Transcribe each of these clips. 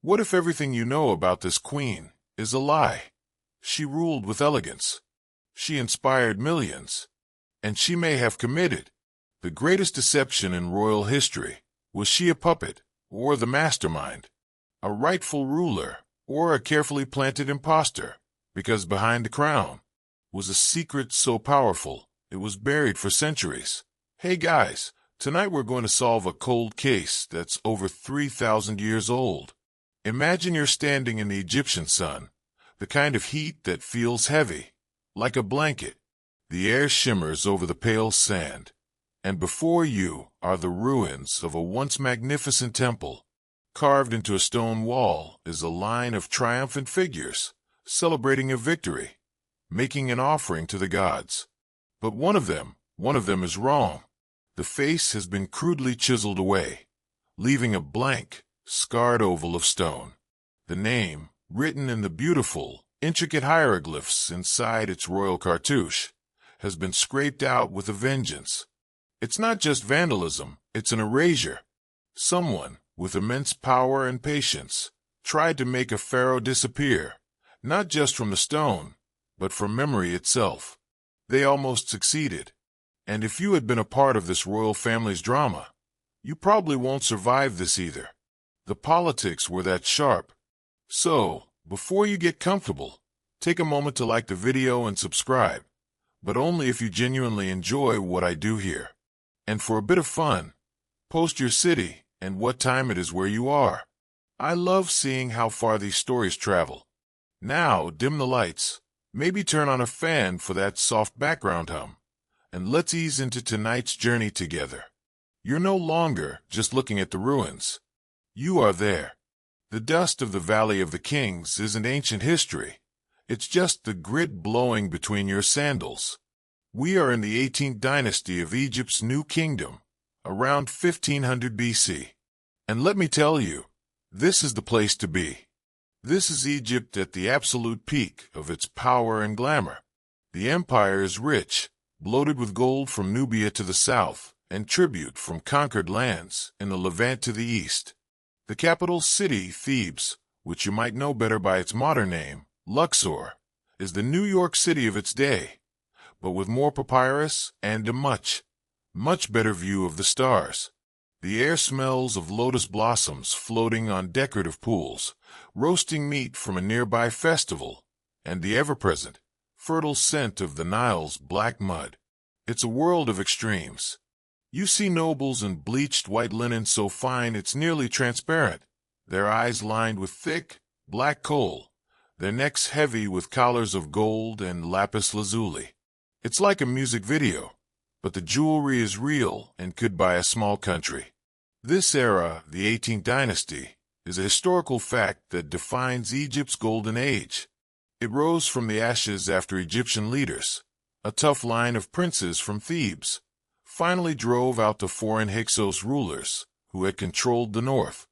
What if everything you know about this queen is a lie? She ruled with elegance. She inspired millions. And she may have committed the greatest deception in royal history. Was she a puppet, or the mastermind? A rightful ruler, or a carefully planted impostor? Because behind the crown was a secret so powerful, it was buried for centuries. Hey guys, tonight we're going to solve a cold case that's over 3,000 years old. Imagine you're standing in the Egyptian sun, the kind of heat that feels heavy, like a blanket. The air shimmers over the pale sand, and before you are the ruins of a once magnificent temple. Carved into a stone wall is a line of triumphant figures, celebrating a victory, making an offering to the gods. But one of them is wrong. The face has been crudely chiseled away, leaving a blank, scarred oval of stone. The name, written in the beautiful, intricate hieroglyphs inside its royal cartouche, has been scraped out with a vengeance. It's not just vandalism, it's an erasure. Someone, with immense power and patience, tried to make a pharaoh disappear, not just from the stone, but from memory itself. They almost succeeded. And if you had been a part of this royal family's drama, you probably won't survive this either. The politics were that sharp. So, before you get comfortable, take a moment to like the video and subscribe, but only if you genuinely enjoy what I do here. And for a bit of fun, post your city and what time it is where you are. I love seeing how far these stories travel. Now, dim the lights, maybe turn on a fan for that soft background hum, and let's ease into tonight's journey together. You're no longer just looking at the ruins. You are there. The dust of the Valley of the Kings isn't ancient history. It's just the grit blowing between your sandals. We are in the 18th dynasty of Egypt's new kingdom, around 1500 BC. And let me tell you, this is the place to be. This is Egypt at the absolute peak of its power and glamour. The empire is rich, bloated with gold from Nubia to the south, and tribute from conquered lands in the Levant to the east. The capital city, Thebes, which you might know better by its modern name, Luxor, is the New York City of its day, but with more papyrus and a much better view of the stars. The air smells of lotus blossoms floating on decorative pools, roasting meat from a nearby festival, and the ever-present, fertile scent of the Nile's black mud. It's a world of extremes. You see nobles in bleached white linen so fine it's nearly transparent, their eyes lined with thick, black coal, their necks heavy with collars of gold and lapis lazuli. It's like a music video, but the jewelry is real and could buy a small country. This era, the 18th dynasty, is a historical fact that defines Egypt's golden age. It rose from the ashes after Egyptian leaders, a tough line of princes from Thebes, finally drove out the foreign Hyksos rulers who had controlled the north.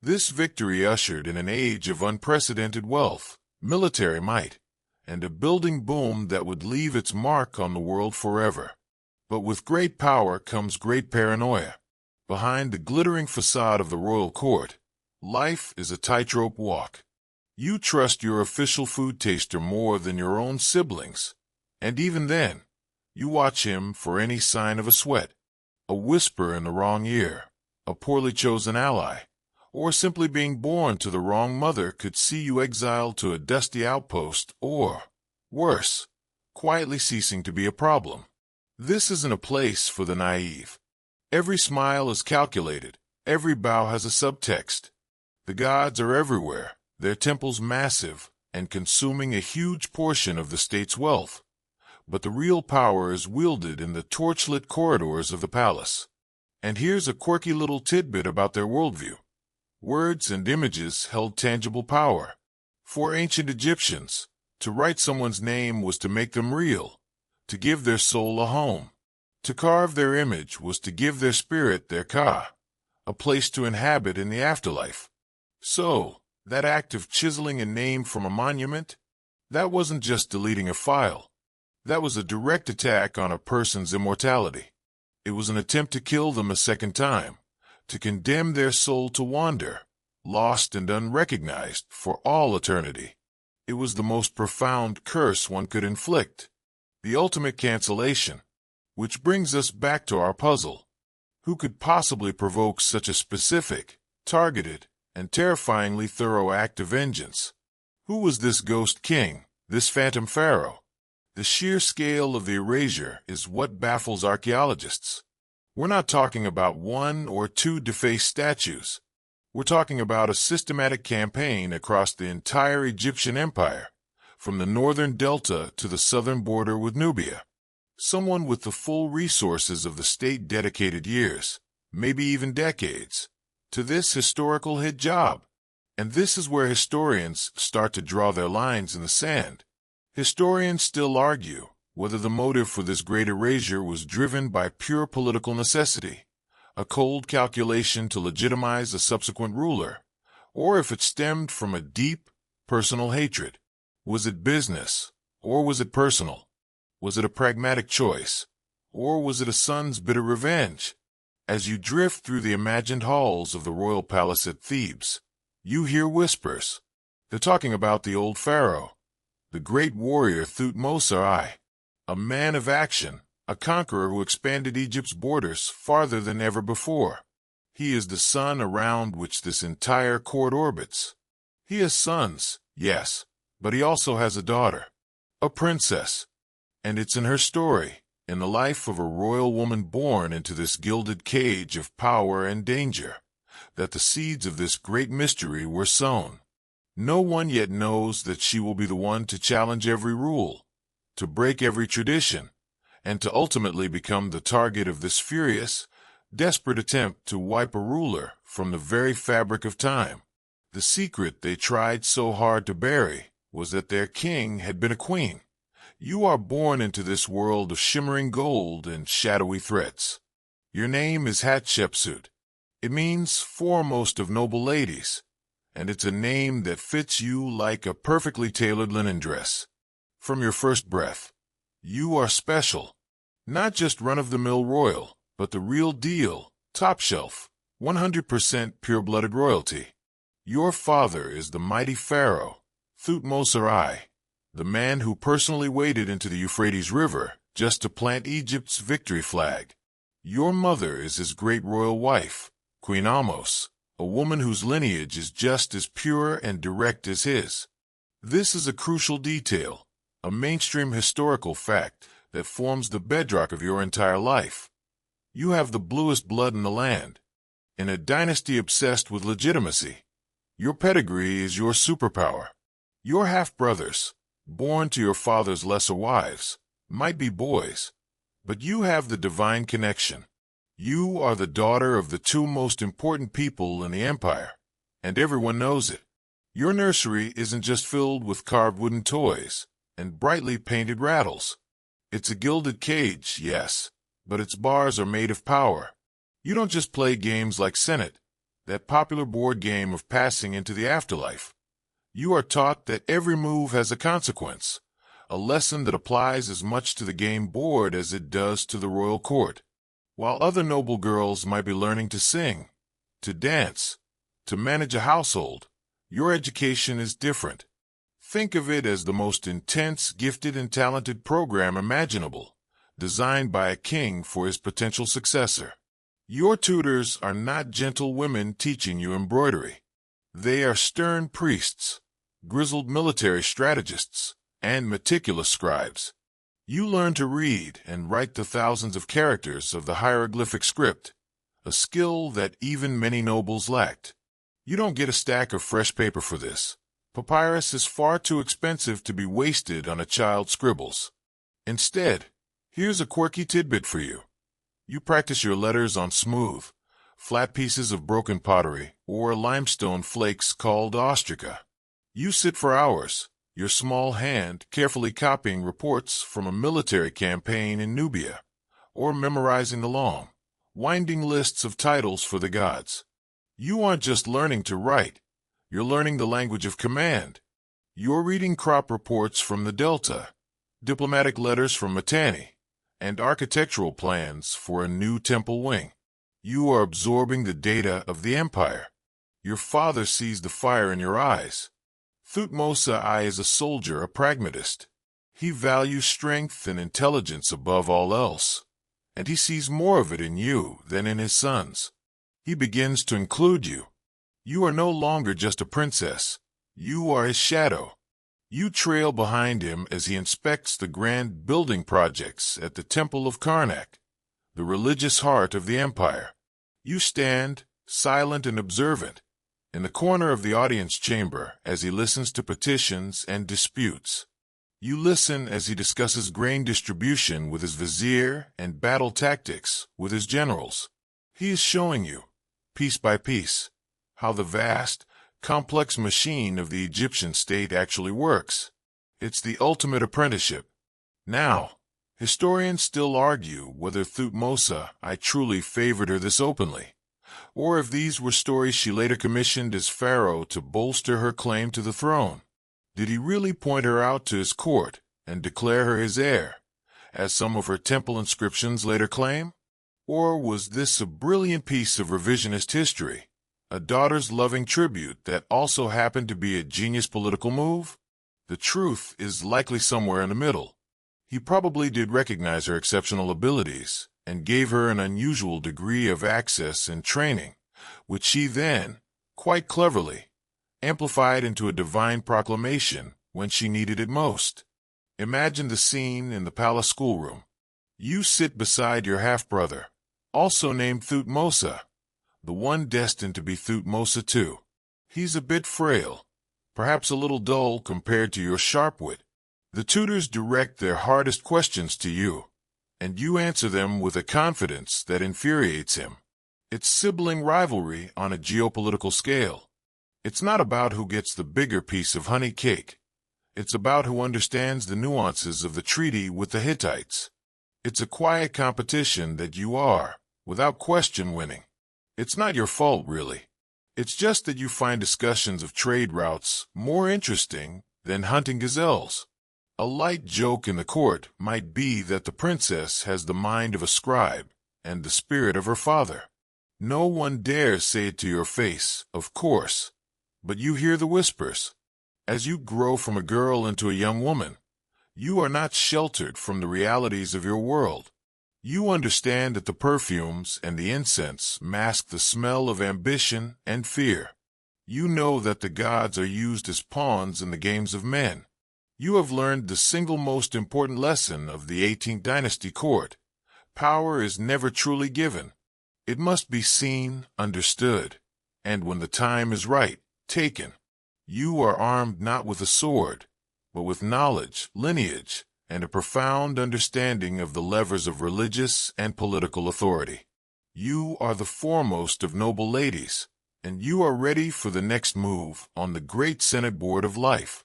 This victory ushered in an age of unprecedented wealth, military might, and a building boom that would leave its mark on the world forever. But with great power comes great paranoia. Behind the glittering facade of the royal court, life is a tightrope walk. You trust your official food taster more than your own siblings, and even then, you watch him for any sign of a sweat, a whisper in the wrong ear, a poorly chosen ally, or simply being born to the wrong mother could see you exiled to a dusty outpost or, worse, quietly ceasing to be a problem. This isn't a place for the naive. Every smile is calculated, every bow has a subtext. The gods are everywhere, their temples massive and consuming a huge portion of the state's wealth. But the real power is wielded in the torchlit corridors of the palace. And here's a quirky little tidbit about their worldview. Words and images held tangible power. For ancient Egyptians, to write someone's name was to make them real, to give their soul a home. To carve their image was to give their spirit their ka, a place to inhabit in the afterlife. So, that act of chiseling a name from a monument, that wasn't just deleting a file. That was a direct attack on a person's immortality. It was an attempt to kill them a second time, to condemn their soul to wander, lost and unrecognized for all eternity. It was the most profound curse one could inflict, the ultimate cancellation. Which brings us back to our puzzle. Who could possibly provoke such a specific, targeted, and terrifyingly thorough act of vengeance? Who was this ghost king, this phantom pharaoh? The sheer scale of the erasure is what baffles archaeologists. We're not talking about one or two defaced statues. We're talking about a systematic campaign across the entire Egyptian empire, from the northern delta to the southern border with Nubia. Someone with the full resources of the state dedicated years, maybe even decades, to this historical hit job. And this is where historians start to draw their lines in the sand. Historians still argue whether the motive for this great erasure was driven by pure political necessity, a cold calculation to legitimize a subsequent ruler, or if it stemmed from a deep, personal hatred. Was it business, or was it personal? Was it a pragmatic choice, or was it a son's bitter revenge? As you drift through the imagined halls of the royal palace at Thebes, you hear whispers. They're talking about the old pharaoh, the great warrior Thutmose, a man of action, a conqueror who expanded Egypt's borders farther than ever before. He is the sun around which this entire court orbits. He has sons, yes, but he also has a daughter, a princess. And it's in her story, in the life of a royal woman born into this gilded cage of power and danger, that the seeds of this great mystery were sown. No one yet knows that she will be the one to challenge every rule, to break every tradition, and to ultimately become the target of this furious, desperate attempt to wipe a ruler from the very fabric of time. The secret they tried so hard to bury was that their king had been a queen. You are born into this world of shimmering gold and shadowy threats. Your name is Hatshepsut. It means foremost of noble ladies, and it's a name that fits you like a perfectly tailored linen dress. From your first breath, you are special. Not just run-of-the-mill royal, but the real deal, top shelf, 100% pure-blooded royalty. Your father is the mighty pharaoh, Thutmose, the man who personally waded into the Euphrates River just to plant Egypt's victory flag. Your mother is his great royal wife, Queen Ahmose, a woman whose lineage is just as pure and direct as his. This is a crucial detail, a mainstream historical fact that forms the bedrock of your entire life. You have the bluest blood in the land. In a dynasty obsessed with legitimacy, your pedigree is your superpower. Your half-brothers, born to your father's lesser wives, might be boys, but you have the divine connection. You are the daughter of the two most important people in the empire, and everyone knows it. Your nursery isn't just filled with carved wooden toys and brightly painted rattles. It's a gilded cage, yes, but its bars are made of power. You don't just play games like Senate, that popular board game of passing into the afterlife. You are taught that every move has a consequence, a lesson that applies as much to the game board as it does to the royal court. While other noble girls might be learning to sing, to dance, to manage a household, your education is different. Think of it as the most intense, gifted, and talented program imaginable, designed by a king for his potential successor. Your tutors are not gentle women teaching you embroidery. They are stern priests, grizzled military strategists, and meticulous scribes. You learn to read and write the thousands of characters of the hieroglyphic script, a skill that even many nobles lacked. You don't get a stack of fresh paper for this. Papyrus is far too expensive to be wasted on a child's scribbles. Instead, here's a quirky tidbit for you. You practice your letters on smooth, flat pieces of broken pottery or limestone flakes called ostraca. You sit for hours, your small hand carefully copying reports from a military campaign in Nubia, or memorizing the long, winding lists of titles for the gods. You aren't just learning to write, you're learning the language of command. You're reading crop reports from the Delta, diplomatic letters from Mitanni, and architectural plans for a new temple wing. You are absorbing the data of the empire. Your father sees the fire in your eyes. Thutmose I is a soldier, a pragmatist. He values strength and intelligence above all else, and he sees more of it in you than in his sons. He begins to include you. You are no longer just a princess. You are his shadow. You trail behind him as he inspects the grand building projects at the Temple of Karnak, the religious heart of the empire. You stand, silent and observant, in the corner of the audience chamber as he listens to petitions and disputes. You listen as he discusses grain distribution with his vizier and battle tactics with his generals. He is showing you, piece by piece, how the vast, complex machine of the Egyptian state actually works. It's the ultimate apprenticeship. Now, historians still argue whether Thutmose I truly favored her this openly, or if these were stories she later commissioned as pharaoh to bolster her claim to the throne. Did he really point her out to his court and declare her his heir, as some of her temple inscriptions later claim? Or was this a brilliant piece of revisionist history, a daughter's loving tribute that also happened to be a genius political move? The truth is likely somewhere in the middle. He probably did recognize her exceptional abilities and gave her an unusual degree of access and training, which she then, quite cleverly, amplified into a divine proclamation when she needed it most. Imagine the scene in the palace schoolroom. You sit beside your half-brother, also named Thutmose, the one destined to be Thutmose II. He's a bit frail, perhaps a little dull compared to your sharp wit. The tutors direct their hardest questions to you, and you answer them with a confidence that infuriates him. It's sibling rivalry on a geopolitical scale. It's not about who gets the bigger piece of honey cake. It's about who understands the nuances of the treaty with the Hittites. It's a quiet competition that you are, without question, winning. It's not your fault, really. It's just that you find discussions of trade routes more interesting than hunting gazelles. A light joke in the court might be that the princess has the mind of a scribe and the spirit of her father. No one dares say it to your face, of course, but you hear the whispers. As you grow from a girl into a young woman, you are not sheltered from the realities of your world. You understand that the perfumes and the incense mask the smell of ambition and fear. You know that the gods are used as pawns in the games of men. You have learned the single most important lesson of the 18th dynasty court. Power is never truly given. It must be seen, understood, and when the time is right, taken. You are armed not with a sword, but with knowledge, lineage, and a profound understanding of the levers of religious and political authority. You are the foremost of noble ladies, and you are ready for the next move on the great Senate board of life.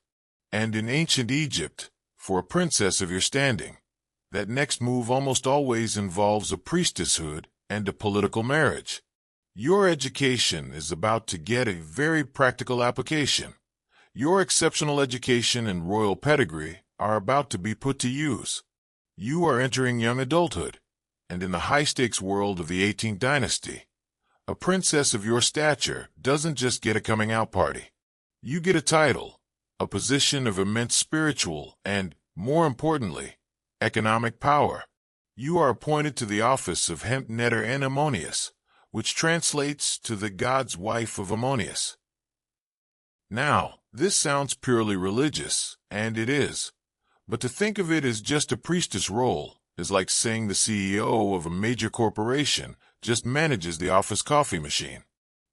And in ancient Egypt, for a princess of your standing, that next move almost always involves a priestesshood and a political marriage. Your education is about to get a very practical application. Your exceptional education and royal pedigree are about to be put to use. You are entering young adulthood, and in the high-stakes world of the 18th dynasty, a princess of your stature doesn't just get a coming-out party. You get a title, a position of immense spiritual and, more importantly, economic power. You are appointed to the office of Hemp-Neter en Ammonius, which translates to the god's wife of Ammonius. Now, this sounds purely religious, and it is. But to think of it as just a priestess role is like saying the CEO of a major corporation just manages the office coffee machine.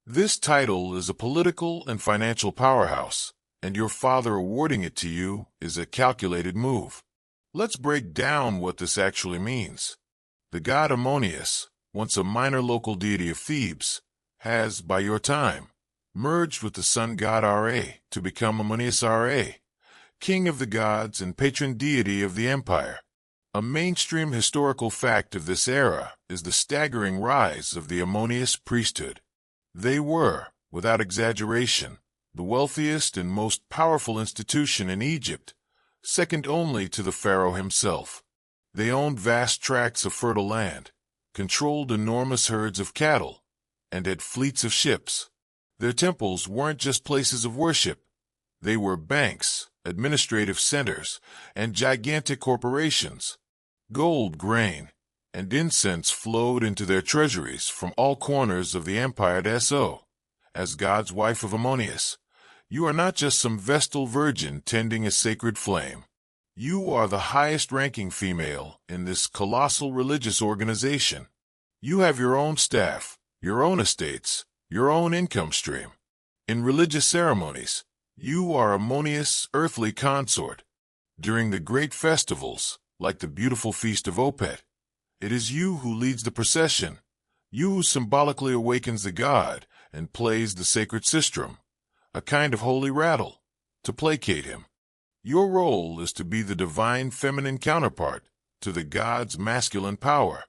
This title is a political and financial powerhouse, and your father awarding it to you is a calculated move. Let's break down what this actually means. The god Ammonius, once a minor local deity of Thebes, has, by your time, merged with the sun god Ra to become Ammonius Ra, king of the gods and patron deity of the empire. A mainstream historical fact of this era is the staggering rise of the Ammonius priesthood. They were, without exaggeration, the wealthiest and most powerful institution in Egypt, second only to the pharaoh himself. They owned vast tracts of fertile land, controlled enormous herds of cattle, and had fleets of ships. Their temples weren't just places of worship. They were banks, administrative centers, and gigantic corporations. Gold, grain, and incense flowed into their treasuries from all corners of the empire. So, as God's wife of Ammonius, you are not just some vestal virgin tending a sacred flame. You are the highest-ranking female in this colossal religious organization. You have your own staff, your own estates, your own income stream. In religious ceremonies, you are Ammonius' earthly consort. During the great festivals, like the beautiful Feast of Opet, it is you who leads the procession, you who symbolically awakens the god and plays the sacred sistrum, a kind of holy rattle, to placate him. Your role is to be the divine feminine counterpart to the god's masculine power.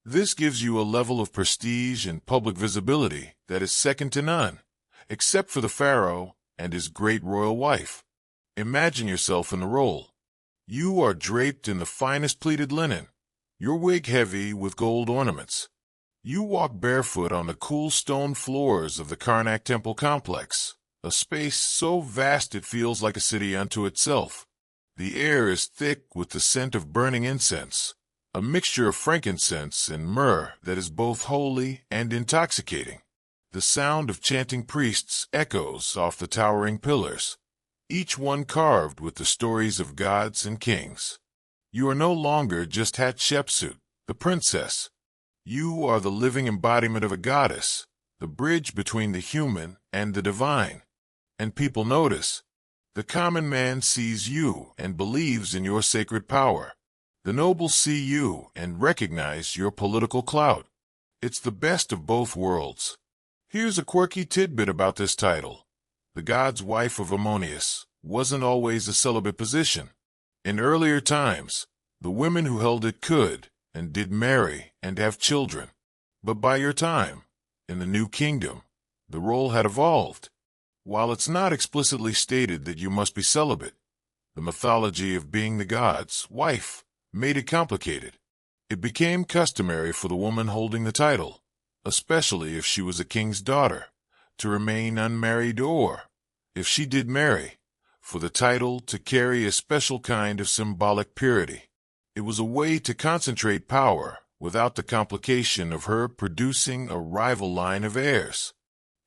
This gives you a level of prestige and public visibility that is second to none, except for the pharaoh and his great royal wife. Imagine yourself in the role. You are draped in the finest pleated linen, your wig heavy with gold ornaments. You walk barefoot on the cool stone floors of the Karnak temple complex, a space so vast it feels like a city unto itself. The air is thick with the scent of burning incense, a mixture of frankincense and myrrh that is both holy and intoxicating. The sound of chanting priests echoes off the towering pillars, each one carved with the stories of gods and kings. You are no longer just Hatshepsut, the princess. You are the living embodiment of a goddess, the bridge between the human and the divine. And people notice. The common man sees you and believes in your sacred power. The nobles see you and recognize your political clout. It's the best of both worlds. Here's a quirky tidbit about this title. The god's wife of Ammonius wasn't always a celibate position. In earlier times, the women who held it could and did marry and have children. But by your time, in the New Kingdom, the role had evolved. While it's not explicitly stated that you must be celibate, the mythology of being the god's wife made it complicated. It became customary for the woman holding the title, especially if she was a king's daughter, to remain unmarried or, if she did marry, for the title to carry a special kind of symbolic purity. It was a way to concentrate power without the complication of her producing a rival line of heirs.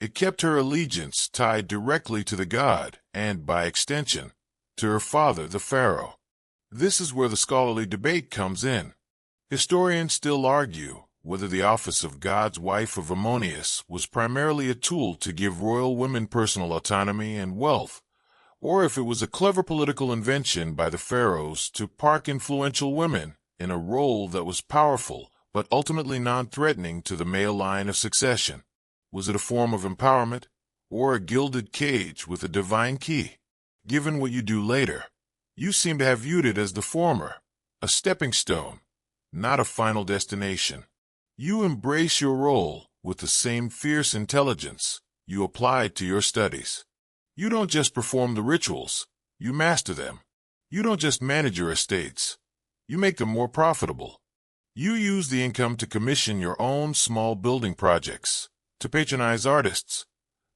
It kept her allegiance tied directly to the god and, by extension, to her father, the pharaoh. This is where the scholarly debate comes in. Historians still argue whether the office of God's wife of Ammonius was primarily a tool to give royal women personal autonomy and wealth, or if it was a clever political invention by the pharaohs to park influential women in a role that was powerful but ultimately non-threatening to the male line of succession. Was it a form of empowerment, or a gilded cage with a divine key? Given what you do later, you seem to have viewed it as the former, a stepping stone, not a final destination. You embrace your role with the same fierce intelligence you applied to your studies. You don't just perform the rituals, you master them. You don't just manage your estates, you make them more profitable. You use the income to commission your own small building projects, to patronize artists,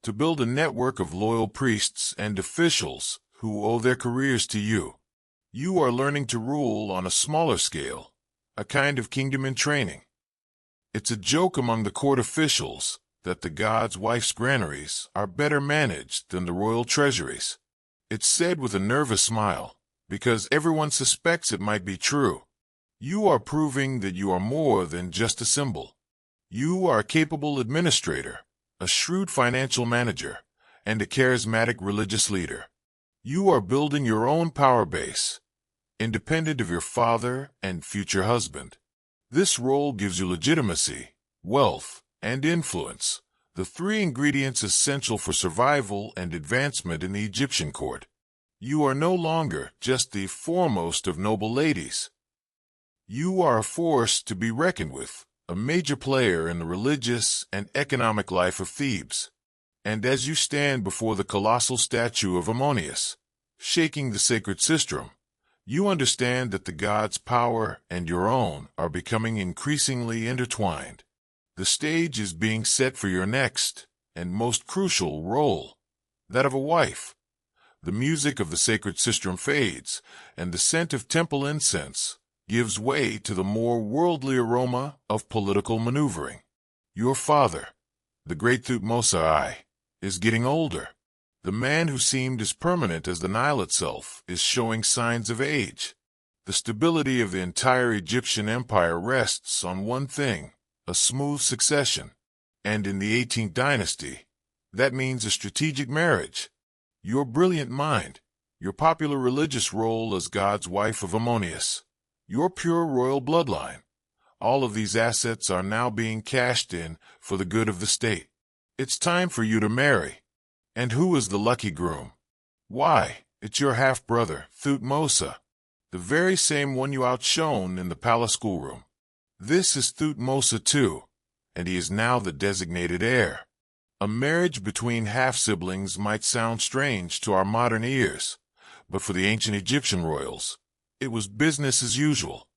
to build a network of loyal priests and officials who owe their careers to you. You are learning to rule on a smaller scale, a kind of kingdom in training. It's a joke among the court officials that the god's wife's granaries are better managed than the royal treasuries. It's said with a nervous smile, because everyone suspects it might be true. You are proving that you are more than just a symbol. You are a capable administrator, a shrewd financial manager, and a charismatic religious leader. You are building your own power base, independent of your father and future husband. This role gives you legitimacy, wealth, and influence, the three ingredients essential for survival and advancement in the Egyptian court. You are no longer just the foremost of noble ladies. You are a force to be reckoned with, a major player in the religious and economic life of Thebes. And as you stand before the colossal statue of Ammonius, shaking the sacred sistrum, you understand that the god's power and your own are becoming increasingly intertwined. The stage is being set for your next, and most crucial role, that of a wife. The music of the sacred sistrum fades, and the scent of temple incense gives way to the more worldly aroma of political maneuvering. Your father, the great Thutmose I, is getting older. The man who seemed as permanent as the Nile itself is showing signs of age. The stability of the entire Egyptian empire rests on one thing, a smooth succession. And in the 18th dynasty, that means a strategic marriage. Your brilliant mind, your popular religious role as God's wife of Ammonius, your pure royal bloodline, all of these assets are now being cashed in for the good of the state. It's time for you to marry. And who is the lucky groom? Why, it's your half-brother, Thutmose, the very same one you outshone in the palace schoolroom. This is Thutmose II, and he is now the designated heir. A marriage between half-siblings might sound strange to our modern ears, but for the ancient Egyptian royals, it was business as usual.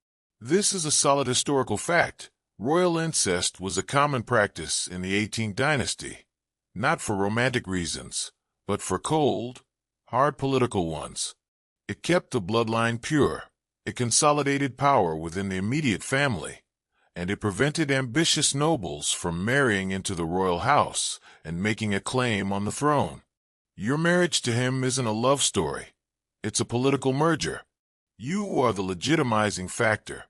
This is a solid historical fact. Royal incest was a common practice in the 18th dynasty, not for romantic reasons, but for cold, hard political ones. It kept the bloodline pure, it consolidated power within the immediate family, and it prevented ambitious nobles from marrying into the royal house and making a claim on the throne. Your marriage to him isn't a love story. It's a political merger. You are the legitimizing factor.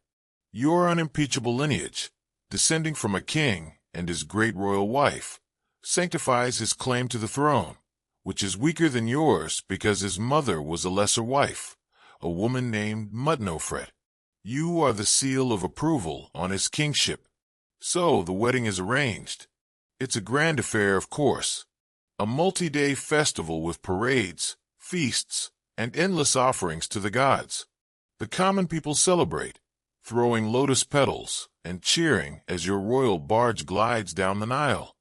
Your unimpeachable lineage, descending from a king and his great royal wife, sanctifies his claim to the throne, which is weaker than yours because his mother was a lesser wife, a woman named Mutnofret. You are the seal of approval on his kingship. So the wedding is arranged. It's a grand affair, of course. A multi-day festival with parades, feasts, and endless offerings to the gods. The common people celebrate, throwing lotus petals and cheering as your royal barge glides down the Nile.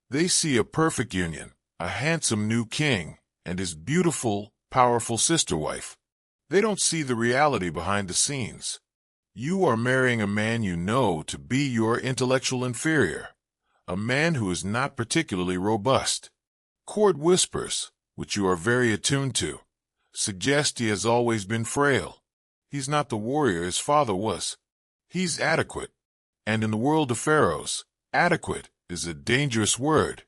They see a perfect union, a handsome new king and his beautiful, powerful sister wife. They don't see the reality behind the scenes. You are marrying a man you know to be your intellectual inferior, a man who is not particularly robust. Court whispers, which you are very attuned to, suggest he has always been frail. He's not the warrior his father was. He's adequate. And in the world of pharaohs, adequate is a dangerous word.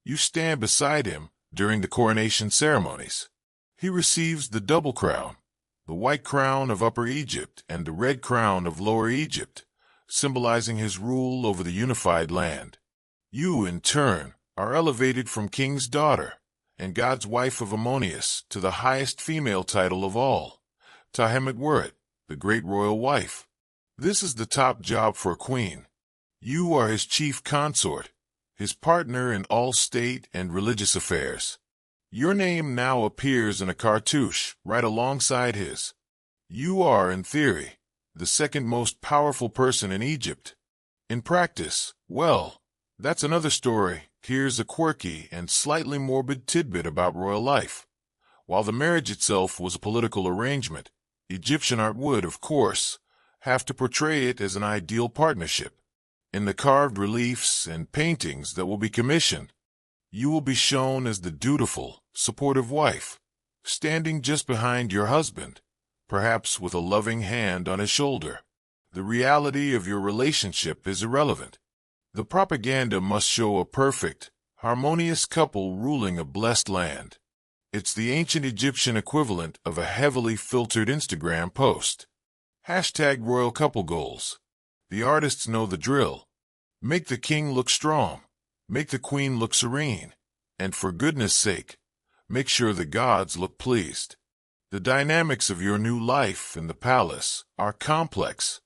You stand beside him during the coronation ceremonies. He receives the double crown, the white crown of Upper Egypt and the red crown of Lower Egypt, symbolizing his rule over the unified land. You, in turn, are elevated from king's daughter and God's wife of Ammonius to the highest female title of all, Tahemet-Weret, the great royal wife. This is the top job for a queen. You are his chief consort, his partner in all state and religious affairs. Your name now appears in a cartouche right alongside his. You are, in theory, the second most powerful person in Egypt. In practice, well, that's another story. Here's a quirky and slightly morbid tidbit about royal life. While the marriage itself was a political arrangement, Egyptian art would, of course, have to portray it as an ideal partnership. In the carved reliefs and paintings that will be commissioned, you will be shown as the dutiful, supportive wife, standing just behind your husband, perhaps with a loving hand on his shoulder. The reality of your relationship is irrelevant. The propaganda must show a perfect, harmonious couple ruling a blessed land. It's the ancient Egyptian equivalent of a heavily filtered Instagram post. #royal couple goals. The artists know the drill. Make the king look strong. Make the queen look serene. And for goodness sake, make sure the gods look pleased. The dynamics of your new life in the palace are complex.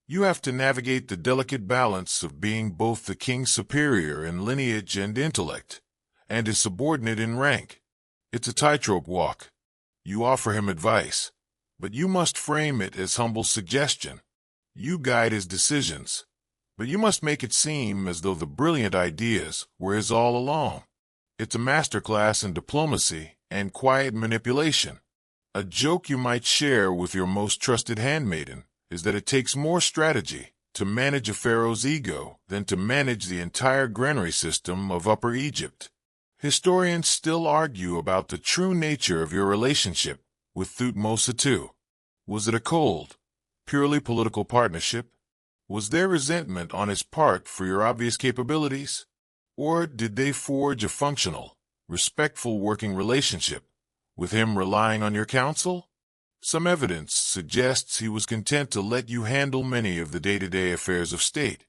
You have to navigate the delicate balance of being both the king's superior in lineage and intellect, and his subordinate in rank. It's a tightrope walk. You offer him advice, but you must frame it as humble suggestion. You guide his decisions, but you must make it seem as though the brilliant ideas were his all along. It's a masterclass in diplomacy and quiet manipulation. A joke you might share with your most trusted handmaiden is that it takes more strategy to manage a pharaoh's ego than to manage the entire granary system of Upper Egypt. Historians still argue about the true nature of your relationship with Thutmose II. Was it a cold, purely political partnership? Was there resentment on his part for your obvious capabilities? Or did they forge a functional, respectful working relationship, with him relying on your counsel? Some evidence suggests he was content to let you handle many of the day-to-day affairs of state,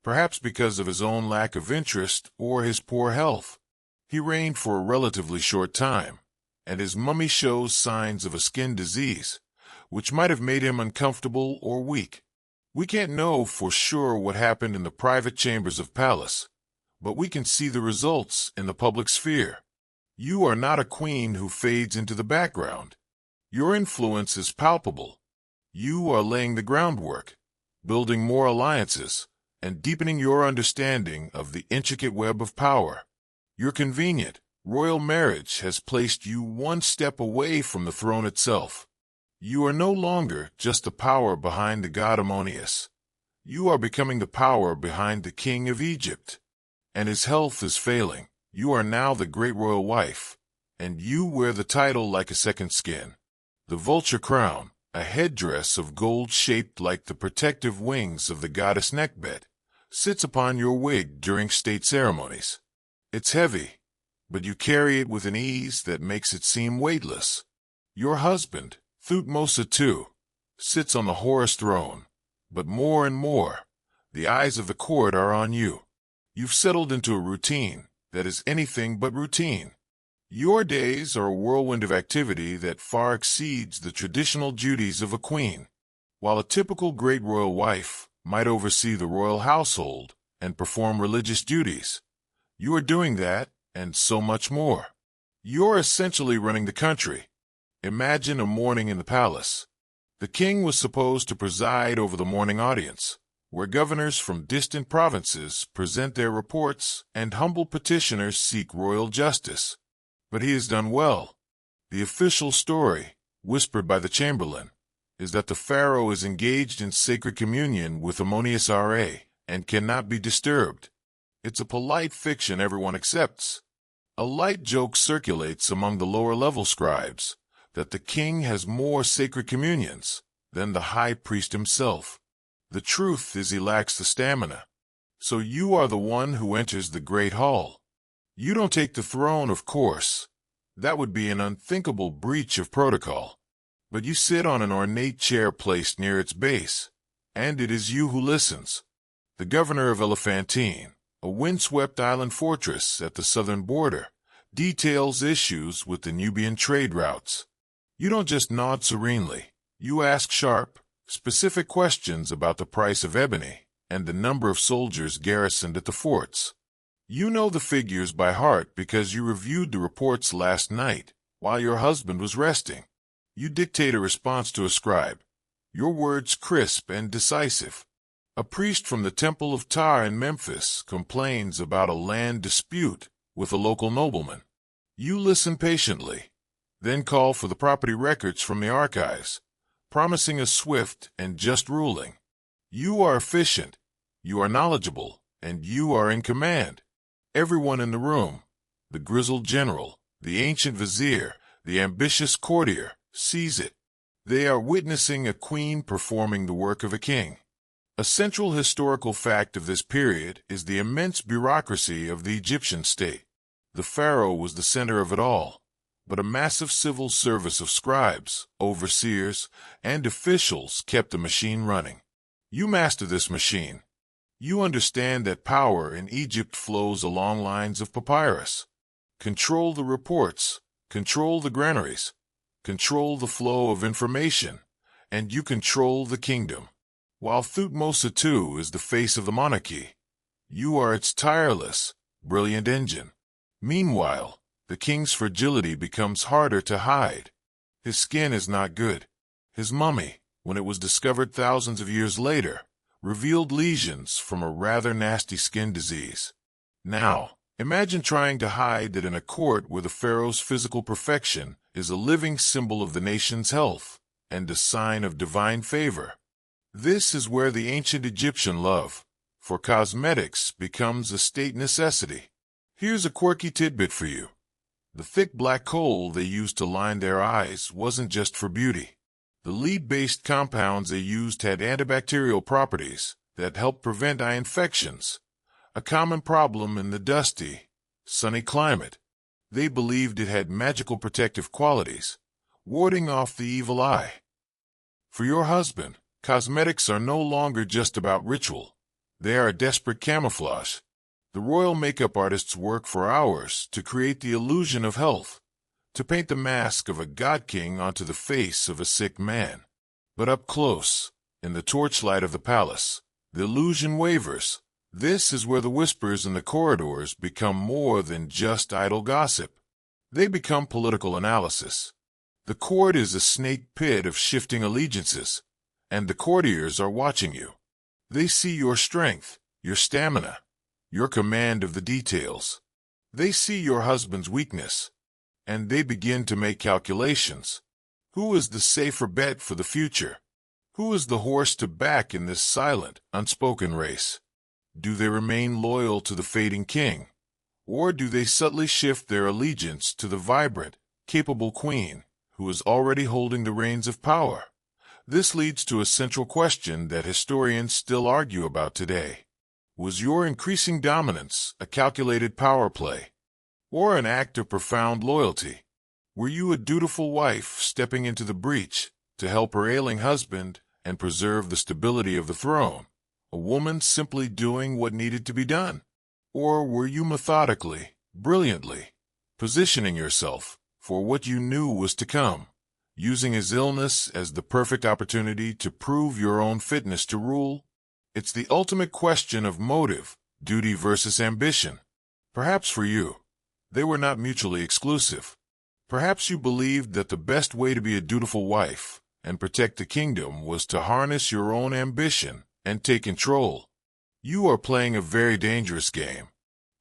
perhaps because of his own lack of interest or his poor health. He reigned for a relatively short time, and his mummy shows signs of a skin disease, which might have made him uncomfortable or weak. We can't know for sure what happened in the private chambers of palace, but we can see the results in the public sphere. You are not a queen who fades into the background. Your influence is palpable. You are laying the groundwork, building more alliances, and deepening your understanding of the intricate web of power. Your convenient, royal marriage has placed you one step away from the throne itself. You are no longer just the power behind the god Ammonius. You are becoming the power behind the king of Egypt. And his health is failing. You are now the great royal wife, and you wear the title like a second skin. The vulture crown, a headdress of gold shaped like the protective wings of the goddess Nekhbet, sits upon your wig during state ceremonies. It's heavy, but you carry it with an ease that makes it seem weightless. Your husband, Thutmose II, sits on the Horus throne, but more and more, the eyes of the court are on you. You've settled into a routine that is anything but routine. Your days are a whirlwind of activity that far exceeds the traditional duties of a queen. While a typical great royal wife might oversee the royal household and perform religious duties, you are doing that and so much more. You're essentially running the country. Imagine a morning in the palace. The king was supposed to preside over the morning audience, where governors from distant provinces present their reports and humble petitioners seek royal justice. But he has done well. The official story, whispered by the chamberlain, is that the pharaoh is engaged in sacred communion with Ammonius Ra and cannot be disturbed. It's a polite fiction everyone accepts. A light joke circulates among the lower-level scribes that the king has more sacred communions than the high priest himself. The truth is he lacks the stamina. So you are the one who enters the great hall. You don't take the throne, of course. That would be an unthinkable breach of protocol. But you sit on an ornate chair placed near its base, and it is you who listens. The governor of Elephantine, a windswept island fortress at the southern border, details issues with the Nubian trade routes. You don't just nod serenely. You ask sharp, specific questions about the price of ebony and the number of soldiers garrisoned at the forts. You know the figures by heart because you reviewed the reports last night while your husband was resting. You dictate a response to a scribe, your words crisp and decisive. A priest from the Temple of Ptah in Memphis complains about a land dispute with a local nobleman. You listen patiently, then call for the property records from the archives, promising a swift and just ruling. You are efficient, you are knowledgeable, and you are in command. Everyone in the room, the grizzled general, the ancient vizier, the ambitious courtier, sees it. They are witnessing a queen performing the work of a king. A central historical fact of this period is the immense bureaucracy of the Egyptian state. The pharaoh was the center of it all, but a massive civil service of scribes, overseers, and officials kept the machine running. You master this machine. You understand that power in Egypt flows along lines of papyrus. Control the reports, control the granaries, control the flow of information, and you control the kingdom. While Thutmose II is the face of the monarchy, you are its tireless, brilliant engine. Meanwhile, the king's fragility becomes harder to hide. His skin is not good. His mummy, when it was discovered thousands of years later, revealed lesions from a rather nasty skin disease. Now, imagine trying to hide that in a court where the pharaoh's physical perfection is a living symbol of the nation's health and a sign of divine favor. This is where the ancient Egyptian love for cosmetics becomes a state necessity. Here's a quirky tidbit for you. The thick black coal they used to line their eyes wasn't just for beauty. The lead-based compounds they used had antibacterial properties that helped prevent eye infections, a common problem in the dusty, sunny climate. They believed it had magical protective qualities, warding off the evil eye. For your husband, cosmetics are no longer just about ritual. They are a desperate camouflage. The royal makeup artists work for hours to create the illusion of health, to paint the mask of a god-king onto the face of a sick man. But up close, in the torchlight of the palace, the illusion wavers. This is where the whispers in the corridors become more than just idle gossip. They become political analysis. The court is a snake pit of shifting allegiances, and the courtiers are watching you. They see your strength, your stamina, your command of the details. They see your husband's weakness, and they begin to make calculations. Who is the safer bet for the future? Who is the horse to back in this silent, unspoken race? Do they remain loyal to the fading king, or do they subtly shift their allegiance to the vibrant, capable queen who is already holding the reins of power? This leads to a central question that historians still argue about today. Was your increasing dominance a calculated power play, or an act of profound loyalty? Were you a dutiful wife stepping into the breach to help her ailing husband and preserve the stability of the throne? A woman simply doing what needed to be done? Or were you methodically, brilliantly, positioning yourself for what you knew was to come, using his illness as the perfect opportunity to prove your own fitness to rule? It's the ultimate question of motive, duty versus ambition. Perhaps for you, they were not mutually exclusive. Perhaps you believed that the best way to be a dutiful wife and protect the kingdom was to harness your own ambition and take control. You are playing a very dangerous game.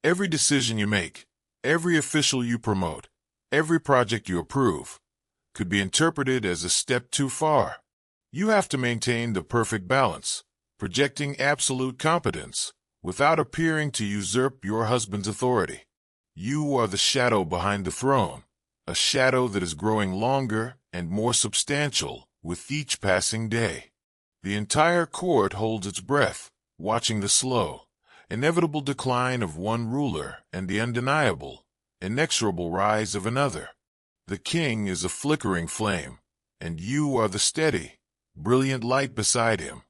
Every decision you make, every official you promote, every project you approve, could be interpreted as a step too far. You have to maintain the perfect balance, projecting absolute competence without appearing to usurp your husband's authority. You are the shadow behind the throne, a shadow that is growing longer and more substantial with each passing day. The entire court holds its breath, watching the slow, inevitable decline of one ruler and the undeniable, inexorable rise of another. The king is a flickering flame, and you are the steady, brilliant light beside him.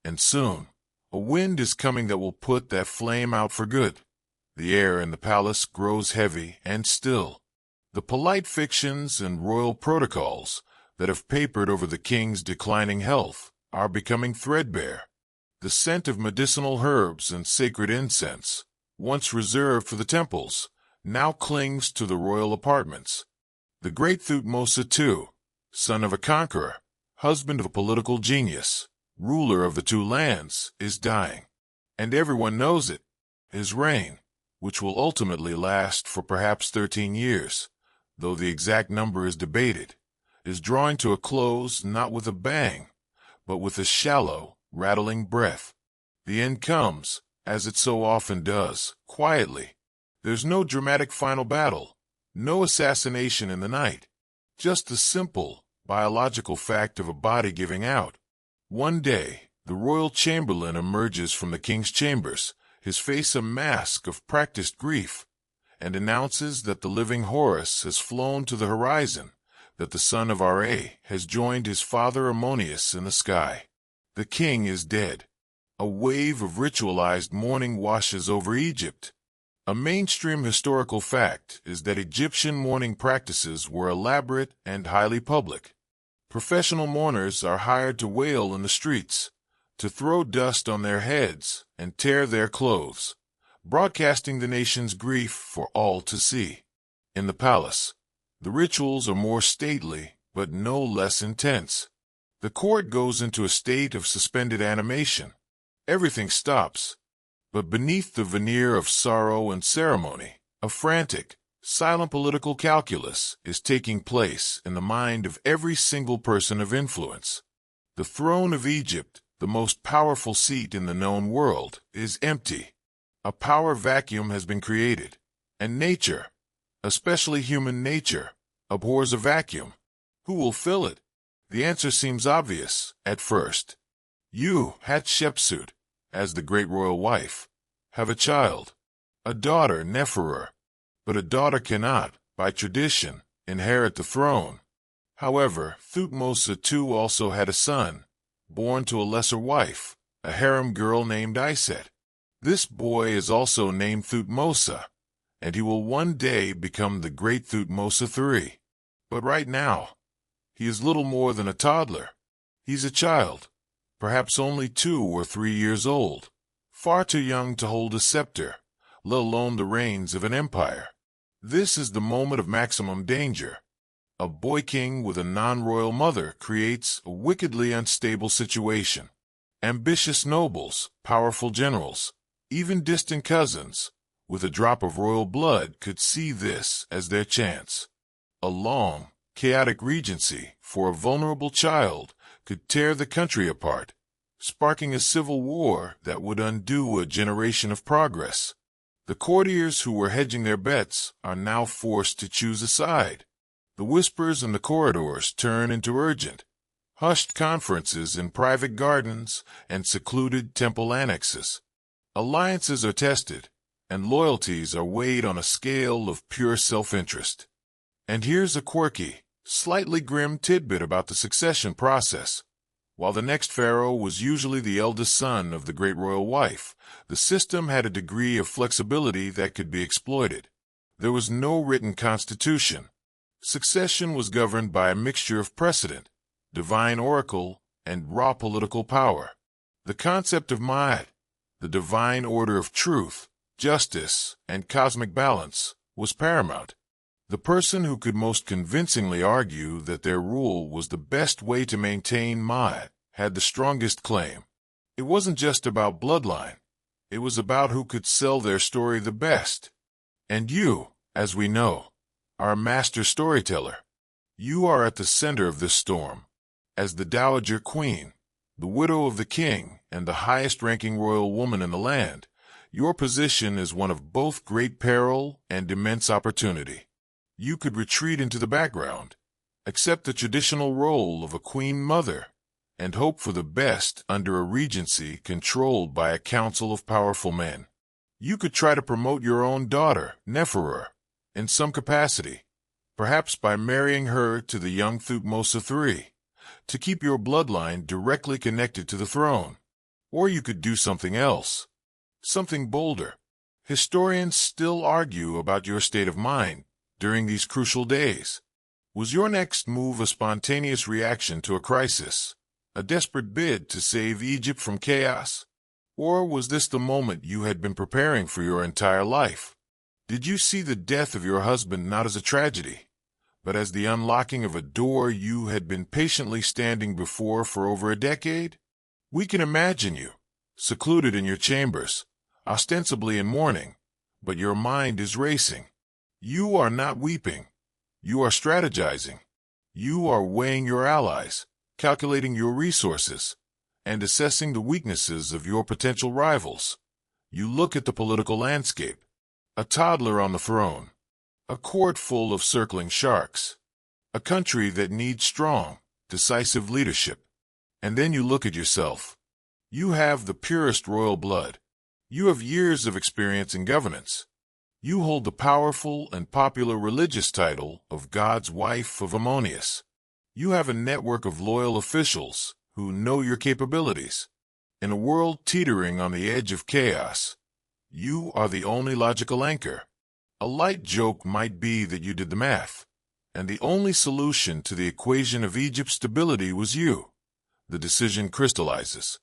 And soon, a wind is coming that will put that flame out for good. The air in the palace grows heavy and still. The polite fictions and royal protocols that have papered over the king's declining health are becoming threadbare. The scent of medicinal herbs and sacred incense, once reserved for the temples, now clings to the royal apartments. The great Thutmose II, son of a conqueror, husband of a political genius, ruler of the two lands, is dying. And everyone knows it. His reign, which will ultimately last for perhaps 13 years, though the exact number is debated, is drawing to a close not with a bang, but with a shallow, rattling breath. The end comes, as it so often does, quietly. There's no dramatic final battle, no assassination in the night, just the simple, biological fact of a body giving out. One day, the royal chamberlain emerges from the king's chambers, his face a mask of practiced grief, and announces that the living Horus has flown to the horizon, that the son of Ra has joined his father Ammonius in the sky. The king is dead. A wave of ritualized mourning washes over Egypt. A mainstream historical fact is that Egyptian mourning practices were elaborate and highly public. Professional mourners are hired to wail in the streets, to throw dust on their heads and tear their clothes, broadcasting the nation's grief for all to see. In the palace, the rituals are more stately, but no less intense. The court goes into a state of suspended animation. Everything stops. But beneath the veneer of sorrow and ceremony, a frantic, silent political calculus is taking place in the mind of every single person of influence. The throne of Egypt, the most powerful seat in the known world, is empty. A power vacuum has been created, And nature, especially human nature, abhors a vacuum. Who will fill it? The answer seems obvious at first. You, Hatshepsut, as the great royal wife, have a child, a daughter, Neferu. But a daughter cannot, by tradition, inherit the throne. However, Thutmose too also had a son, born to a lesser wife, a harem girl named Iset. This boy is also named Thutmose, and he will one day become the great Thutmose III. But right now, he is little more than a toddler. He's a child, perhaps only 2 or 3 years old, far too young to hold a scepter, let alone the reins of an empire. This is the moment of maximum danger. A boy king with a non-royal mother creates a wickedly unstable situation. Ambitious nobles, powerful generals, even distant cousins, with a drop of royal blood could see this as their chance. A long, chaotic regency for a vulnerable child could tear the country apart, sparking a civil war that would undo a generation of progress. The courtiers who were hedging their bets are now forced to choose a side. The whispers in the corridors turn into urgent, hushed conferences in private gardens and secluded temple annexes. Alliances are tested, and loyalties are weighed on a scale of pure self-interest. And here's a quirky, slightly grim tidbit about the succession process. While the next pharaoh was usually the eldest son of the great royal wife, the system had a degree of flexibility that could be exploited. There was no written constitution. Succession was governed by a mixture of precedent, divine oracle, and raw political power. The concept of Ma'at, the divine order of truth, justice, and cosmic balance, was paramount. The person who could most convincingly argue that their rule was the best way to maintain Ma'at had the strongest claim. It wasn't just about bloodline. It was about who could sell their story the best. And you, as we know, are a master storyteller. You are at the center of this storm. As the Dowager Queen, the widow of the king and the highest-ranking royal woman in the land, your position is one of both great peril and immense opportunity. You could retreat into the background, accept the traditional role of a queen mother, and hope for the best under a regency controlled by a council of powerful men. You could try to promote your own daughter, Neferu, in some capacity, perhaps by marrying her to the young Thutmose III, to keep your bloodline directly connected to the throne. Or you could do something else, something bolder. Historians still argue about your state of mind during these crucial days. Was your next move a spontaneous reaction to a crisis, a desperate bid to save Egypt from chaos? Or was this the moment you had been preparing for your entire life? Did you see the death of your husband not as a tragedy, but as the unlocking of a door you had been patiently standing before for over a decade? We can imagine you, secluded in your chambers, ostensibly in mourning, but your mind is racing. You are not weeping. You are strategizing. You are weighing your allies, calculating your resources, and assessing the weaknesses of your potential rivals. You look at the political landscape. A toddler on the throne, a court full of circling sharks, a country that needs strong, decisive leadership. And then you look at yourself. You have the purest royal blood. You have years of experience in governance. You hold the powerful and popular religious title of God's wife of Ammonius. You have a network of loyal officials who know your capabilities. In a world teetering on the edge of chaos, you are the only logical anchor. A light joke might be that you did the math, and the only solution to the equation of Egypt's stability was you. The decision crystallizes.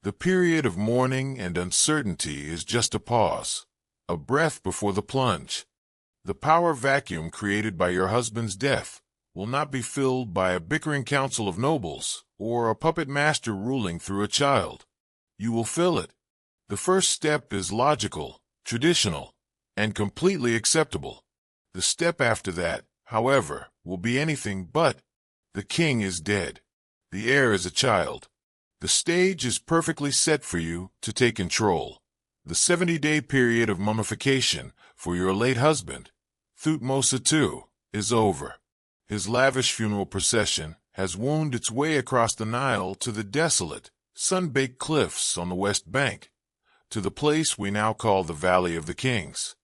The period of mourning and uncertainty is just a pause, a breath before the plunge. The power vacuum created by your husband's death will not be filled by a bickering council of nobles or a puppet master ruling through a child. You will fill it. The first step is logical, traditional, and completely acceptable. The step after that, however, will be anything but. The king is dead. The heir is a child. The stage is perfectly set for you to take control. The 70-day period of mummification for your late husband, Thutmose II, is over. His lavish funeral procession has wound its way across the Nile to the desolate, sun-baked cliffs on the west bank, to the place we now call the Valley of the Kings.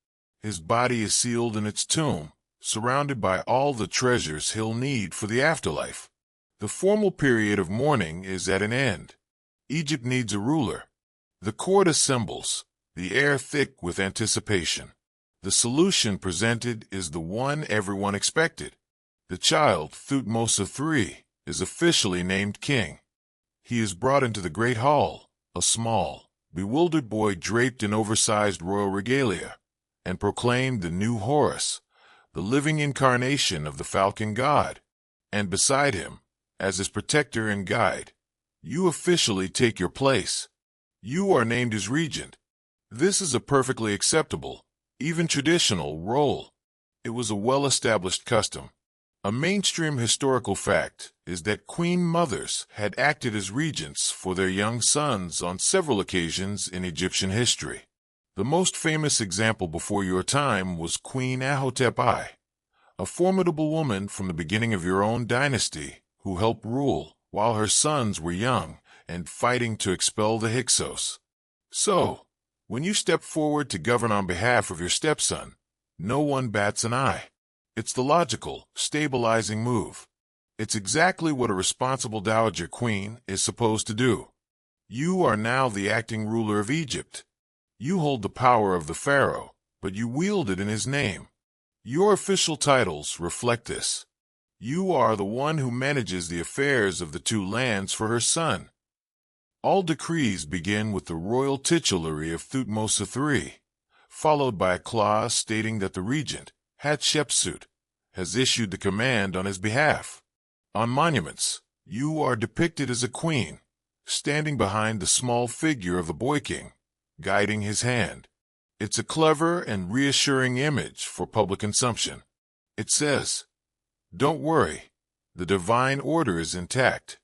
His body is sealed in its tomb, surrounded by all the treasures he'll need for the afterlife. The formal period of mourning is at an end. Egypt needs a ruler. The court assembles, the air thick with anticipation. The solution presented is the one everyone expected. The child, Thutmose III, is officially named king. He is brought into the great hall, a small, bewildered boy draped in oversized royal regalia, and proclaimed the new Horus, the living incarnation of the falcon god. And beside him, as his protector and guide, you officially take your place. You are named as regent. This is a perfectly acceptable, even traditional, role. It was a well-established custom. A mainstream historical fact is that queen mothers had acted as regents for their young sons on several occasions in Egyptian history. The most famous example before your time was Queen Ahotep I, a formidable woman from the beginning of your own dynasty who helped rule while her sons were young and fighting to expel the Hyksos. So, when you step forward to govern on behalf of your stepson, no one bats an eye. It's the logical, stabilizing move. It's exactly what a responsible dowager queen is supposed to do. You are now the acting ruler of Egypt. You hold the power of the pharaoh, but you wield it in his name. Your official titles reflect this. You are the one who manages the affairs of the two lands for her son. All decrees begin with the royal titulary of Thutmose III, followed by a clause stating that the regent, Hatshepsut, has issued the command on his behalf. On monuments, you are depicted as a queen, standing behind the small figure of the boy king, guiding his hand. It's a clever and reassuring image for public consumption. It says, "Don't worry, the divine order is intact.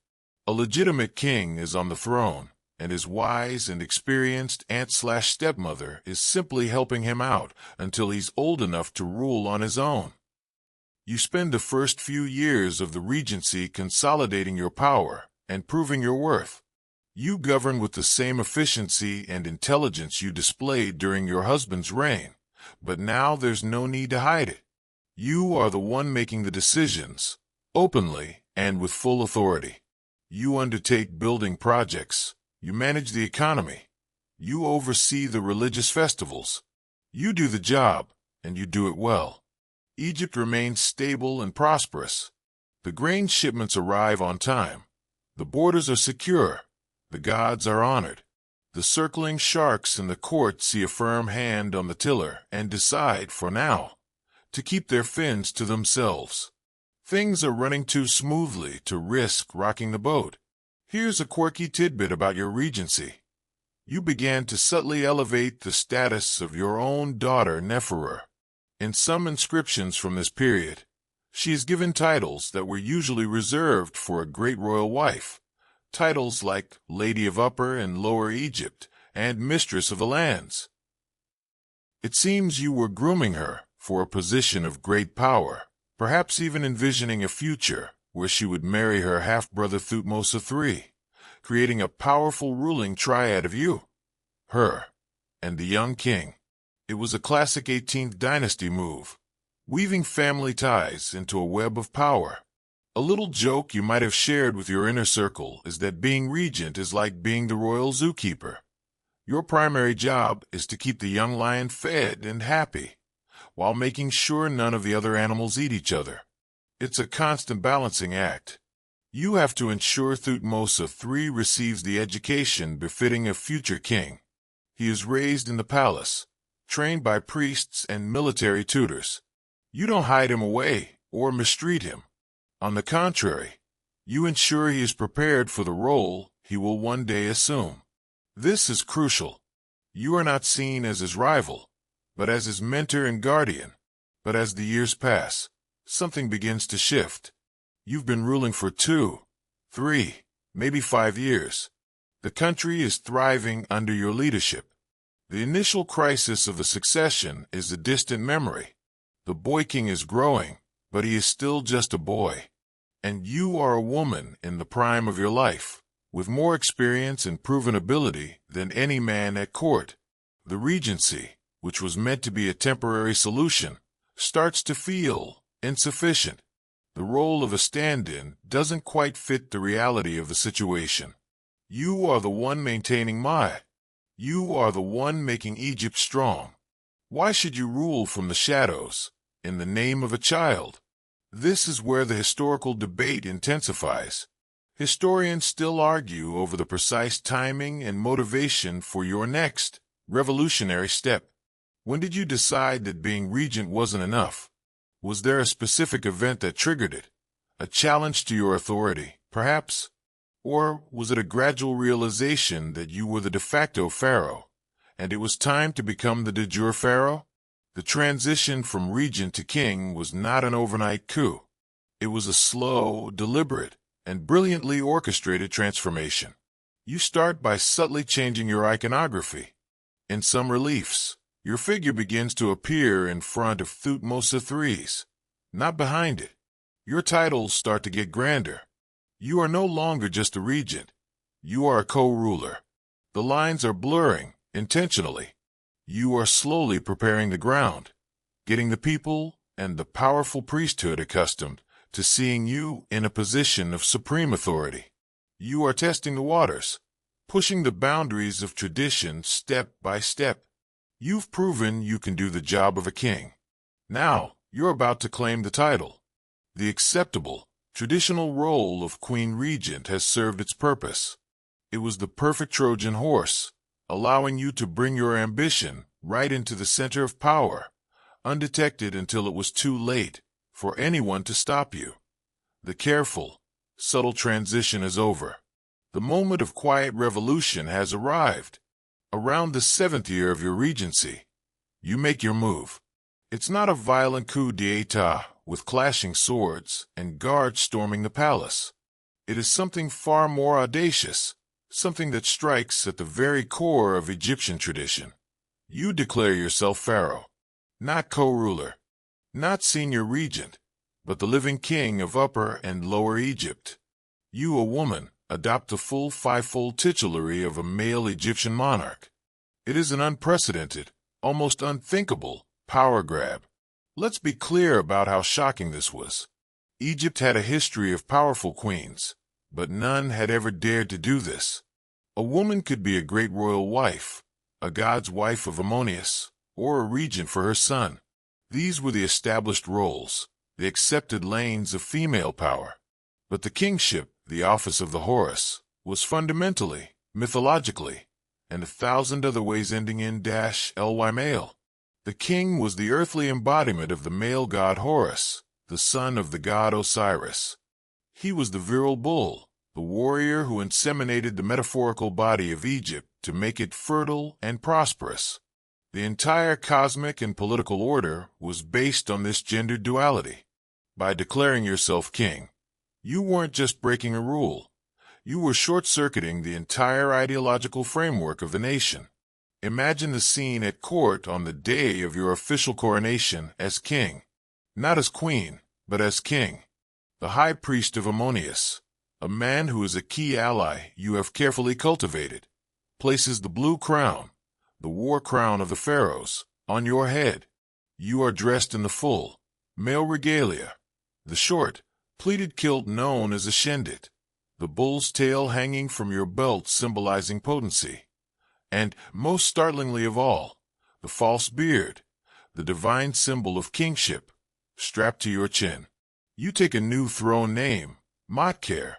A legitimate king is on the throne, and his wise and experienced aunt/stepmother is simply helping him out until he's old enough to rule on his own." You spend the first few years of the regency consolidating your power and proving your worth. You govern with the same efficiency and intelligence you displayed during your husband's reign, but now there's no need to hide it. You are the one making the decisions, openly and with full authority. You undertake building projects, you manage the economy, you oversee the religious festivals. You do the job, and you do it well. Egypt remains stable and prosperous. The grain shipments arrive on time. The borders are secure. The gods are honored. The circling sharks in the court see a firm hand on the tiller and decide, for now, to keep their fins to themselves. Things are running too smoothly to risk rocking the boat. Here's a quirky tidbit about your regency. You began to subtly elevate the status of your own daughter Neferu. In some inscriptions from this period, she is given titles that were usually reserved for a great royal wife, titles like Lady of Upper and Lower Egypt and Mistress of the Lands. It seems you were grooming her for a position of great power, perhaps even envisioning a future where she would marry her half-brother Thutmose III, creating a powerful ruling triad of you, her, and the young king. It was a classic 18th dynasty move, weaving family ties into a web of power. A little joke you might have shared with your inner circle is that being regent is like being the royal zookeeper. Your primary job is to keep the young lion fed and happy, while making sure none of the other animals eat each other. It's a constant balancing act. You have to ensure Thutmose III receives the education befitting a future king. He is raised in the palace, trained by priests and military tutors. You don't hide him away or mistreat him. On the contrary, you ensure he is prepared for the role he will one day assume. This is crucial. You are not seen as his rival, but as his mentor and guardian. But as the years pass, something begins to shift. You've been ruling for 2, 3, maybe 5 years. The country is thriving under your leadership. The initial crisis of the succession is a distant memory. The boy king is growing, but he is still just a boy. And you are a woman in the prime of your life, with more experience and proven ability than any man at court. The regency, which was meant to be a temporary solution, starts to feel insufficient. The role of a stand-in doesn't quite fit the reality of the situation. You are the one maintaining Maya. You are the one making Egypt strong. Why should you rule from the shadows, in the name of a child? This is where the historical debate intensifies. Historians still argue over the precise timing and motivation for your next revolutionary step. When did you decide that being regent wasn't enough? Was there a specific event that triggered it? A challenge to your authority, perhaps? Or was it a gradual realization that you were the de facto pharaoh, and it was time to become the de jure pharaoh? The transition from regent to king was not an overnight coup. It was a slow, deliberate, and brilliantly orchestrated transformation. You start by subtly changing your iconography. In some reliefs, your figure begins to appear in front of Thutmose III's, not behind it. Your titles start to get grander. You are no longer just a regent. You are a co-ruler. The lines are blurring, intentionally. You are slowly preparing the ground, getting the people and the powerful priesthood accustomed to seeing you in a position of supreme authority. You are testing the waters, pushing the boundaries of tradition step by step. You've proven you can do the job of a king. Now, you're about to claim the title. The acceptable, traditional role of Queen Regent has served its purpose. It was the perfect Trojan horse, allowing you to bring your ambition right into the center of power, undetected until it was too late for anyone to stop you. The careful, subtle transition is over. The moment of quiet revolution has arrived. Around the 7th year of your regency, you make your move. It's not a violent coup d'etat with clashing swords and guards storming the palace. It is something far more audacious, something that strikes at the very core of Egyptian tradition. You declare yourself pharaoh, not co-ruler, not senior regent, but the living king of Upper and Lower Egypt. You, a woman, adopt the full fivefold titulary of a male Egyptian monarch. It is an unprecedented, almost unthinkable, power grab. Let's be clear about how shocking this was. Egypt had a history of powerful queens, but none had ever dared to do this. A woman could be a great royal wife, a god's wife of Ammonius, or a regent for her son. These were the established roles, the accepted lanes of female power. But the kingship, the office of the Horus, was fundamentally, mythologically, and 1,000 other ways ending in -ly male. The king was the earthly embodiment of the male god Horus, the son of the god Osiris. He was the virile bull, the warrior who inseminated the metaphorical body of Egypt to make it fertile and prosperous. The entire cosmic and political order was based on this gendered duality. By declaring yourself king, you weren't just breaking a rule. You were short-circuiting the entire ideological framework of the nation. Imagine the scene at court on the day of your official coronation as king. Not as queen, but as king. The high priest of Ammonius, a man who is a key ally you have carefully cultivated, places the blue crown, the war crown of the pharaohs, on your head. You are dressed in the full, male regalia, the short, pleated kilt known as a shendit, the bull's tail hanging from your belt symbolizing potency, and, most startlingly of all, the false beard, the divine symbol of kingship, strapped to your chin. You take a new throne name, Motker.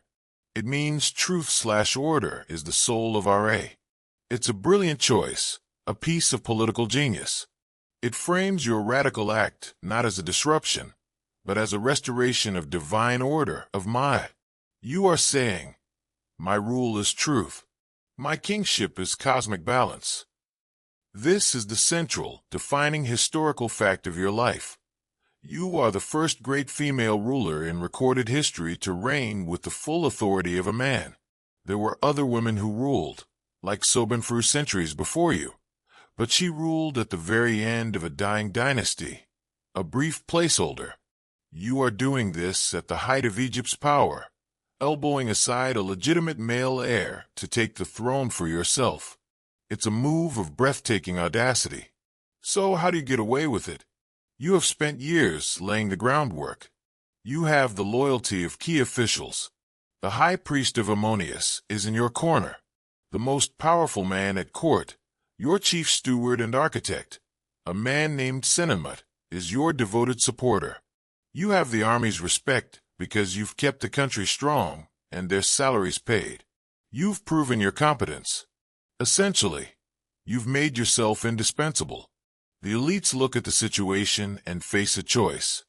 It means truth/order is the soul of Ra. It's a brilliant choice, a piece of political genius. It frames your radical act not as a disruption, but as a restoration of divine order of Maya. You are saying, my rule is truth. My kingship is cosmic balance. This is the central, defining historical fact of your life. You are the first great female ruler in recorded history to reign with the full authority of a man. There were other women who ruled, like Sobonfru centuries before you, but she ruled at the very end of a dying dynasty, a brief placeholder. You are doing this at the height of Egypt's power, elbowing aside a legitimate male heir to take the throne for yourself. It's a move of breathtaking audacity. So how do you get away with it? You have spent years laying the groundwork. You have the loyalty of key officials. The high priest of Ammonius is in your corner, the most powerful man at court, your chief steward and architect. A man named Senenmut is your devoted supporter. You have the army's respect because you've kept the country strong and their salaries paid. You've proven your competence. Essentially, you've made yourself indispensable. The elites look at the situation and face a choice.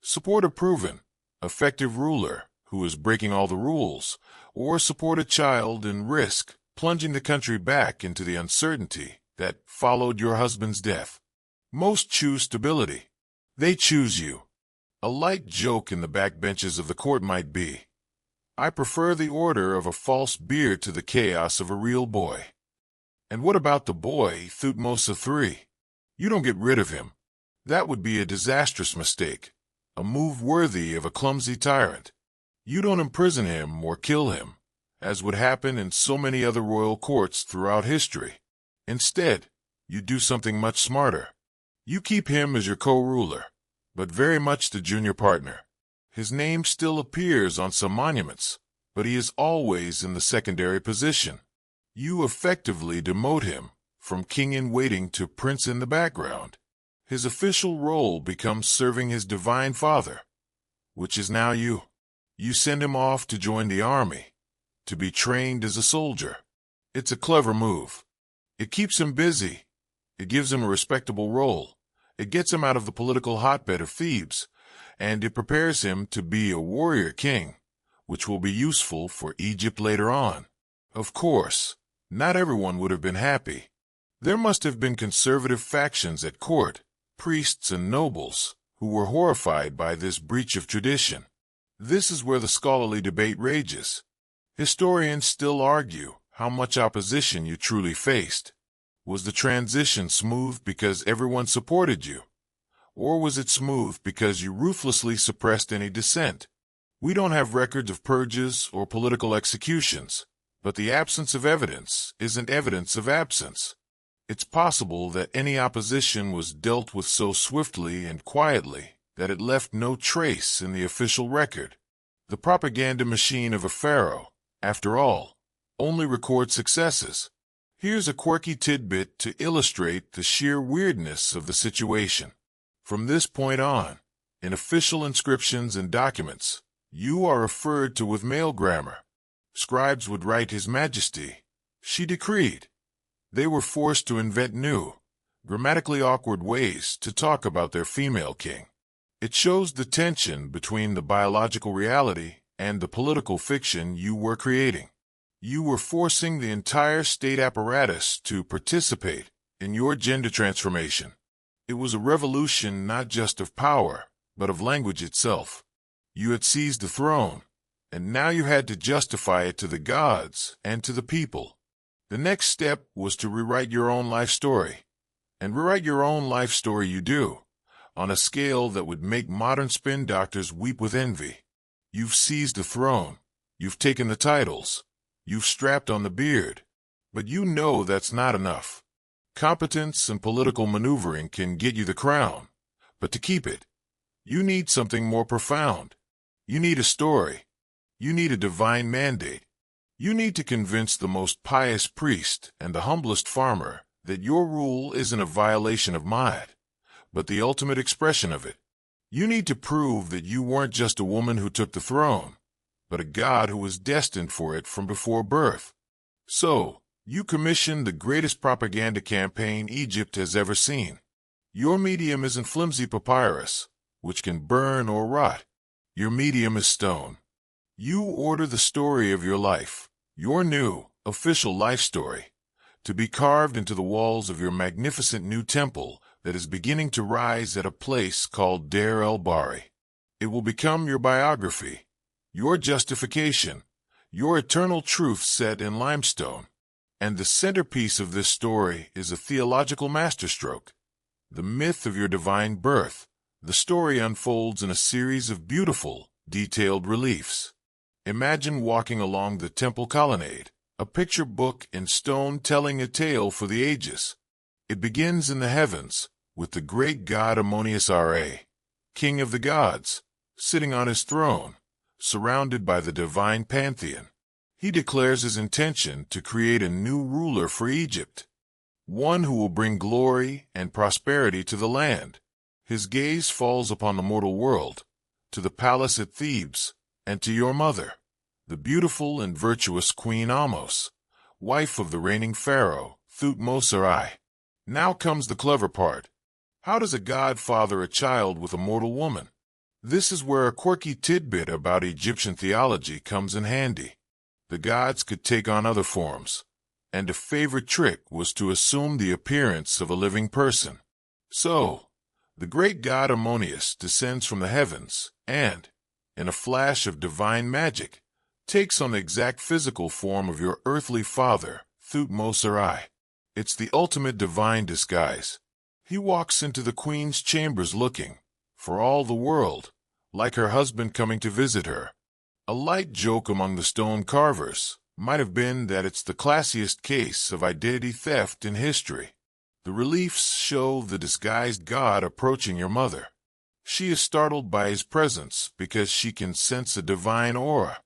Support a proven, effective ruler who is breaking all the rules, or support a child and risk plunging the country back into the uncertainty that followed your husband's death. Most choose stability. They choose you. A light joke in the backbenches of the court might be, I prefer the order of a false beard to the chaos of a real boy. And what about the boy, Thutmose III? You don't get rid of him. That would be a disastrous mistake, a move worthy of a clumsy tyrant. You don't imprison him or kill him, as would happen in so many other royal courts throughout history. Instead, you do something much smarter. You keep him as your co-ruler, but very much the junior partner. His name still appears on some monuments, but he is always in the secondary position. You effectively demote him from king-in-waiting to prince in the background. His official role becomes serving his divine father, which is now you. You send him off to join the army, to be trained as a soldier. It's a clever move. It keeps him busy. It gives him a respectable role. It gets him out of the political hotbed of Thebes, and it prepares him to be a warrior king, which will be useful for Egypt later on. Of course, not everyone would have been happy. There must have been conservative factions at court, priests and nobles, who were horrified by this breach of tradition. This is where the scholarly debate rages. Historians still argue how much opposition you truly faced. Was the transition smooth because everyone supported you? Or was it smooth because you ruthlessly suppressed any dissent? We don't have records of purges or political executions, but the absence of evidence isn't evidence of absence. It's possible that any opposition was dealt with so swiftly and quietly that it left no trace in the official record. The propaganda machine of a pharaoh, after all, only records successes. Here's a quirky tidbit to illustrate the sheer weirdness of the situation. From this point on, in official inscriptions and documents, you are referred to with male grammar. Scribes would write His Majesty. She decreed. They were forced to invent new, grammatically awkward ways to talk about their female king. It shows the tension between the biological reality and the political fiction you were creating. You were forcing the entire state apparatus to participate in your gender transformation. It was a revolution not just of power, but of language itself. You had seized the throne, and now you had to justify it to the gods and to the people. The next step was to rewrite your own life story. And rewrite your own life story you do, on a scale that would make modern spin doctors weep with envy. You've seized the throne. You've taken the titles. You've strapped on the beard. But you know that's not enough. Competence and political maneuvering can get you the crown, but to keep it, you need something more profound. You need a story. You need a divine mandate. You need to convince the most pious priest and the humblest farmer that your rule isn't a violation of mine, but the ultimate expression of it. You need to prove that you weren't just a woman who took the throne, but a god who was destined for it from before birth. So, you commissioned the greatest propaganda campaign Egypt has ever seen. Your medium isn't flimsy papyrus, which can burn or rot. Your medium is stone. You order the story of your life, your new, official life story, to be carved into the walls of your magnificent new temple that is beginning to rise at a place called Deir el-Bahari. It will become your biography, your justification, your eternal truth set in limestone. And the centerpiece of this story is a theological masterstroke. The myth of your divine birth. The story unfolds in a series of beautiful, detailed reliefs. Imagine walking along the temple colonnade, a picture book in stone telling a tale for the ages. It begins in the heavens, with the great god Astraway, king of the gods, sitting on his throne, surrounded by the divine pantheon. He declares his intention to create a new ruler for Egypt, one who will bring glory and prosperity to the land. His gaze falls upon the mortal world, to the palace at Thebes, and to your mother, the beautiful and virtuous Queen Ahmose, wife of the reigning pharaoh, Thutmose. Now comes the clever part. How does a god father a child with a mortal woman? This is where a quirky tidbit about Egyptian theology comes in handy. The gods could take on other forms, and a favorite trick was to assume the appearance of a living person. So, the great god Ammonius descends from the heavens and, in a flash of divine magic, takes on the exact physical form of your earthly father, Thutmose. It's the ultimate divine disguise. He walks into the queen's chambers looking, for all the world, like her husband coming to visit her. A light joke among the stone carvers might have been that it's the classiest case of identity theft in history. The reliefs show the disguised god approaching your mother. She is startled by his presence because she can sense a divine aura.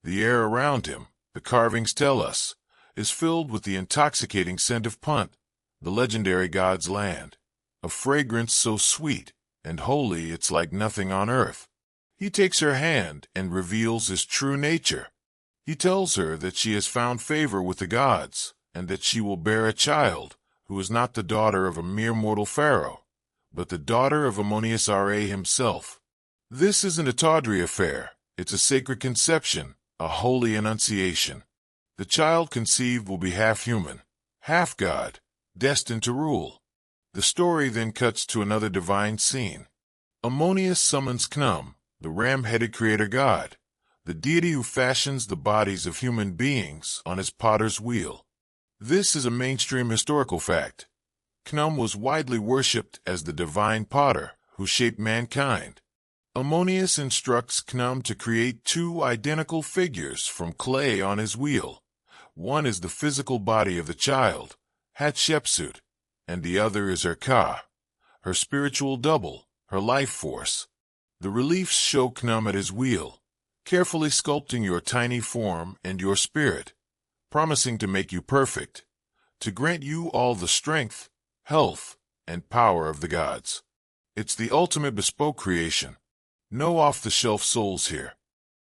The air around him, the carvings tell us, is filled with the intoxicating scent of Punt, the legendary god's land, a fragrance so sweet and holy it's like nothing on earth. He takes her hand and reveals his true nature. He tells her that she has found favor with the gods, and that she will bear a child who is not the daughter of a mere mortal pharaoh, but the daughter of Astraway himself. This isn't a tawdry affair, it's a sacred conception, a holy annunciation. The child conceived will be half human, half god, destined to rule. The story then cuts to another divine scene. Ammonius summons Cunning, the ram-headed creator god, the deity who fashions the bodies of human beings on his potter's wheel. This is a mainstream historical fact. Cunning was widely worshipped as the divine potter who shaped mankind. Ammonius instructs Cunning to create two identical figures from clay on his wheel. One is the physical body of the child, Hatshepsut, and the other is her Ka, her spiritual double, her life force. The reliefs show Cunning at his wheel, carefully sculpting your tiny form and your spirit, promising to make you perfect, to grant you all the strength, health, and power of the gods. It's the ultimate bespoke creation. No off-the-shelf souls here.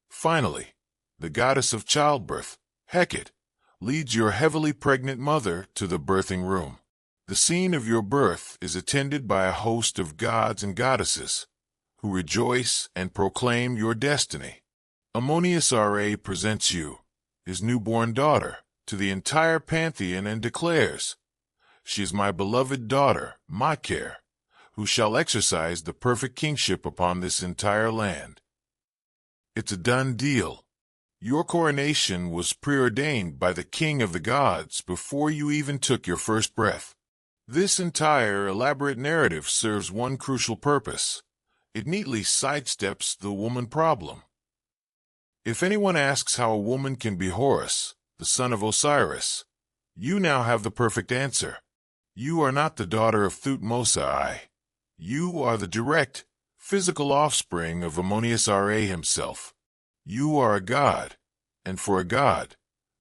Finally, the goddess of childbirth, Hecate, leads your heavily pregnant mother to the birthing room. The scene of your birth is attended by a host of gods and goddesses, who rejoice and proclaim your destiny. Astraway presents you, his newborn daughter, to the entire pantheon and declares, "She is my beloved daughter, Makher, who shall exercise the perfect kingship upon this entire land." It's a done deal. Your coronation was preordained by the king of the gods before you even took your first breath. This entire elaborate narrative serves one crucial purpose. It neatly sidesteps the woman problem. If anyone asks how a woman can be Horus, the son of Osiris, you now have the perfect answer. You are not the daughter of Thutmose. You are the direct, physical offspring of Astraway himself. You are a god, and for a god,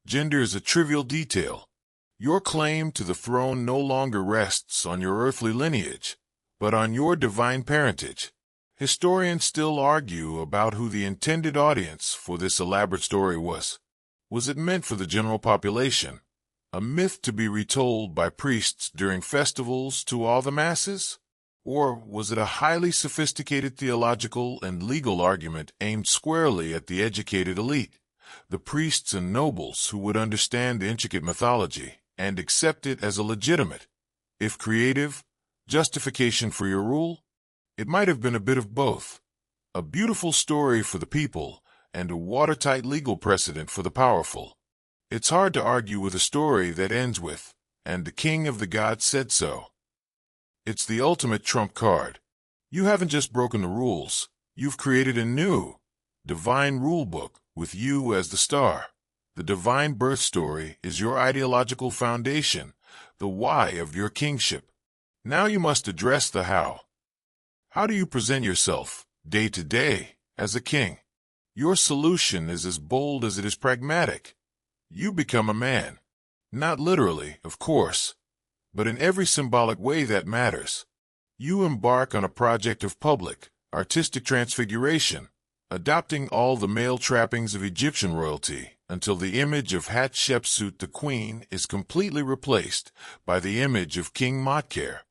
gender is a trivial detail. Your claim to the throne no longer rests on your earthly lineage, but on your divine parentage. Historians still argue about who the intended audience for this elaborate story was. Was it meant for the general population, a myth to be retold by priests during festivals to all the masses? Or was it a highly sophisticated theological and legal argument aimed squarely at the educated elite, the priests and nobles who would understand the intricate mythology and accept it as a legitimate, if creative, justification for your rule? It might have been a bit of both, a beautiful story for the people and a watertight legal precedent for the powerful. It's hard to argue with a story that ends with, "And the king of the gods said so." It's the ultimate trump card. You haven't just broken the rules, you've created a new, divine rulebook with you as the star. The divine birth story is your ideological foundation, the why of your kingship. Now you must address the how. How do you present yourself, day to day, as a king? Your solution is as bold as it is pragmatic. You become a man. Not literally, of course, but in every symbolic way that matters. You embark on a project of public, artistic transfiguration, adopting all the male trappings of Egyptian royalty until the image of Hatshepsut the queen is completely replaced by the image of King Motker.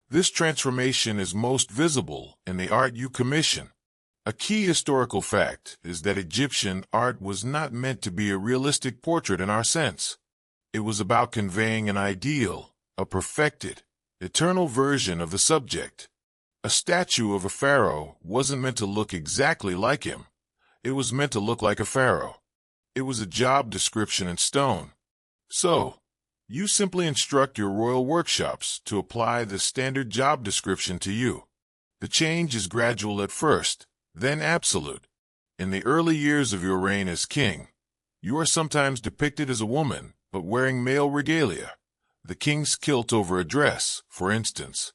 This transformation is most visible in the art you commission. A key historical fact is that Egyptian art was not meant to be a realistic portrait in our sense. It was about conveying an ideal, a perfected, eternal version of the subject. A statue of a pharaoh wasn't meant to look exactly like him. It was meant to look like a pharaoh. It was a job description in stone. So, you simply instruct your royal workshops to apply the standard job description to you. The change is gradual at first, then absolute. In the early years of your reign as king, you are sometimes depicted as a woman, but wearing male regalia. The king's kilt over a dress, for instance.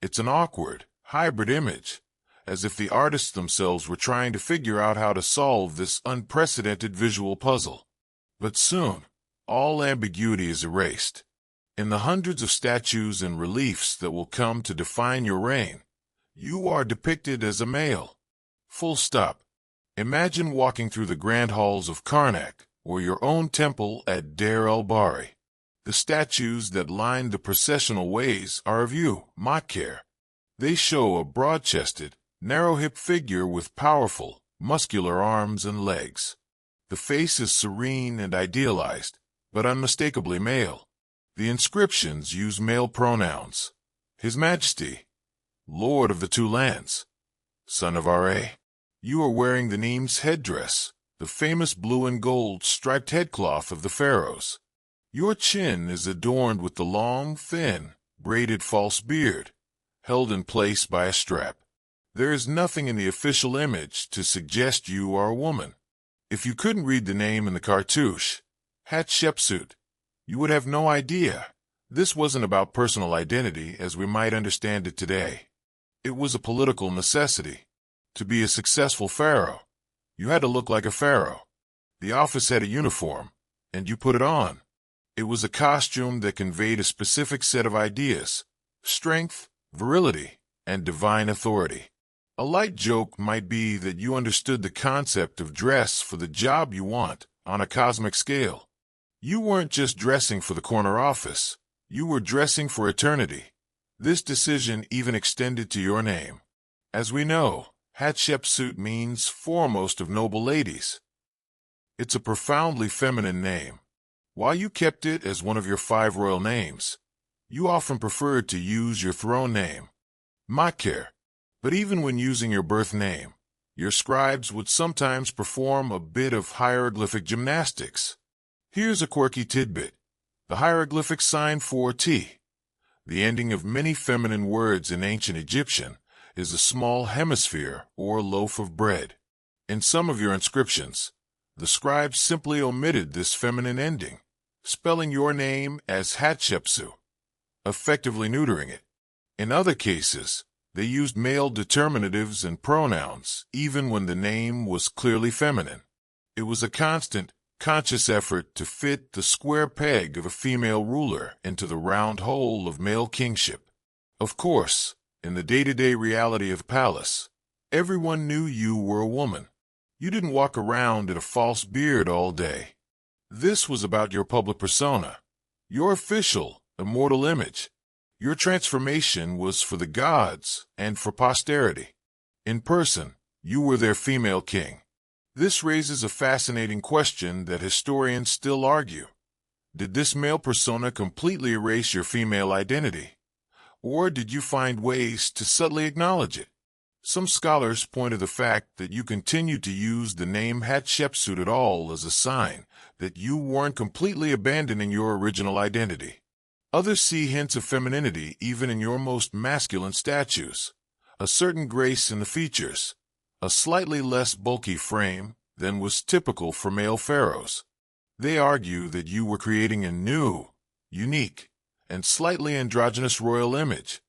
It's an awkward, hybrid image, as if the artists themselves were trying to figure out how to solve this unprecedented visual puzzle. But soon, all ambiguity is erased. In the hundreds of statues and reliefs that will come to define your reign, you are depicted as a male. Full stop. Imagine walking through the grand halls of Karnak or your own temple at Deir el-Bahri. The statues that line the processional ways are of you, Motker. They show a broad-chested, narrow-hipped figure with powerful, muscular arms and legs. The face is serene and idealized, but unmistakably male. The inscriptions use male pronouns. His Majesty, Lord of the Two Lands, Son of Ra. You are wearing the Neem's headdress, the famous blue and gold striped headcloth of the pharaohs. Your chin is adorned with the long, thin, braided false beard, held in place by a strap. There is nothing in the official image to suggest you are a woman. If you couldn't read the name in the cartouche, Hatshepsut, you would have no idea. This wasn't about personal identity as we might understand it today. It was a political necessity. To be a successful pharaoh, you had to look like a pharaoh. The office had a uniform, and you put it on. It was a costume that conveyed a specific set of ideas: strength, virility, and divine authority. A light joke might be that you understood the concept of dress for the job you want on a cosmic scale. You weren't just dressing for the corner office, you were dressing for eternity. This decision even extended to your name. As we know, Hatshepsut means foremost of noble ladies. It's a profoundly feminine name. While you kept it as one of your 5 royal names, you often preferred to use your throne name, Motker. But even when using your birth name, your scribes would sometimes perform a bit of hieroglyphic gymnastics. Here's a quirky tidbit. The hieroglyphic sign for T, the ending of many feminine words in ancient Egyptian, is a small hemisphere or loaf of bread. In some of your inscriptions, the scribes simply omitted this feminine ending, spelling your name as Hatshepsut, effectively neutering it. In other cases, they used male determinatives and pronouns, even when the name was clearly feminine. It was a constant, conscious effort to fit the square peg of a female ruler into the round hole of male kingship. Of course, in the day-to-day reality of the palace, everyone knew you were a woman. You didn't walk around in a false beard all day. This was about your public persona, your official, immortal image. Your transformation was for the gods and for posterity. In person, you were their female king. This raises a fascinating question that historians still argue. Did this male persona completely erase your female identity? Or did you find ways to subtly acknowledge it? Some scholars point to the fact that you continued to use the name Hatshepsut at all as a sign that you weren't completely abandoning your original identity. Others see hints of femininity even in your most masculine statues, a certain grace in the features, a slightly less bulky frame than was typical for male pharaohs. They argue that you were creating a new, unique, and slightly androgynous royal image,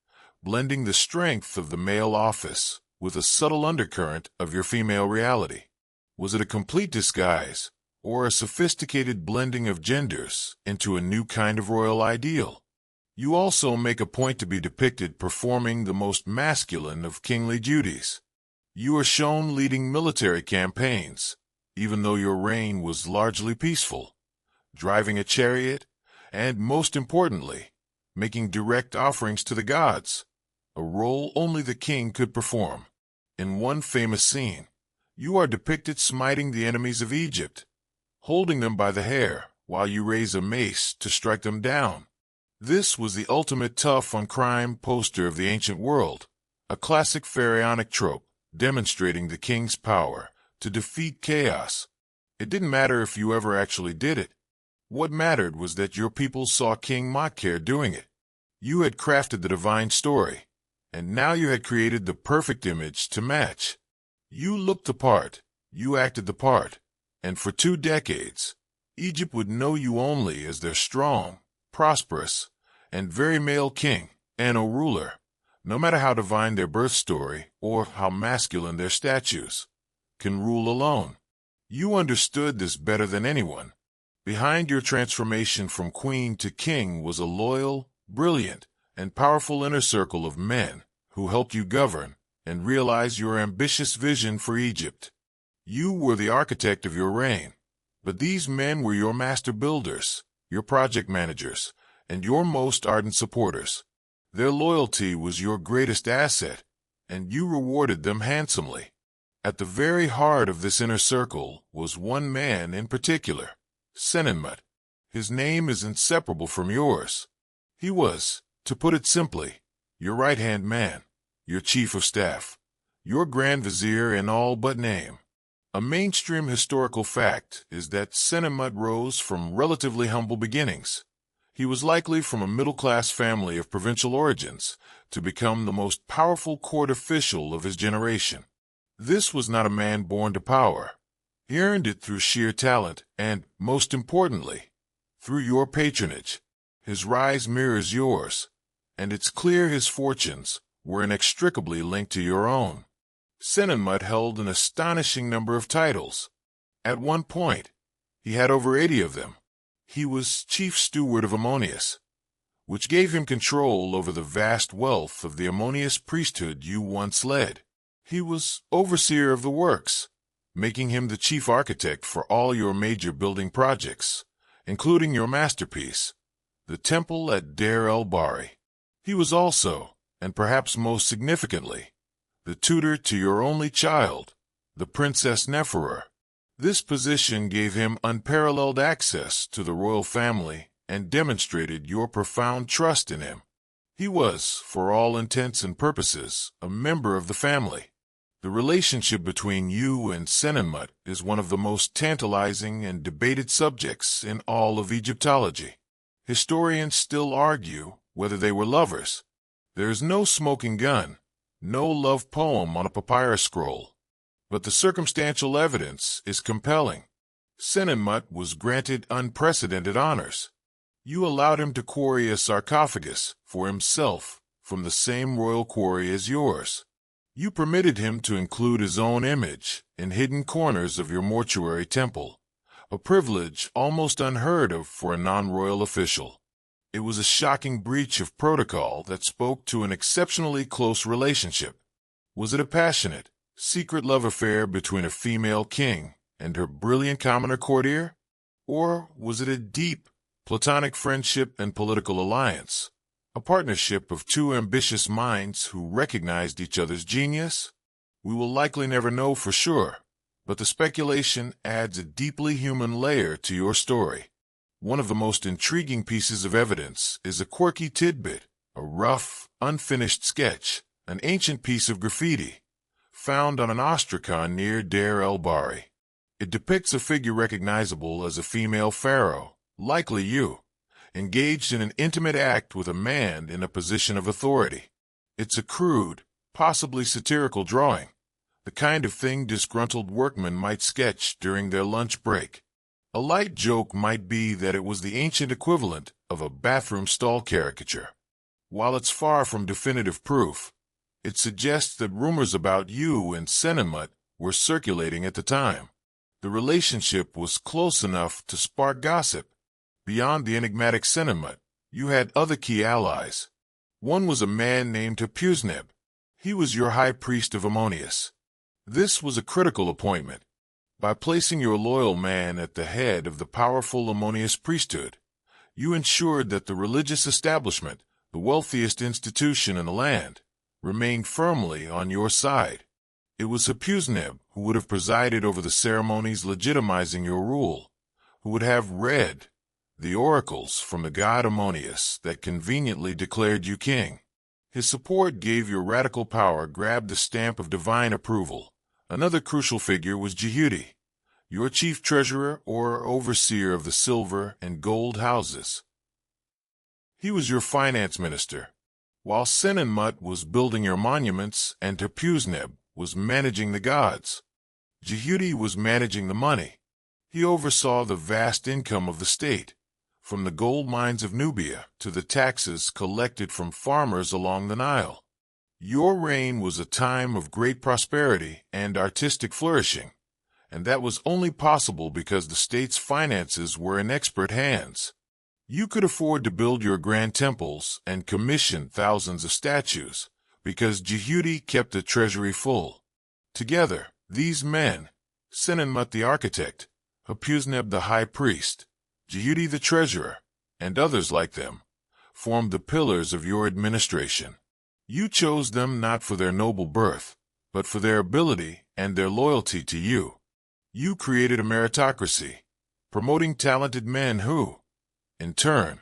blending the strength of the male office with a subtle undercurrent of your female reality. Was it a complete disguise, or a sophisticated blending of genders into a new kind of royal ideal? You also make a point to be depicted performing the most masculine of kingly duties. You are shown leading military campaigns, even though your reign was largely peaceful, driving a chariot, and, most importantly, making direct offerings to the gods, a role only the king could perform. In one famous scene, you are depicted smiting the enemies of Egypt, holding them by the hair while you raise a mace to strike them down. This was the ultimate tough-on-crime poster of the ancient world, a classic pharaonic trope demonstrating the king's power to defeat chaos. It didn't matter if you ever actually did it. What mattered was that your people saw King Motker doing it. You had crafted the divine story, and now you had created the perfect image to match. You looked the part, you acted the part, and for 2 decades, Egypt would know you only as their strong, prosperous, and very male king, and a ruler, no matter how divine their birth story or how masculine their statues, can rule alone. You understood this better than anyone. Behind your transformation from queen to king was a loyal, brilliant, and powerful inner circle of men who helped you govern and realize your ambitious vision for Egypt. You were the architect of your reign, but these men were your master builders, your project managers, and your most ardent supporters. Their loyalty was your greatest asset, and you rewarded them handsomely. At the very heart of this inner circle was one man in particular, Senenmut. His name is inseparable from yours. He was, to put it simply, your right-hand man, your chief of staff, your grand vizier in all but name. A mainstream historical fact is that Senenmut rose from relatively humble beginnings. He was likely from a middle-class family of provincial origins to become the most powerful court official of his generation. This was not a man born to power. He earned it through sheer talent and, most importantly, through your patronage. His rise mirrors yours, and it's clear his fortunes were inextricably linked to your own. Senenmut held an astonishing number of titles. At one point, he had over 80 of them. He was chief steward of Ammonius, which gave him control over the vast wealth of the Ammonius priesthood you once led. He was overseer of the works, making him the chief architect for all your major building projects, including your masterpiece, the temple at Deir el-Bahari. He was also, and perhaps most significantly, the tutor to your only child, the Princess Neferer. This position gave him unparalleled access to the royal family and demonstrated your profound trust in him. He was, for all intents and purposes, a member of the family. The relationship between you and Senenmut is one of the most tantalizing and debated subjects in all of Egyptology. Historians still argue whether they were lovers. There is no smoking gun, no love poem on a papyrus scroll, but the circumstantial evidence is compelling. Senenmut was granted unprecedented honors. You allowed him to quarry a sarcophagus for himself from the same royal quarry as yours. You permitted him to include his own image in hidden corners of your mortuary temple, a privilege almost unheard of for a non-royal official. It was a shocking breach of protocol that spoke to an exceptionally close relationship. Was it a passionate, secret love affair between a female king and her brilliant commoner courtier? Or was it a deep, platonic friendship and political alliance, a partnership of 2 ambitious minds who recognized each other's genius? We will likely never know for sure, but the speculation adds a deeply human layer to your story. One of the most intriguing pieces of evidence is a quirky tidbit, a rough, unfinished sketch, an ancient piece of graffiti, found on an ostracon near Deir el-Bahri. It depicts a figure recognizable as a female pharaoh, likely you, engaged in an intimate act with a man in a position of authority. It's a crude, possibly satirical drawing, the kind of thing disgruntled workmen might sketch during their lunch break. A light joke might be that it was the ancient equivalent of a bathroom stall caricature. While it's far from definitive proof, it suggests that rumors about you and Senenmut were circulating at the time. The relationship was close enough to spark gossip. Beyond the enigmatic Senenmut, you had other key allies. One was a man named Hapuzneb. He was your high priest of Ammonius. This was a critical appointment. By placing your loyal man at the head of the powerful Ammonius priesthood, you ensured that the religious establishment, the wealthiest institution in the land, remained firmly on your side. It was Hapuzneb who would have presided over the ceremonies legitimizing your rule, who would have read the oracles from the god Ammonius that conveniently declared you king. His support gave your radical power grabbed the stamp of divine approval. Another crucial figure was Jehudi, your chief treasurer or overseer of the silver and gold houses. He was your finance minister, while Senenmut was building your monuments and Hapuzneb was managing the gods. Jehudi was managing the money. He oversaw the vast income of the state, from the gold mines of Nubia to the taxes collected from farmers along the Nile. Your reign was a time of great prosperity and artistic flourishing, and that was only possible because the state's finances were in expert hands. You could afford to build your grand temples and commission thousands of statues, because Jehudi kept the treasury full. Together, these men, Senenmut the architect, Hapuzneb the high priest, Jehudi the treasurer, and others like them, formed the pillars of your administration. You chose them not for their noble birth, but for their ability and their loyalty to you. You created a meritocracy, promoting talented men who, in turn,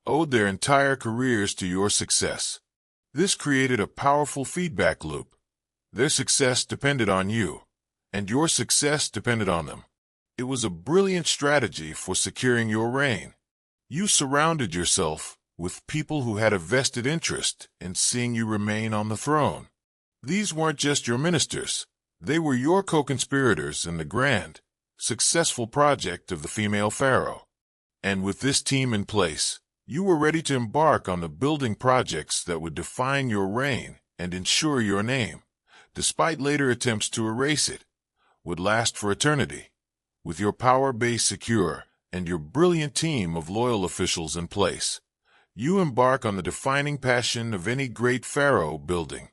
owed their entire careers to your success. This created a powerful feedback loop. Their success depended on you, and your success depended on them. It was a brilliant strategy for securing your reign. You surrounded yourself with people who had a vested interest in seeing you remain on the throne. These weren't just your ministers. They were your co-conspirators in the grand, successful project of the female pharaoh. And with this team in place, you were ready to embark on the building projects that would define your reign and ensure your name, despite later attempts to erase it, would last for eternity. With your power base secure and your brilliant team of loyal officials in place, you embark on the defining passion of any great pharaoh building.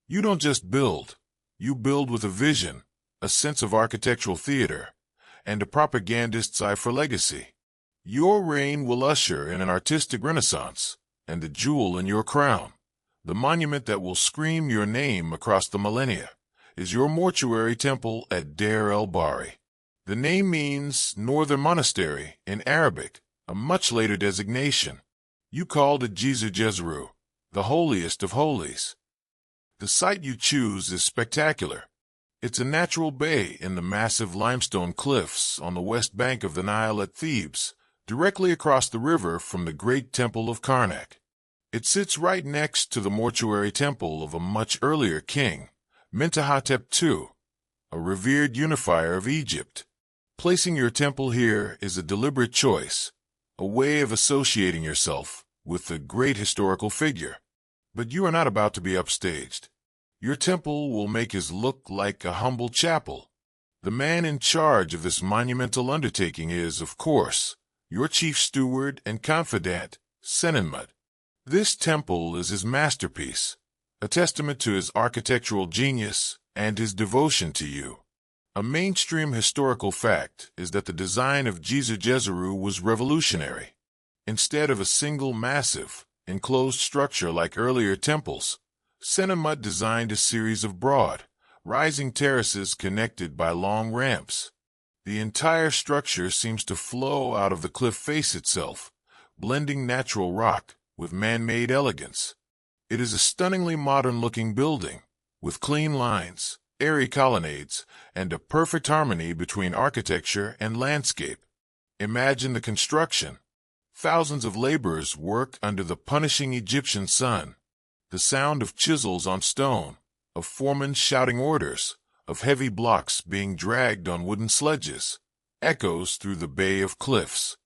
You don't just build. You build with a vision, a sense of architectural theater, and a propagandist's eye for legacy. Your reign will usher in an artistic renaissance, and the jewel in your crown, the monument that will scream your name across the millennia, is your mortuary temple at Deir el-Bahri. The name means Northern Monastery in Arabic, a much later designation. You called it Jizu-Jezru, the holiest of holies. The site you choose is spectacular. It's a natural bay in the massive limestone cliffs on the west bank of the Nile at Thebes, directly across the river from the great temple of Karnak. It sits right next to the mortuary temple of a much earlier king, Mentuhotep II, a revered unifier of Egypt. Placing your temple here is a deliberate choice, a way of associating yourself with a great historical figure. But you are not about to be upstaged. Your temple will make his look like a humble chapel. The man in charge of this monumental undertaking is, of course, your chief steward and confidant, Senenmut. This temple is his masterpiece, a testament to his architectural genius and his devotion to you. A mainstream historical fact is that the design of Jizu-Jezru was revolutionary. Instead of a single massive, enclosed structure like earlier temples, Senenmut designed a series of broad, rising terraces connected by long ramps. The entire structure seems to flow out of the cliff face itself, blending natural rock with man-made elegance. It is a stunningly modern-looking building, with clean lines, airy colonnades, and a perfect harmony between architecture and landscape. Imagine the construction. Thousands of laborers work under the punishing Egyptian sun. The sound of chisels on stone, of foremen shouting orders, of heavy blocks being dragged on wooden sledges, echoes through the bay of cliffs.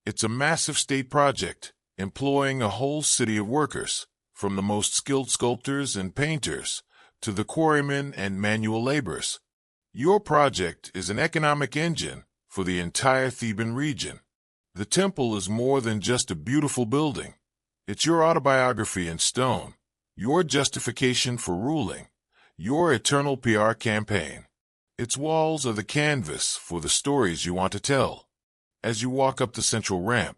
It's a massive state project, employing a whole city of workers, from the most skilled sculptors and painters to the quarrymen and manual laborers. Your project is an economic engine for the entire Theban region. The temple is more than just a beautiful building. It's your autobiography in stone, your justification for ruling, your eternal PR campaign. Its walls are the canvas for the stories you want to tell. As you walk up the central ramp,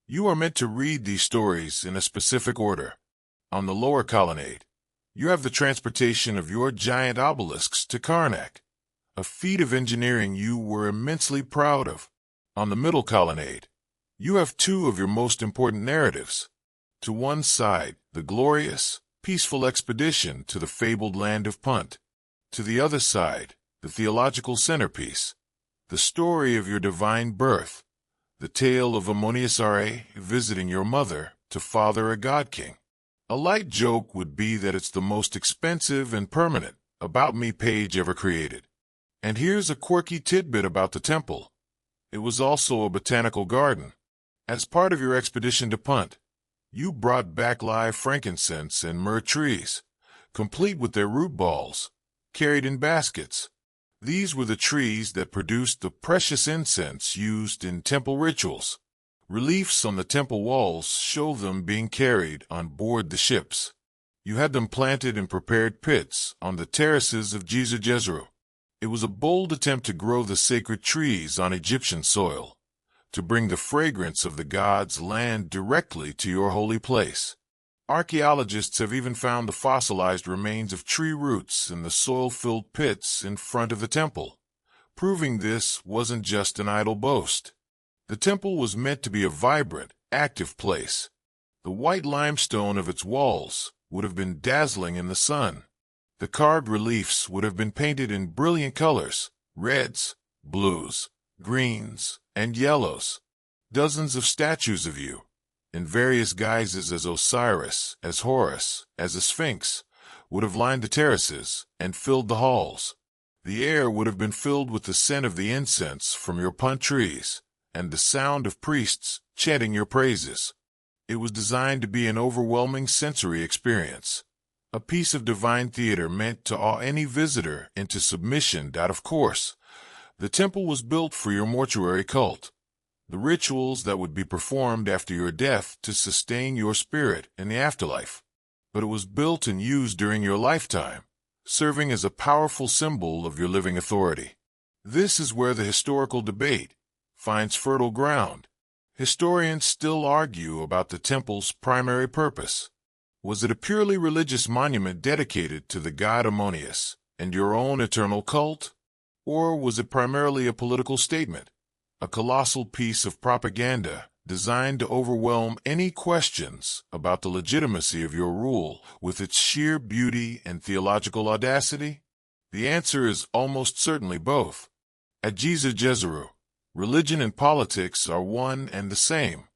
you are meant to read these stories in a specific order. On the lower colonnade, you have the transportation of your giant obelisks to Karnak, a feat of engineering you were immensely proud of. On the middle colonnade, you have two of your most important narratives. To one side, the glorious, peaceful expedition to the fabled land of Punt. To the other side, the theological centerpiece, the story of your divine birth, the tale of Astraway visiting your mother to father a god-king. A light joke would be that it's the most expensive and permanent About Me page ever created. And here's a quirky tidbit about the temple. It was also a botanical garden. As part of your expedition to Punt, you brought back live frankincense and myrrh trees, complete with their root balls, carried in baskets. These were the trees that produced the precious incense used in temple rituals. Reliefs on the temple walls show them being carried on board the ships. You had them planted in prepared pits on the terraces of Gezer. It was a bold attempt to grow the sacred trees on Egyptian soil, to bring the fragrance of the gods' land directly to your holy place. Archaeologists have even found the fossilized remains of tree roots in the soil-filled pits in front of the temple, proving this wasn't just an idle boast. The temple was meant to be a vibrant, active place. The white limestone of its walls would have been dazzling in the sun. The carved reliefs would have been painted in brilliant colors, reds, blues, greens, and yellows. Dozens of statues of you, in various guises as Osiris, as Horus, as a sphinx, would have lined the terraces and filled the halls. The air would have been filled with the scent of the incense from your punt trees, and the sound of priests chanting your praises. It was designed to be an overwhelming sensory experience, a piece of divine theater meant to awe any visitor into submission. Of course, the temple was built for your mortuary cult, the rituals that would be performed after your death to sustain your spirit in the afterlife. But it was built and used during your lifetime, serving as a powerful symbol of your living authority. This is where the historical debate finds fertile ground. Historians still argue about the temple's primary purpose. Was it a purely religious monument dedicated to the god Ammonius and your own eternal cult? Or was it primarily a political statement, a colossal piece of propaganda designed to overwhelm any questions about the legitimacy of your rule with its sheer beauty and theological audacity? The answer is almost certainly both. At Gezer, religion and politics are one and the same.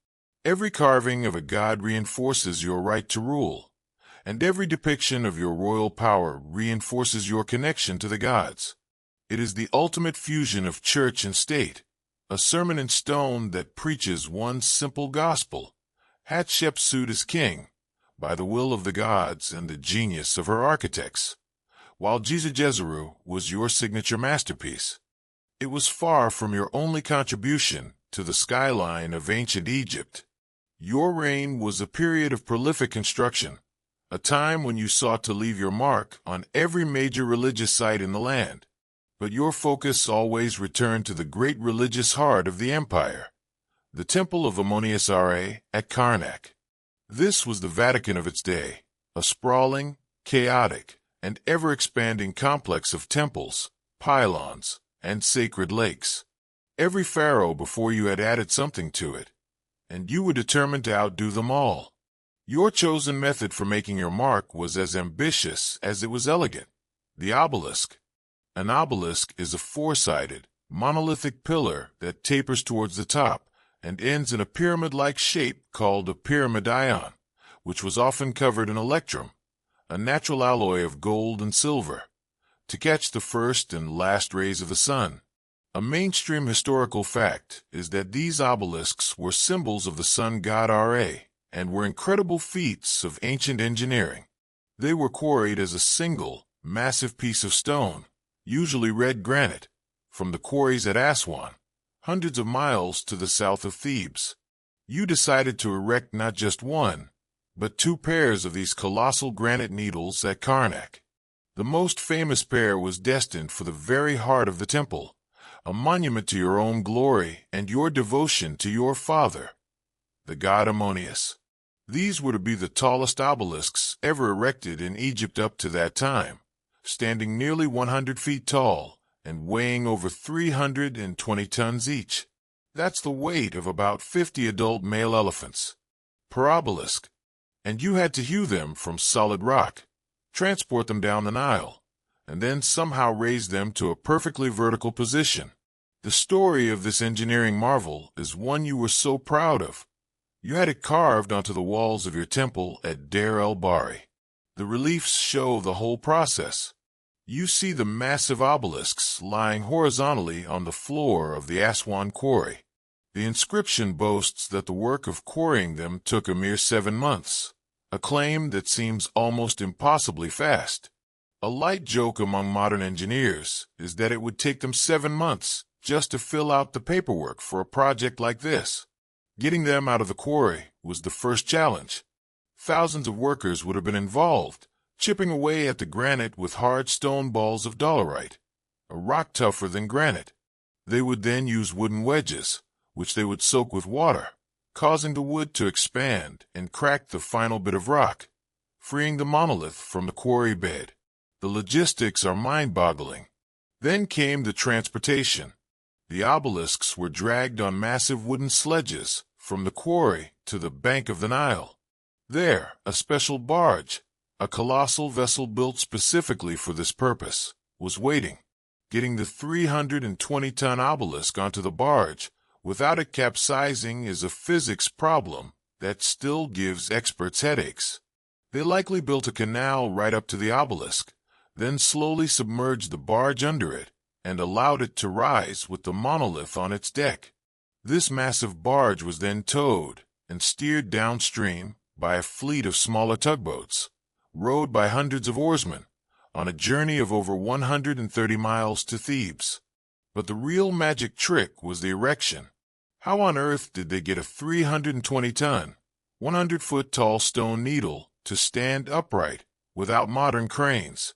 Every carving of a god reinforces your right to rule, and every depiction of your royal power reinforces your connection to the gods. It is the ultimate fusion of church and state, a sermon in stone that preaches one simple gospel: Hatshepsut is king, by the will of the gods and the genius of her architects, while Gezer was your signature masterpiece. It was far from your only contribution to the skyline of ancient Egypt. Your reign was a period of prolific construction, a time when you sought to leave your mark on every major religious site in the land. But your focus always returned to the great religious heart of the empire, the Temple of Ammonius-Ra at Karnak. This was the Vatican of its day, a sprawling, chaotic, and ever-expanding complex of temples, pylons, and sacred lakes. Every pharaoh before you had added something to it, and you were determined to outdo them all. Your chosen method for making your mark was as ambitious as it was elegant: the obelisk, An obelisk is a four-sided, monolithic pillar that tapers towards the top and ends in a pyramid-like shape called a pyramidion, which was often covered in electrum, a natural alloy of gold and silver, to catch the first and last rays of the sun. A mainstream historical fact is that these obelisks were symbols of the sun god Ra and were incredible feats of ancient engineering. They were quarried as a single, massive piece of stone, usually red granite, from the quarries at Aswan, hundreds of miles to the south of Thebes. You decided to erect not just one, but two pairs of these colossal granite needles at Karnak. The most famous pair was destined for the very heart of the temple, a monument to your own glory and your devotion to your father, the god Ammonius. These were to be the tallest obelisks ever erected in Egypt up to that time, standing nearly 100 feet tall and weighing over 320 tons each. That's the weight of about 50 adult male elephants per obelisk. And you had to hew them from solid rock, transport them down the Nile, and then somehow raise them to a perfectly vertical position. The story of this engineering marvel is one you were so proud of. You had it carved onto the walls of your temple at Deir el-Bahri. The reliefs show the whole process. You see the massive obelisks lying horizontally on the floor of the Aswan quarry. The inscription boasts that the work of quarrying them took a mere 7 months, a claim that seems almost impossibly fast. A light joke among modern engineers is that it would take them 7 months just to fill out the paperwork for a project like this. Getting them out of the quarry was the first challenge. Thousands of workers would have been involved, chipping away at the granite with hard stone balls of dolerite, a rock tougher than granite. They would then use wooden wedges, which they would soak with water, causing the wood to expand and crack the final bit of rock, freeing the monolith from the quarry bed. The logistics are mind-boggling. Then came the transportation. The obelisks were dragged on massive wooden sledges from the quarry to the bank of the Nile. There, a special barge, a colossal vessel built specifically for this purpose, was waiting. Getting the 320-ton obelisk onto the barge without it capsizing is a physics problem that still gives experts headaches. They likely built a canal right up to the obelisk, then slowly submerged the barge under it and allowed it to rise with the monolith on its deck. This massive barge was then towed and steered downstream by a fleet of smaller tugboats, rowed by hundreds of oarsmen, on a journey of over 130 miles to Thebes. But the real magic trick was the erection. How on earth did they get a 320-ton, 100-foot-tall stone needle to stand upright without modern cranes?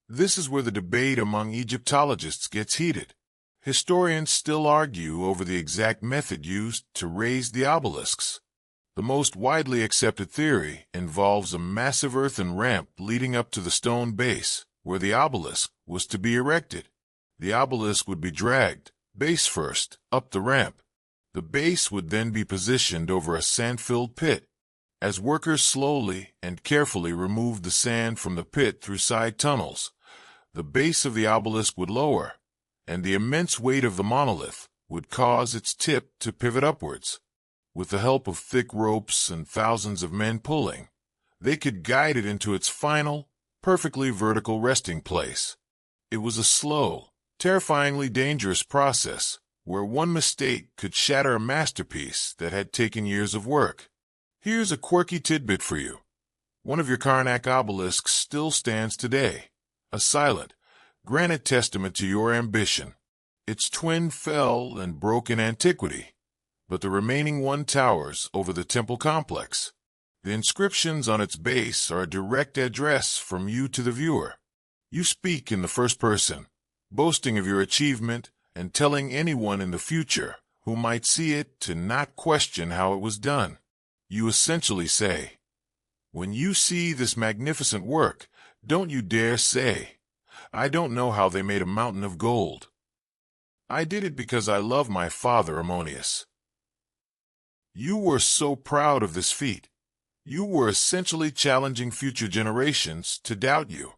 This is where the debate among Egyptologists gets heated. Historians still argue over the exact method used to raise the obelisks. The most widely accepted theory involves a massive earthen ramp leading up to the stone base, where the obelisk was to be erected. The obelisk would be dragged, base first, up the ramp. The base would then be positioned over a sand-filled pit. As workers slowly and carefully removed the sand from the pit through side tunnels, the base of the obelisk would lower, and the immense weight of the monolith would cause its tip to pivot upwards. With the help of thick ropes and thousands of men pulling, they could guide it into its final, perfectly vertical resting place. It was a slow, terrifyingly dangerous process, where one mistake could shatter a masterpiece that had taken years of work. Here's a quirky tidbit for you. One of your Karnak obelisks still stands today, a silent, granite testament to your ambition. Its twin fell and broke in antiquity, but the remaining one towers over the temple complex. The inscriptions on its base are a direct address from you to the viewer. You speak in the first person, boasting of your achievement and telling anyone in the future who might see it to not question how it was done. You essentially say, "When you see this magnificent work, don't you dare say, 'I don't know how they made a mountain of gold. I did it because I love my father Ammonius.'" You were so proud of this feat. You were essentially challenging future generations to doubt you.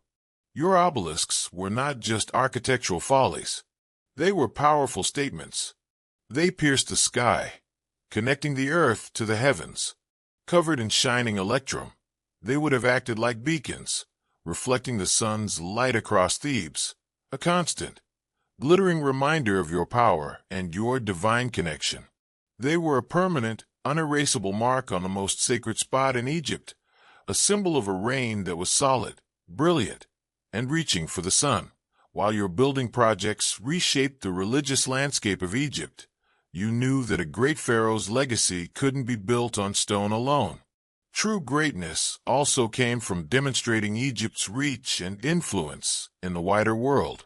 Your obelisks were not just architectural follies. They were powerful statements. They pierced the sky, connecting the earth to the heavens. Covered in shining electrum, they would have acted like beacons, reflecting the sun's light across Thebes, a constant, glittering reminder of your power and your divine connection. They were a permanent, unerasable mark on the most sacred spot in Egypt, a symbol of a reign that was solid, brilliant, and reaching for the sun. While your building projects reshaped the religious landscape of Egypt, you knew that a great pharaoh's legacy couldn't be built on stone alone. True greatness also came from demonstrating Egypt's reach and influence in the wider world.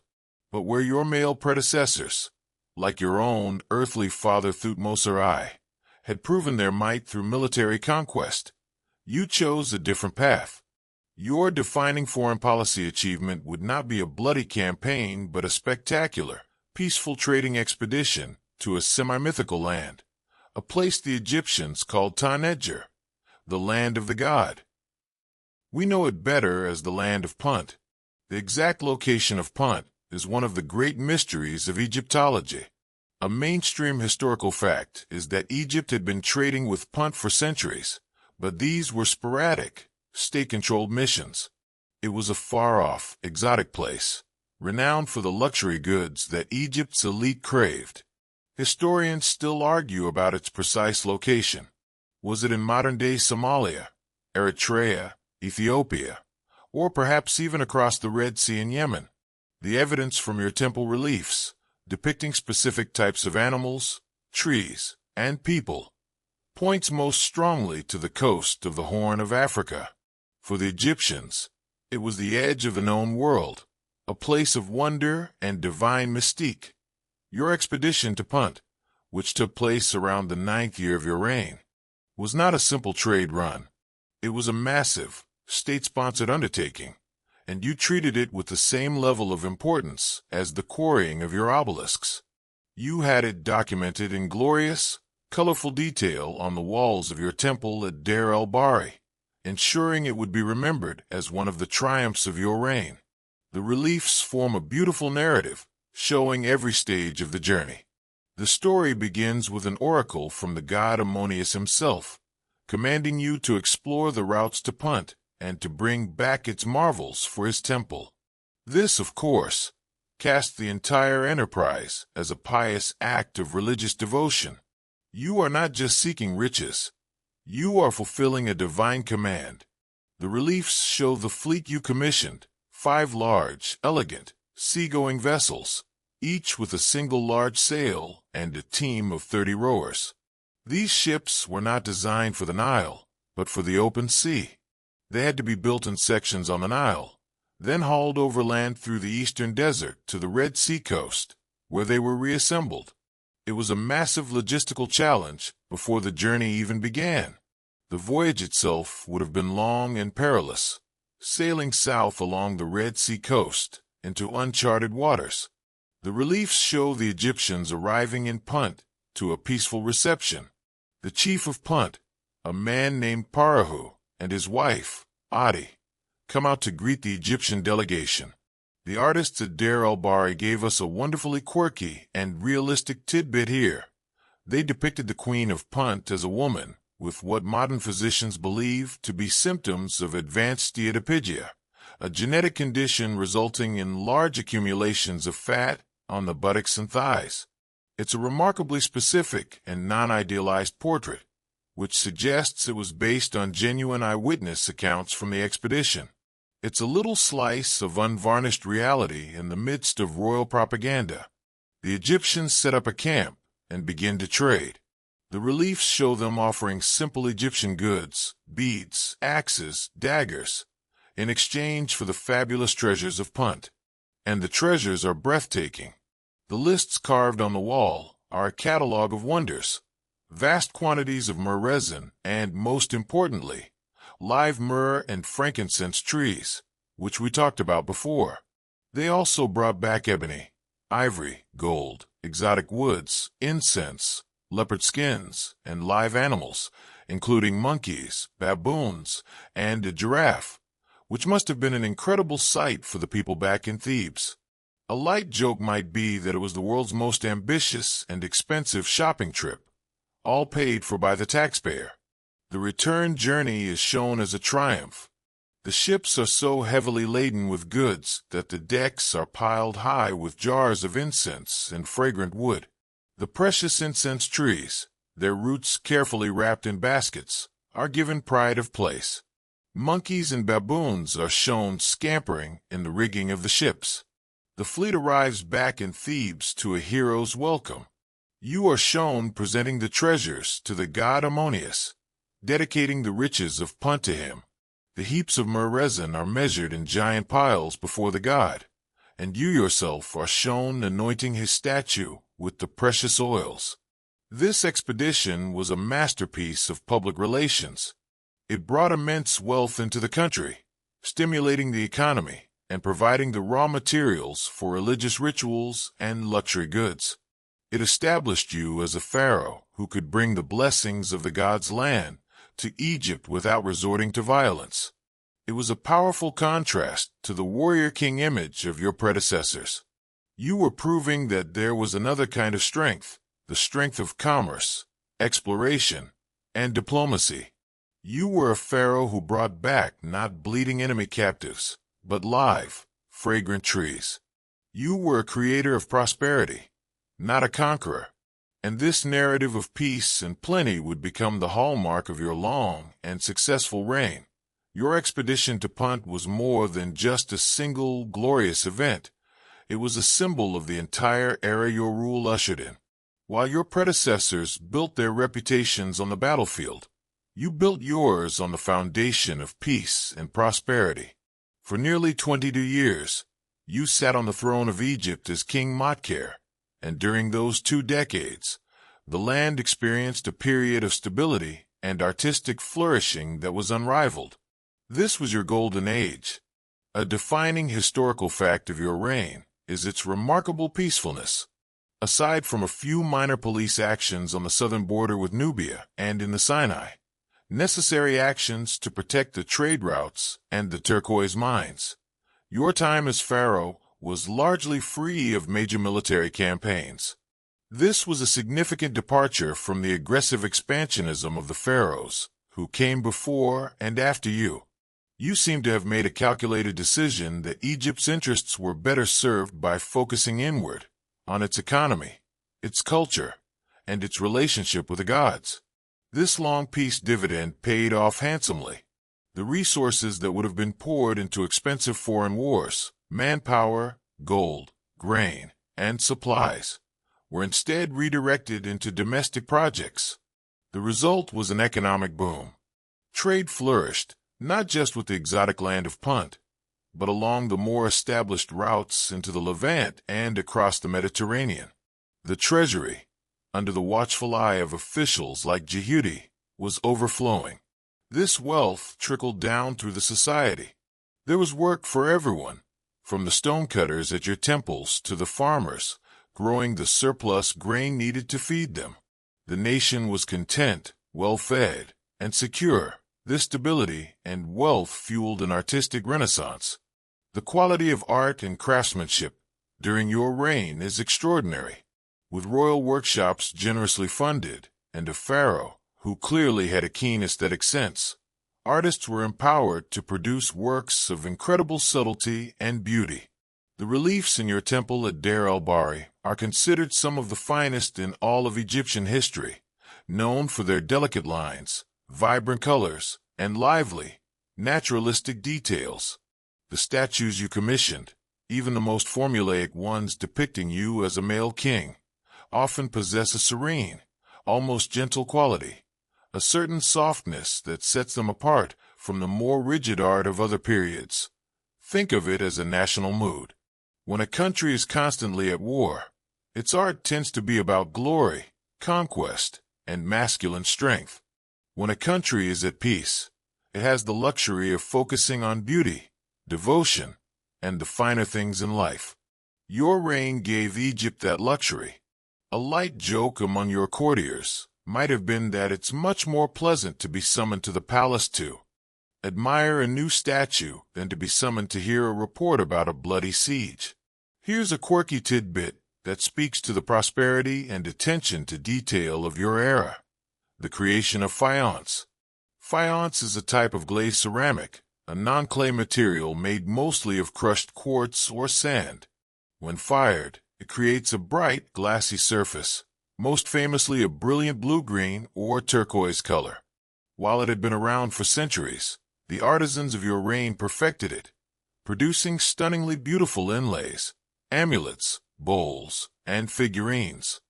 But where your male predecessors, like your own earthly father Thutmose I, had proven their might through military conquest, you chose a different path. Your defining foreign policy achievement would not be a bloody campaign but a spectacular, peaceful trading expedition to a semi-mythical land, a place the Egyptians called Ta-Nedjer, the land of the god. We know it better as the land of Punt. The exact location of Punt is one of the great mysteries of Egyptology. A mainstream historical fact is that Egypt had been trading with Punt for centuries, but these were sporadic, state-controlled missions. It was a far-off, exotic place, renowned for the luxury goods that Egypt's elite craved. Historians still argue about its precise location. Was it in modern-day Somalia, Eritrea, Ethiopia, or perhaps even across the Red Sea in Yemen? The evidence from your temple reliefs, depicting specific types of animals, trees, and people, points most strongly to the coast of the Horn of Africa. For the Egyptians, it was the edge of the known world, a place of wonder and divine mystique. Your expedition to Punt, which took place around the 9th year of your reign, was not a simple trade run. It was a massive, state-sponsored undertaking, and you treated it with the same level of importance as the quarrying of your obelisks. You had it documented in glorious, colorful detail on the walls of your temple at Deir el-Bahari, ensuring it would be remembered as one of the triumphs of your reign. The reliefs form a beautiful narrative, showing every stage of the journey. The story begins with an oracle from the god Ammonius himself, commanding you to explore the routes to Punt and to bring back its marvels for his temple. This, of course, cast the entire enterprise as a pious act of religious devotion. You are not just seeking riches. You are fulfilling a divine command. The reliefs show the fleet you commissioned, 5 large, elegant, seagoing vessels, each with a single large sail and a team of 30 rowers. These ships were not designed for the Nile, but for the open sea. They had to be built in sections on the Nile, then hauled overland through the eastern desert to the Red Sea coast, where they were reassembled. It was a massive logistical challenge before the journey even began. The voyage itself would have been long and perilous, sailing south along the Red Sea coast into uncharted waters. The reliefs show the Egyptians arriving in Punt to a peaceful reception. The chief of Punt, a man named Parahu, and his wife, Adi, come out to greet the Egyptian delegation. The artists at Deir el-Bahari gave us a wonderfully quirky and realistic tidbit here. They depicted the queen of Punt as a woman with what modern physicians believe to be symptoms of advanced steatopygia, a genetic condition resulting in large accumulations of fat on the buttocks and thighs. It's a remarkably specific and non-idealized portrait, which suggests it was based on genuine eyewitness accounts from the expedition. It's a little slice of unvarnished reality in the midst of royal propaganda. The Egyptians set up a camp and begin to trade. The reliefs show them offering simple Egyptian goods, beads, axes, daggers, in exchange for the fabulous treasures of Punt. And the treasures are breathtaking. The lists carved on the wall are a catalog of wonders, vast quantities of myrrh resin, and, most importantly, live myrrh and frankincense trees, which we talked about before. They also brought back ebony, ivory, gold, exotic woods, incense, leopard skins, and live animals, including monkeys, baboons, and a giraffe, which must have been an incredible sight for the people back in Thebes. A light joke might be that it was the world's most ambitious and expensive shopping trip, all paid for by the taxpayer. The return journey is shown as a triumph. The ships are so heavily laden with goods that the decks are piled high with jars of incense and fragrant wood. The precious incense trees, their roots carefully wrapped in baskets, are given pride of place. Monkeys and baboons are shown scampering in the rigging of the ships. The fleet arrives back in Thebes to a hero's welcome. You are shown presenting the treasures to the god Ammonius, dedicating the riches of Punt to him. The heaps of myrrh resin are measured in giant piles before the god, and you yourself are shown anointing his statue with the precious oils. This expedition was a masterpiece of public relations. It brought immense wealth into the country, stimulating the economy and providing the raw materials for religious rituals and luxury goods. It established you as a pharaoh who could bring the blessings of the god's land to Egypt without resorting to violence. It was a powerful contrast to the warrior king image of your predecessors. You were proving that there was another kind of strength, the strength of commerce, exploration, and diplomacy. You were a pharaoh who brought back not bleeding enemy captives, but live, fragrant trees. You were a creator of prosperity, not a conqueror, and this narrative of peace and plenty would become the hallmark of your long and successful reign. Your expedition to Punt was more than just a single glorious event. It was a symbol of the entire era your rule ushered in. While your predecessors built their reputations on the battlefield, you built yours on the foundation of peace and prosperity. For nearly 22 years, you sat on the throne of Egypt as King Motker, and during those 2 decades, the land experienced a period of stability and artistic flourishing that was unrivaled. This was your golden age. A defining historical fact of your reign is its remarkable peacefulness. Aside from a few minor police actions on the southern border with Nubia and in the Sinai, necessary actions to protect the trade routes and the turquoise mines, your time as pharaoh was largely free of major military campaigns. This was a significant departure from the aggressive expansionism of the pharaohs who came before and after you. You seem to have made a calculated decision that Egypt's interests were better served by focusing inward, on its economy, its culture, and its relationship with the gods. This long peace dividend paid off handsomely. The resources that would have been poured into expensive foreign wars, manpower, gold, grain, and supplies, were instead redirected into domestic projects. The result was an economic boom. Trade flourished, not just with the exotic land of Punt, but along the more established routes into the Levant and across the Mediterranean. The treasury, under the watchful eye of officials like Jehudi, was overflowing. This wealth trickled down through the society. There was work for everyone, from the stonecutters at your temples to the farmers, growing the surplus grain needed to feed them. The nation was content, well-fed, and secure. This stability and wealth fueled an artistic renaissance. The quality of art and craftsmanship during your reign is extraordinary. With royal workshops generously funded and a pharaoh who clearly had a keen aesthetic sense, artists were empowered to produce works of incredible subtlety and beauty. The reliefs in your temple at Deir el-Bahari are considered some of the finest in all of Egyptian history, known for their delicate lines, vibrant colors, and lively, naturalistic details. The statues you commissioned, even the most formulaic ones depicting you as a male king, often possess a serene, almost gentle quality, a certain softness that sets them apart from the more rigid art of other periods. Think of it as a national mood. When a country is constantly at war, its art tends to be about glory, conquest, and masculine strength. When a country is at peace, it has the luxury of focusing on beauty, devotion, and the finer things in life. Your reign gave Egypt that luxury. A light joke among your courtiers might have been that it's much more pleasant to be summoned to the palace to admire a new statue than to be summoned to hear a report about a bloody siege. Here's a quirky tidbit that speaks to the prosperity and attention to detail of your era. The creation of faience. Faience is a type of glazed ceramic, a non-clay material made mostly of crushed quartz or sand. When fired, it creates a bright, glassy surface, most famously a brilliant blue-green or turquoise color. While it had been around for centuries, the artisans of your reign perfected it, producing stunningly beautiful inlays, amulets, bowls, and figurines.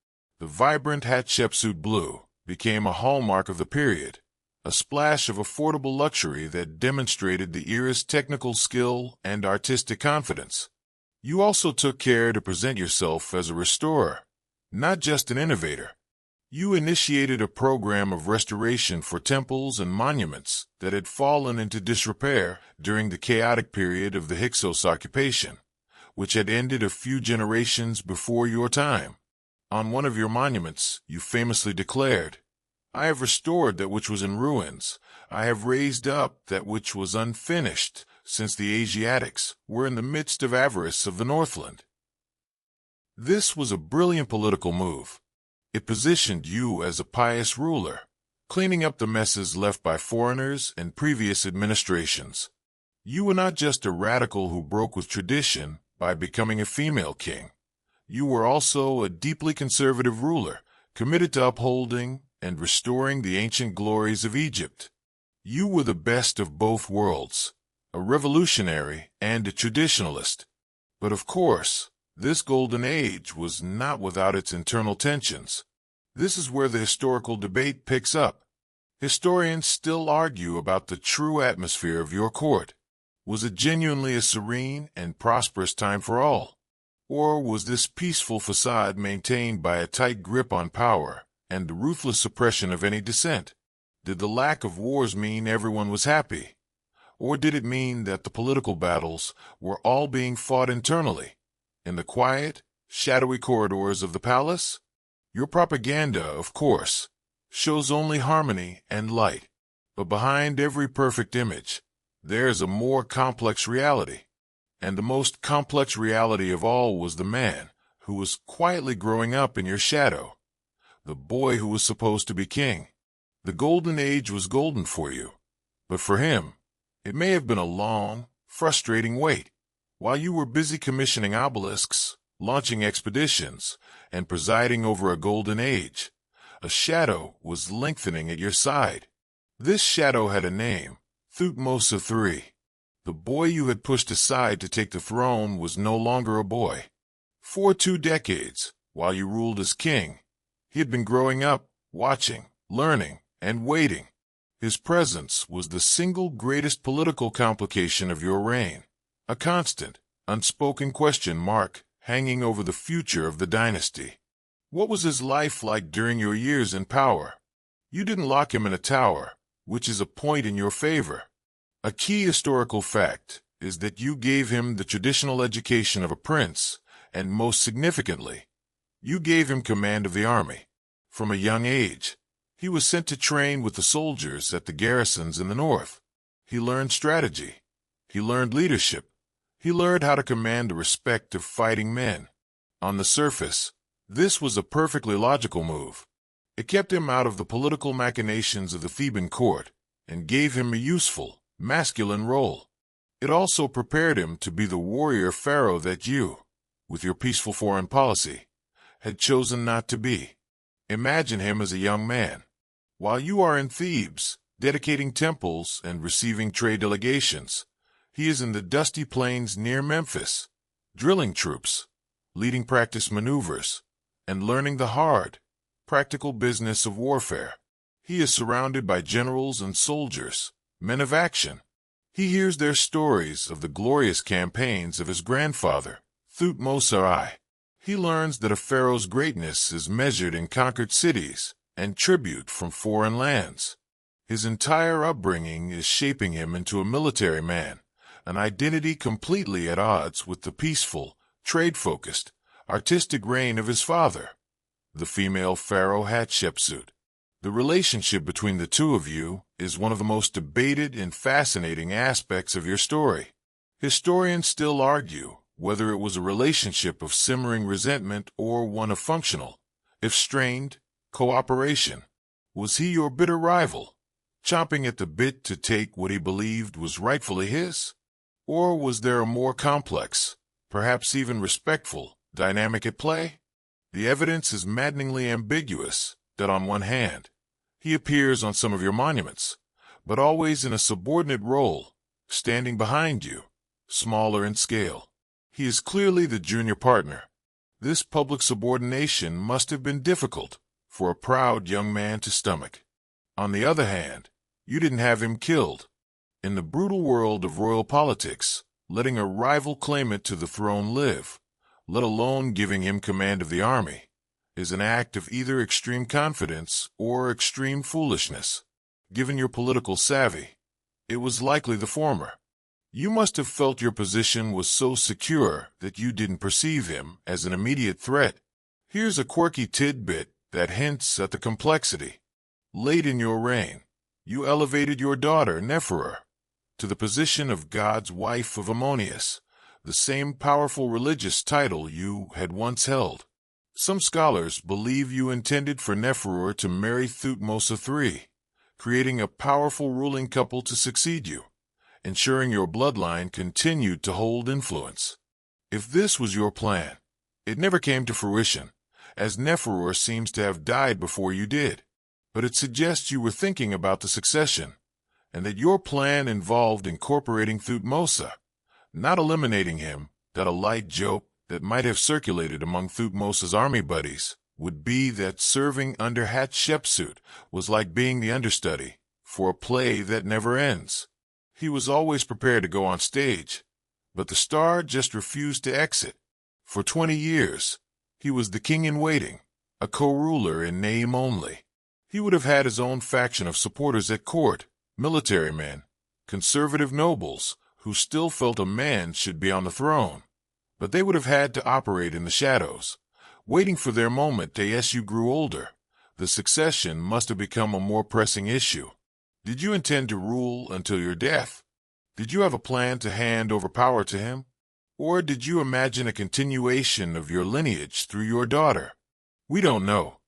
The vibrant Hatshepsut blue became a hallmark of the period, a splash of affordable luxury that demonstrated the era's technical skill and artistic confidence. You also took care to present yourself as a restorer, not just an innovator. You initiated a program of restoration for temples and monuments that had fallen into disrepair during the chaotic period of the Hyksos occupation, which had ended a few generations before your time. On one of your monuments, you famously declared, "I have restored that which was in ruins. I have raised up that which was unfinished, since the Asiatics were in the midst of avarice of the Northland." This was a brilliant political move. It positioned you as a pious ruler, cleaning up the messes left by foreigners and previous administrations. You were not just a radical who broke with tradition by becoming a female king. You were also a deeply conservative ruler, committed to upholding and restoring the ancient glories of Egypt. You were the best of both worlds, a revolutionary and a traditionalist. But of course, this golden age was not without its internal tensions. This is where the historical debate picks up. Historians still argue about the true atmosphere of your court. Was it genuinely a serene and prosperous time for all? Or was this peaceful facade maintained by a tight grip on power and the ruthless suppression of any dissent? Did the lack of wars mean everyone was happy? Or did it mean that the political battles were all being fought internally, in the quiet, shadowy corridors of the palace? Your propaganda, of course, shows only harmony and light. But behind every perfect image, there's a more complex reality. And the most complex reality of all was the man who was quietly growing up in your shadow, the boy who was supposed to be king. The golden age was golden for you, but for him, it may have been a long, frustrating wait. While you were busy commissioning obelisks, launching expeditions, and presiding over a golden age, a shadow was lengthening at your side. This shadow had a name, Thutmose III. The boy you had pushed aside to take the throne was no longer a boy. For 2 decades, while you ruled as king, he had been growing up, watching, learning, and waiting. His presence was the single greatest political complication of your reign, a constant, unspoken question mark hanging over the future of the dynasty. What was his life like during your years in power? You didn't lock him in a tower, which is a point in your favor. A key historical fact is that you gave him the traditional education of a prince, and most significantly, you gave him command of the army. From a young age, he was sent to train with the soldiers at the garrisons in the north. He learned strategy. He learned leadership. He learned how to command the respect of fighting men. On the surface, this was a perfectly logical move. It kept him out of the political machinations of the Theban court and gave him a useful, masculine role. It also prepared him to be the warrior pharaoh that you, with your peaceful foreign policy, had chosen not to be. Imagine him as a young man. While you are in Thebes, dedicating temples and receiving trade delegations, he is in the dusty plains near Memphis, drilling troops, leading practice maneuvers, and learning the hard, practical business of warfare. He is surrounded by generals and soldiers, men of action. He hears their stories of the glorious campaigns of his grandfather, Thutmose I. He learns that a pharaoh's greatness is measured in conquered cities and tribute from foreign lands. His entire upbringing is shaping him into a military man, an identity completely at odds with the peaceful, trade-focused, artistic reign of his father, the female pharaoh Hatshepsut. The relationship between the two of you is one of the most debated and fascinating aspects of your story. Historians still argue whether it was a relationship of simmering resentment or one of functional, if strained, cooperation. Was he your bitter rival, chomping at the bit to take what he believed was rightfully his? Or was there a more complex, perhaps even respectful, dynamic at play? The evidence is maddeningly ambiguous that on one hand, he appears on some of your monuments, but always in a subordinate role, standing behind you, smaller in scale. He is clearly the junior partner. This public subordination must have been difficult for a proud young man to stomach. On the other hand, you didn't have him killed. In the brutal world of royal politics, letting a rival claimant to the throne live, let alone giving him command of the army, is an act of either extreme confidence or extreme foolishness. Given your political savvy, it was likely the former. You must have felt your position was so secure that you didn't perceive him as an immediate threat. Here's a quirky tidbit that hints at the complexity. Late in your reign, you elevated your daughter, Neferu, to the position of God's wife of Ammonius, the same powerful religious title you had once held. Some scholars believe you intended for Neferu to marry Thutmose III, creating a powerful ruling couple to succeed you, ensuring your bloodline continued to hold influence. If this was your plan, it never came to fruition, as Neferu seems to have died before you did. But it suggests you were thinking about the succession, and that your plan involved incorporating Thutmose, not eliminating him. That a light joke that might have circulated among Thutmose's army buddies would be that serving under Hatshepsut was like being the understudy for a play that never ends. He was always prepared to go on stage, but the star just refused to exit. For 20 years, he was the king in waiting, a co-ruler in name only. He would have had his own faction of supporters at court, military men, conservative nobles who still felt a man should be on the throne. But they would have had to operate in the shadows, waiting for their moment. As you grew older, the succession must have become a more pressing issue. Did you intend to rule until your death? Did you have a plan to hand over power to him? Or did you imagine a continuation of your lineage through your daughter? We don't know.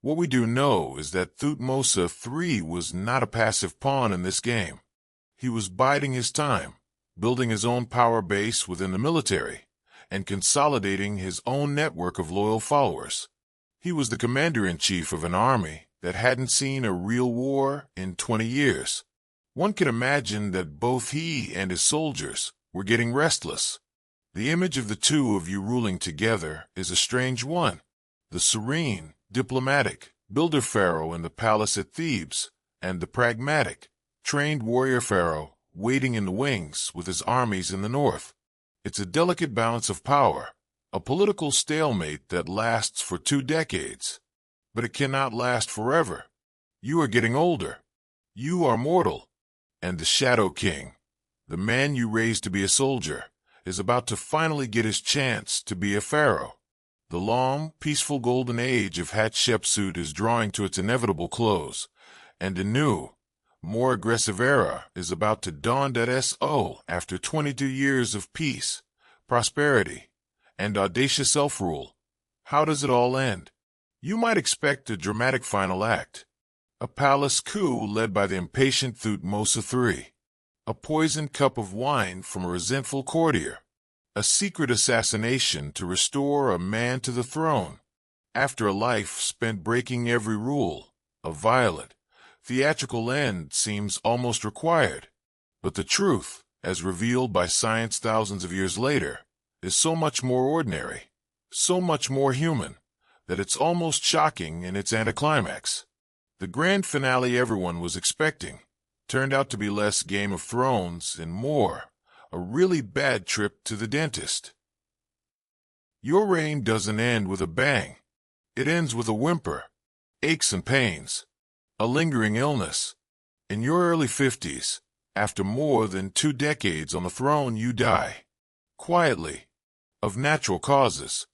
What we do know is that Thutmose III was not a passive pawn in this game. He was biding his time, building his own power base within the military, and consolidating his own network of loyal followers. He was the commander-in-chief of an army that hadn't seen a real war in 20 years. One can imagine that both he and his soldiers were getting restless. The image of the two of you ruling together is a strange one. The serene, diplomatic builder pharaoh in the palace at Thebes, and the pragmatic, trained warrior pharaoh waiting in the wings with his armies in the north. It's a delicate balance of power, a political stalemate that lasts for 2 decades. But it cannot last forever. You are getting older. You are mortal. And the Shadow King, the man you raised to be a soldier, is about to finally get his chance to be a pharaoh. The long, peaceful golden age of Hatshepsut is drawing to its inevitable close, and a new, more aggressive era is about to dawn. After 22 years of peace, prosperity, and audacious self-rule, how does it all end? You might expect a dramatic final act, a palace coup led by the impatient Thutmose III, a poisoned cup of wine from a resentful courtier, a secret assassination to restore a man to the throne. After a life spent breaking every rule, a violent, theatrical end seems almost required. But the truth, as revealed by science thousands of years later, is so much more ordinary, so much more human, that it's almost shocking in its anticlimax. The grand finale everyone was expecting turned out to be less Game of Thrones and more a really bad trip to the dentist. Your reign doesn't end with a bang. It ends with a whimper, aches and pains, a lingering illness. In your early 50s, after more than 2 decades on the throne, you die. Quietly, of natural causes.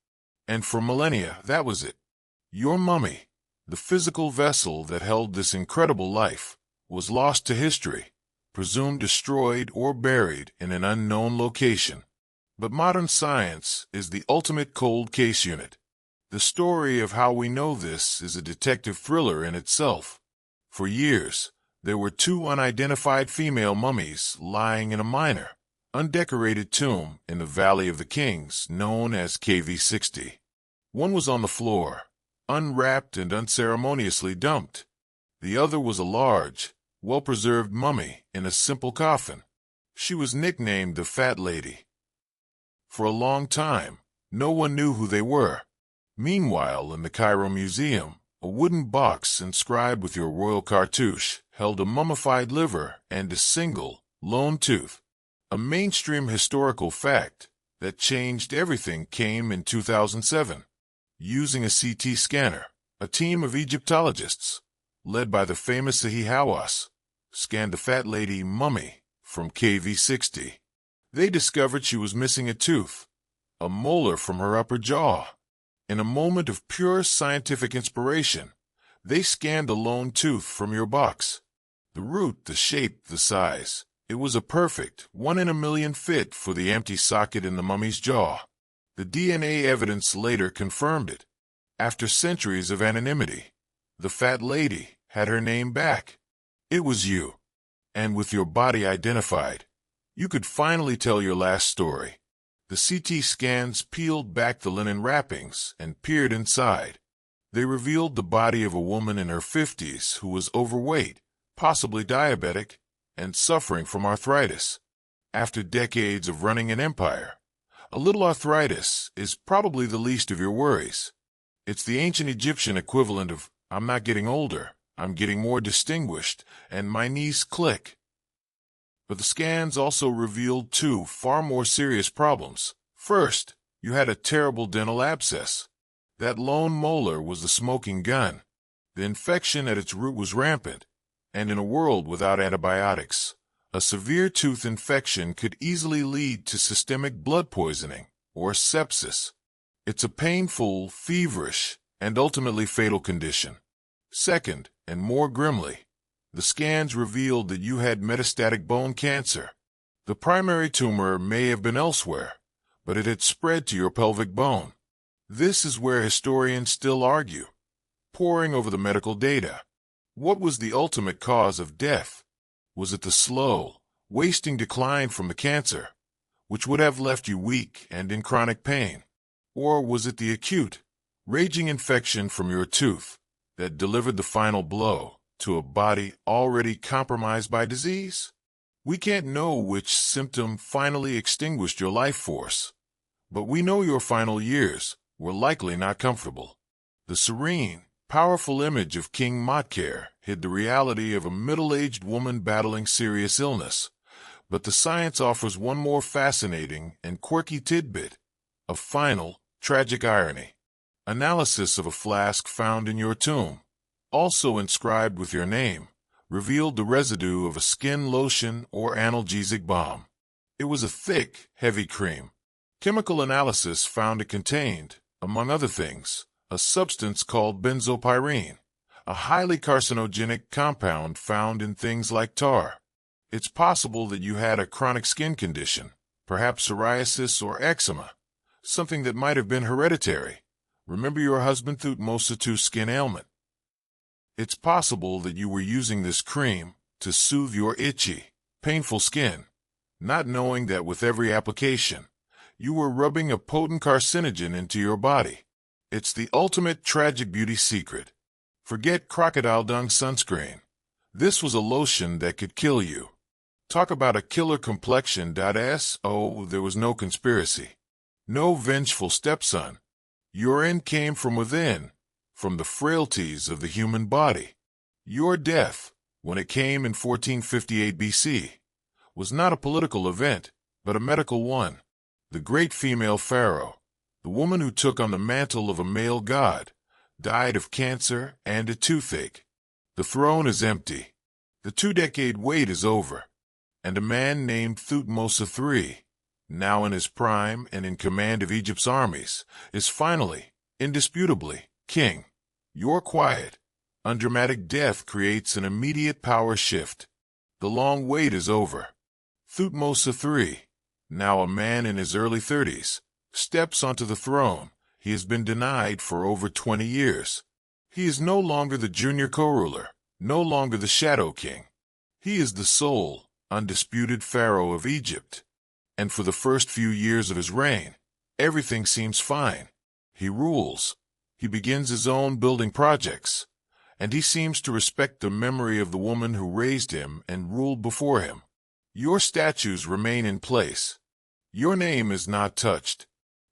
And for millennia, that was it. Your mummy, the physical vessel that held this incredible life, was lost to history, presumed destroyed or buried in an unknown location. But modern science is the ultimate cold case unit. The story of how we know this is a detective thriller in itself. For years, there were two unidentified female mummies lying in a minor, undecorated tomb in the Valley of the Kings, known as KV-60. One was on the floor, unwrapped and unceremoniously dumped. The other was a large, well-preserved mummy in a simple coffin. She was nicknamed the Fat Lady. For a long time, no one knew who they were. Meanwhile, in the Cairo Museum, a wooden box inscribed with your royal cartouche held a mummified liver and a single, lone tooth. A mainstream historical fact that changed everything came in 2007. Using a CT scanner, a team of Egyptologists, led by the famous Zahi Hawass, scanned the Fat Lady mummy from KV-60. They discovered she was missing a tooth, a molar from her upper jaw. In a moment of pure scientific inspiration, they scanned the lone tooth from your box. The root, the shape, the size. It was a perfect 1 in a million fit for the empty socket in the mummy's jaw. The DNA evidence later confirmed it. After centuries of anonymity, the Fat Lady had her name back. It was you. And with your body identified, you could finally tell your last story. The CT scans peeled back the linen wrappings and peered inside. They revealed the body of a woman in her 50s who was overweight, possibly diabetic, and suffering from arthritis. After decades of running an empire, a little arthritis is probably the least of your worries. It's the ancient Egyptian equivalent of, I'm not getting older, I'm getting more distinguished, and my knees click. But the scans also revealed two far more serious problems. First, you had a terrible dental abscess. That lone molar was the smoking gun. The infection at its root was rampant, and in a world without antibiotics, a severe tooth infection could easily lead to systemic blood poisoning or sepsis. It's a painful, feverish, and ultimately fatal condition. Second, and more grimly, the scans revealed that you had metastatic bone cancer. The primary tumor may have been elsewhere, but it had spread to your pelvic bone. This is where historians still argue, poring over the medical data. What was the ultimate cause of death? Was it the slow, wasting decline from the cancer, which would have left you weak and in chronic pain? Or was it the acute, raging infection from your tooth that delivered the final blow to a body already compromised by disease? We can't know which symptom finally extinguished your life force, but we know your final years were likely not comfortable. The serene, powerful image of King Motker hid the reality of a middle-aged woman battling serious illness, but the science offers one more fascinating and quirky tidbit, a final, tragic irony. Analysis of a flask found in your tomb, also inscribed with your name, revealed the residue of a skin lotion or analgesic balm. It was a thick, heavy cream. Chemical analysis found it contained, among other things, a substance called benzopyrene, a highly carcinogenic compound found in things like tar. It's possible that you had a chronic skin condition, perhaps psoriasis or eczema, something that might have been hereditary. Remember your husband Thutmose II's skin ailment? It's possible that you were using this cream to soothe your itchy, painful skin, not knowing that with every application, you were rubbing a potent carcinogen into your body. It's the ultimate tragic beauty secret. Forget crocodile dung sunscreen. This was a lotion that could kill you. Talk about a killer complexion. Oh, there was no conspiracy. No vengeful stepson. Your end came from within, from the frailties of the human body. Your death, when it came in 1458 BC, was not a political event, but a medical one. The great female pharaoh, the woman who took on the mantle of a male god, died of cancer and a toothache. The throne is empty. The 2-decade wait is over. And a man named Thutmose III, now in his prime and in command of Egypt's armies, is finally, indisputably, king. You're quiet, Undramatic death creates an immediate power shift. The long wait is over. Thutmose III, now a man in his early 30s, steps onto the throne he has been denied for over 20 years. He is no longer the junior co-ruler, no longer the Shadow King. He is the sole, undisputed pharaoh of Egypt. And for the first few years of his reign, everything seems fine. He rules. He begins his own building projects. And he seems to respect the memory of the woman who raised him and ruled before him. Your statues remain in place. Your name is not touched.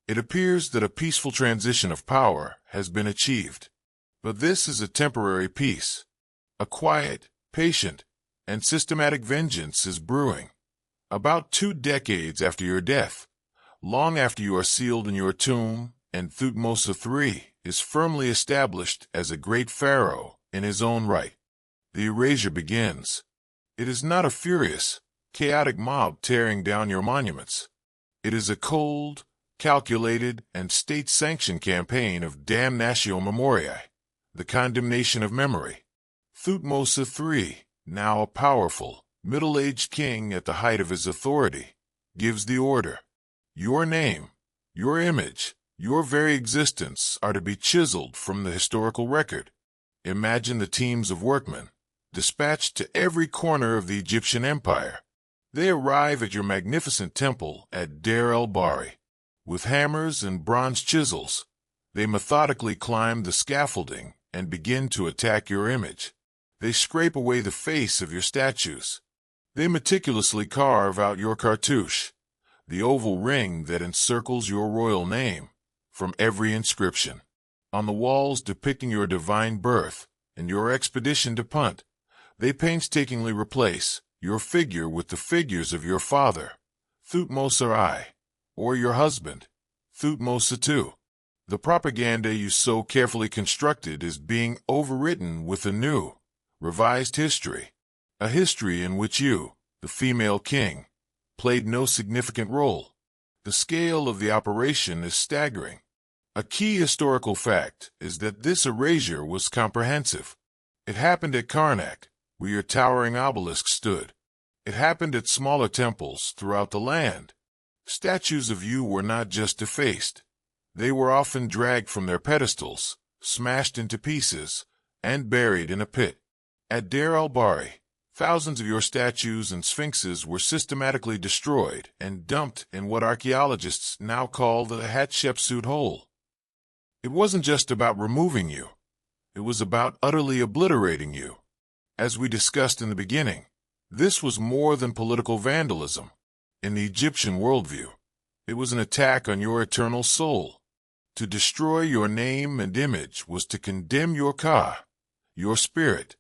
It appears that a peaceful transition of power has been achieved. But this is a temporary peace. A quiet, patient, and systematic vengeance is brewing. About 2 decades after your death, long after you are sealed in your tomb, and Thutmose III is firmly established as a great pharaoh in his own right, the erasure begins. It is not a furious, chaotic mob tearing down your monuments. It is a cold, calculated, and state-sanctioned campaign of damnatio memoriae, the condemnation of memory. Thutmose III, now a powerful, middle-aged king at the height of his authority, gives the order. Your name, your image, your very existence are to be chiseled from the historical record. Imagine the teams of workmen, dispatched to every corner of the Egyptian empire. They arrive at your magnificent temple at Deir el-Bahri. With hammers and bronze chisels, they methodically climb the scaffolding and begin to attack your image. They scrape away the face of your statues. They meticulously carve out your cartouche, the oval ring that encircles your royal name, from every inscription. On the walls depicting your divine birth and your expedition to Punt, they painstakingly replace your figure with the figures of your father, Thutmose I, or your husband, Thutmose II. The propaganda you so carefully constructed is being overwritten with a new, revised history, a history in which you, the female king, played no significant role. The scale of the operation is staggering. A key historical fact is that this erasure was comprehensive. It happened at Karnak, where your towering obelisk stood. It happened at smaller temples throughout the land. Statues of you were not just defaced. They were often dragged from their pedestals, smashed into pieces, and buried in a pit. At Deir el-Bahri, thousands of your statues and sphinxes were systematically destroyed and dumped in what archaeologists now call the Hatshepsut hole. It wasn't just about removing you. It was about utterly obliterating you. As we discussed in the beginning, this was more than political vandalism. In the Egyptian worldview, it was an attack on your eternal soul. To destroy your name and image was to condemn your Ka, your spirit,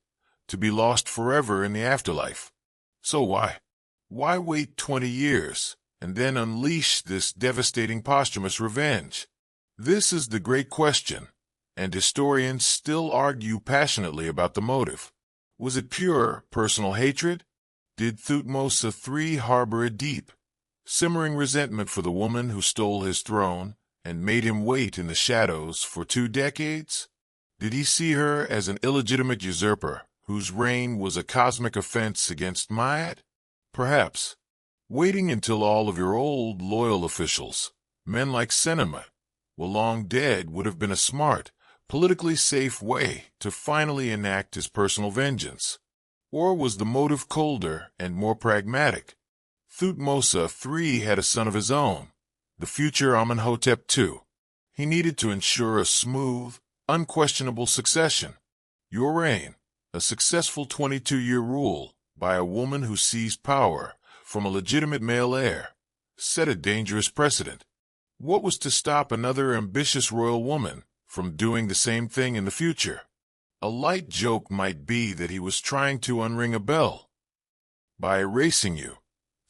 to be lost forever in the afterlife. So why? Why wait 20 years and then unleash this devastating posthumous revenge? This is the great question, and historians still argue passionately about the motive. Was it pure personal hatred? Did Thutmose III harbor a deep, simmering resentment for the woman who stole his throne and made him wait in the shadows for 2 decades? Did he see her as an illegitimate usurper whose reign was a cosmic offense against Ma'at? Perhaps. Waiting until all of your old loyal officials, men like Senema, were long dead would have been a smart, politically safe way to finally enact his personal vengeance. Or was the motive colder and more pragmatic? Thutmose III had a son of his own, the future Amenhotep II. He needed to ensure a smooth, unquestionable succession. Your reign, a successful 22-year rule by a woman who seized power from a legitimate male heir, set a dangerous precedent. What was to stop another ambitious royal woman from doing the same thing in the future? A light joke might be that he was trying to unring a bell. By erasing you,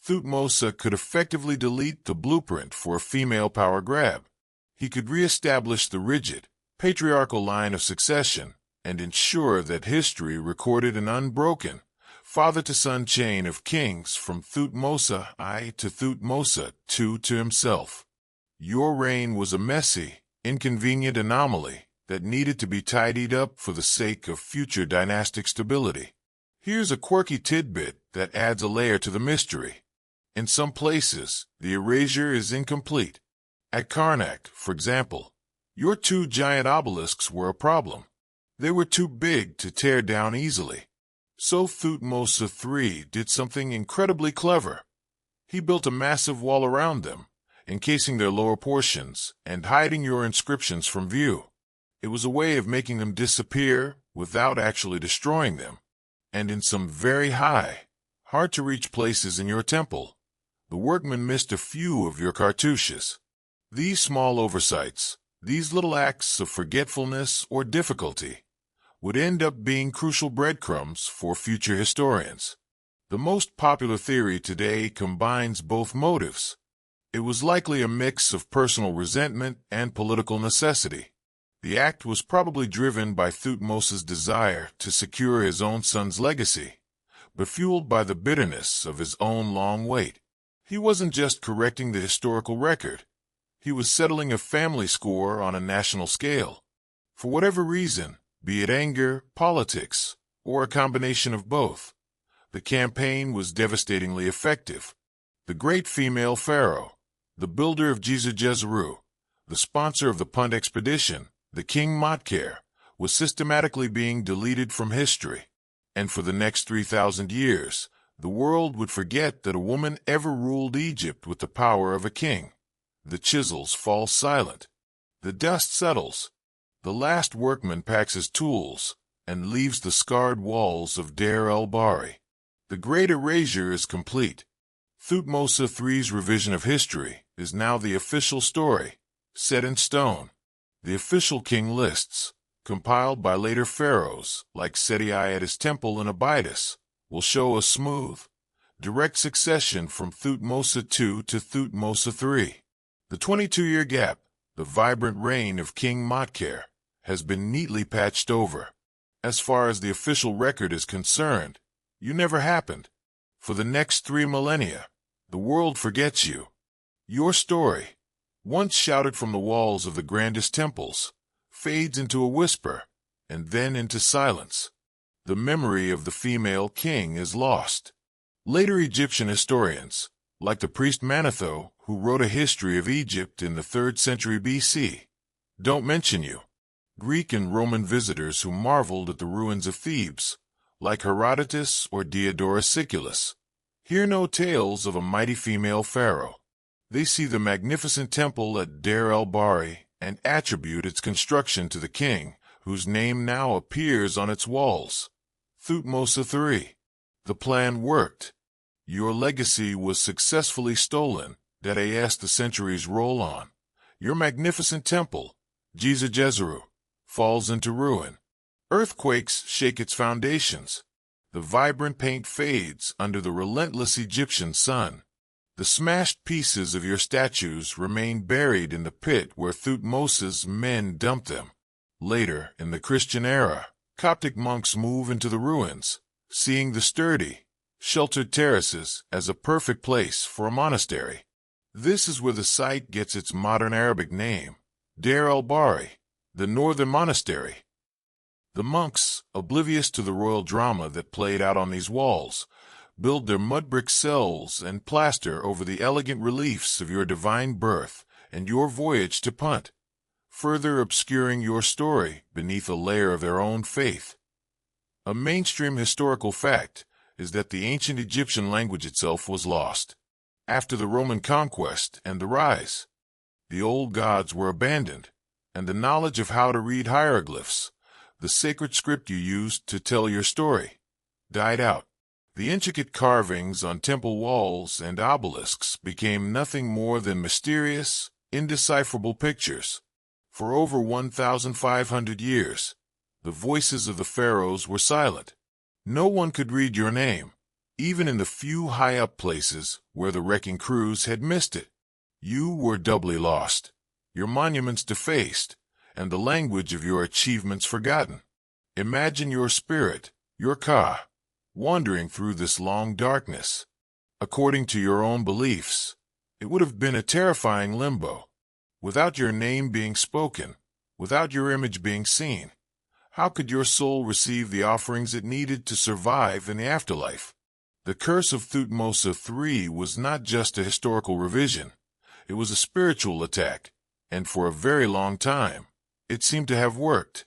Thutmose could effectively delete the blueprint for a female power grab. He could reestablish the rigid, patriarchal line of succession and ensure that history recorded an unbroken, father-to-son chain of kings from Thutmose I to Thutmose II to himself. Your reign was a messy, inconvenient anomaly that needed to be tidied up for the sake of future dynastic stability. Here's a quirky tidbit that adds a layer to the mystery. In some places, the erasure is incomplete. At Karnak, for example, your 2 giant obelisks were a problem. They were too big to tear down easily. So Thutmose III did something incredibly clever. He built a massive wall around them, encasing their lower portions and hiding your inscriptions from view. It was a way of making them disappear without actually destroying them. And in some very high, hard-to-reach places in your temple, the workmen missed a few of your cartouches. These small oversights, these little acts of forgetfulness or difficulty, would end up being crucial breadcrumbs for future historians. The most popular theory today combines both motives. It was likely a mix of personal resentment and political necessity. The act was probably driven by Thutmose's desire to secure his own son's legacy, but fueled by the bitterness of his own long wait. He wasn't just correcting the historical record. He was settling a family score on a national scale. For whatever reason, be it anger, politics, or a combination of both, the campaign was devastatingly effective. The great female pharaoh, the builder of Djeser, the sponsor of the Punt expedition, the King Motker, was systematically being deleted from history. And for the next 3,000 years, the world would forget that a woman ever ruled Egypt with the power of a king. The chisels fall silent. The dust settles. The last workman packs his tools and leaves the scarred walls of Deir el-Bahari. The great erasure is complete. Thutmose III's revision of history is now the official story, set in stone. The official king lists, compiled by later pharaohs like Seti I at his temple in Abydos, will show a smooth, direct succession from Thutmose II to Thutmose III. The 22-year gap, the vibrant reign of King Motker, has been neatly patched over. As far as the official record is concerned, you never happened. For the next 3 millennia, the world forgets you. Your story, once shouted from the walls of the grandest temples, fades into a whisper, and then into silence. The memory of the female king is lost. Later Egyptian historians, like the priest Manetho, who wrote a history of Egypt in the 3rd century BC, don't mention you. Greek and Roman visitors who marveled at the ruins of Thebes, like Herodotus or Diodorus Siculus, hear no tales of a mighty female pharaoh. They see the magnificent temple at Deir el-Bahari and attribute its construction to the king, whose name now appears on its walls. Thutmose III. The plan worked. Your legacy was successfully stolen, as the centuries roll on. Your magnificent temple, Djeser, falls into ruin. Earthquakes shake its foundations. The vibrant paint fades under the relentless Egyptian sun. The smashed pieces of your statues remain buried in the pit where Thutmose's men dumped them. Later, in the Christian era, Coptic monks move into the ruins, seeing the sturdy, sheltered terraces as a perfect place for a monastery. This is where the site gets its modern Arabic name, Deir el-Bahari, the northern monastery. The monks, oblivious to the royal drama that played out on these walls, build their mud brick cells and plaster over the elegant reliefs of your divine birth and your voyage to Punt, further obscuring your story beneath a layer of their own faith. A mainstream historical fact is that the ancient Egyptian language itself was lost. After the Roman conquest and the rise, the old gods were abandoned, and the knowledge of how to read hieroglyphs, the sacred script you used to tell your story, died out. The intricate carvings on temple walls and obelisks became nothing more than mysterious, indecipherable pictures. For over 1,500 years, the voices of the pharaohs were silent. No one could read your name, even in the few high-up places where the wrecking crews had missed it. You were doubly lost, your monuments defaced, and the language of your achievements forgotten. Imagine your spirit, your Ka, wandering through this long darkness. According to your own beliefs, it would have been a terrifying limbo. Without your name being spoken, without your image being seen, how could your soul receive the offerings it needed to survive in the afterlife? The curse of Thutmose III was not just a historical revision. It was a spiritual attack, and for a very long time, it seemed to have worked.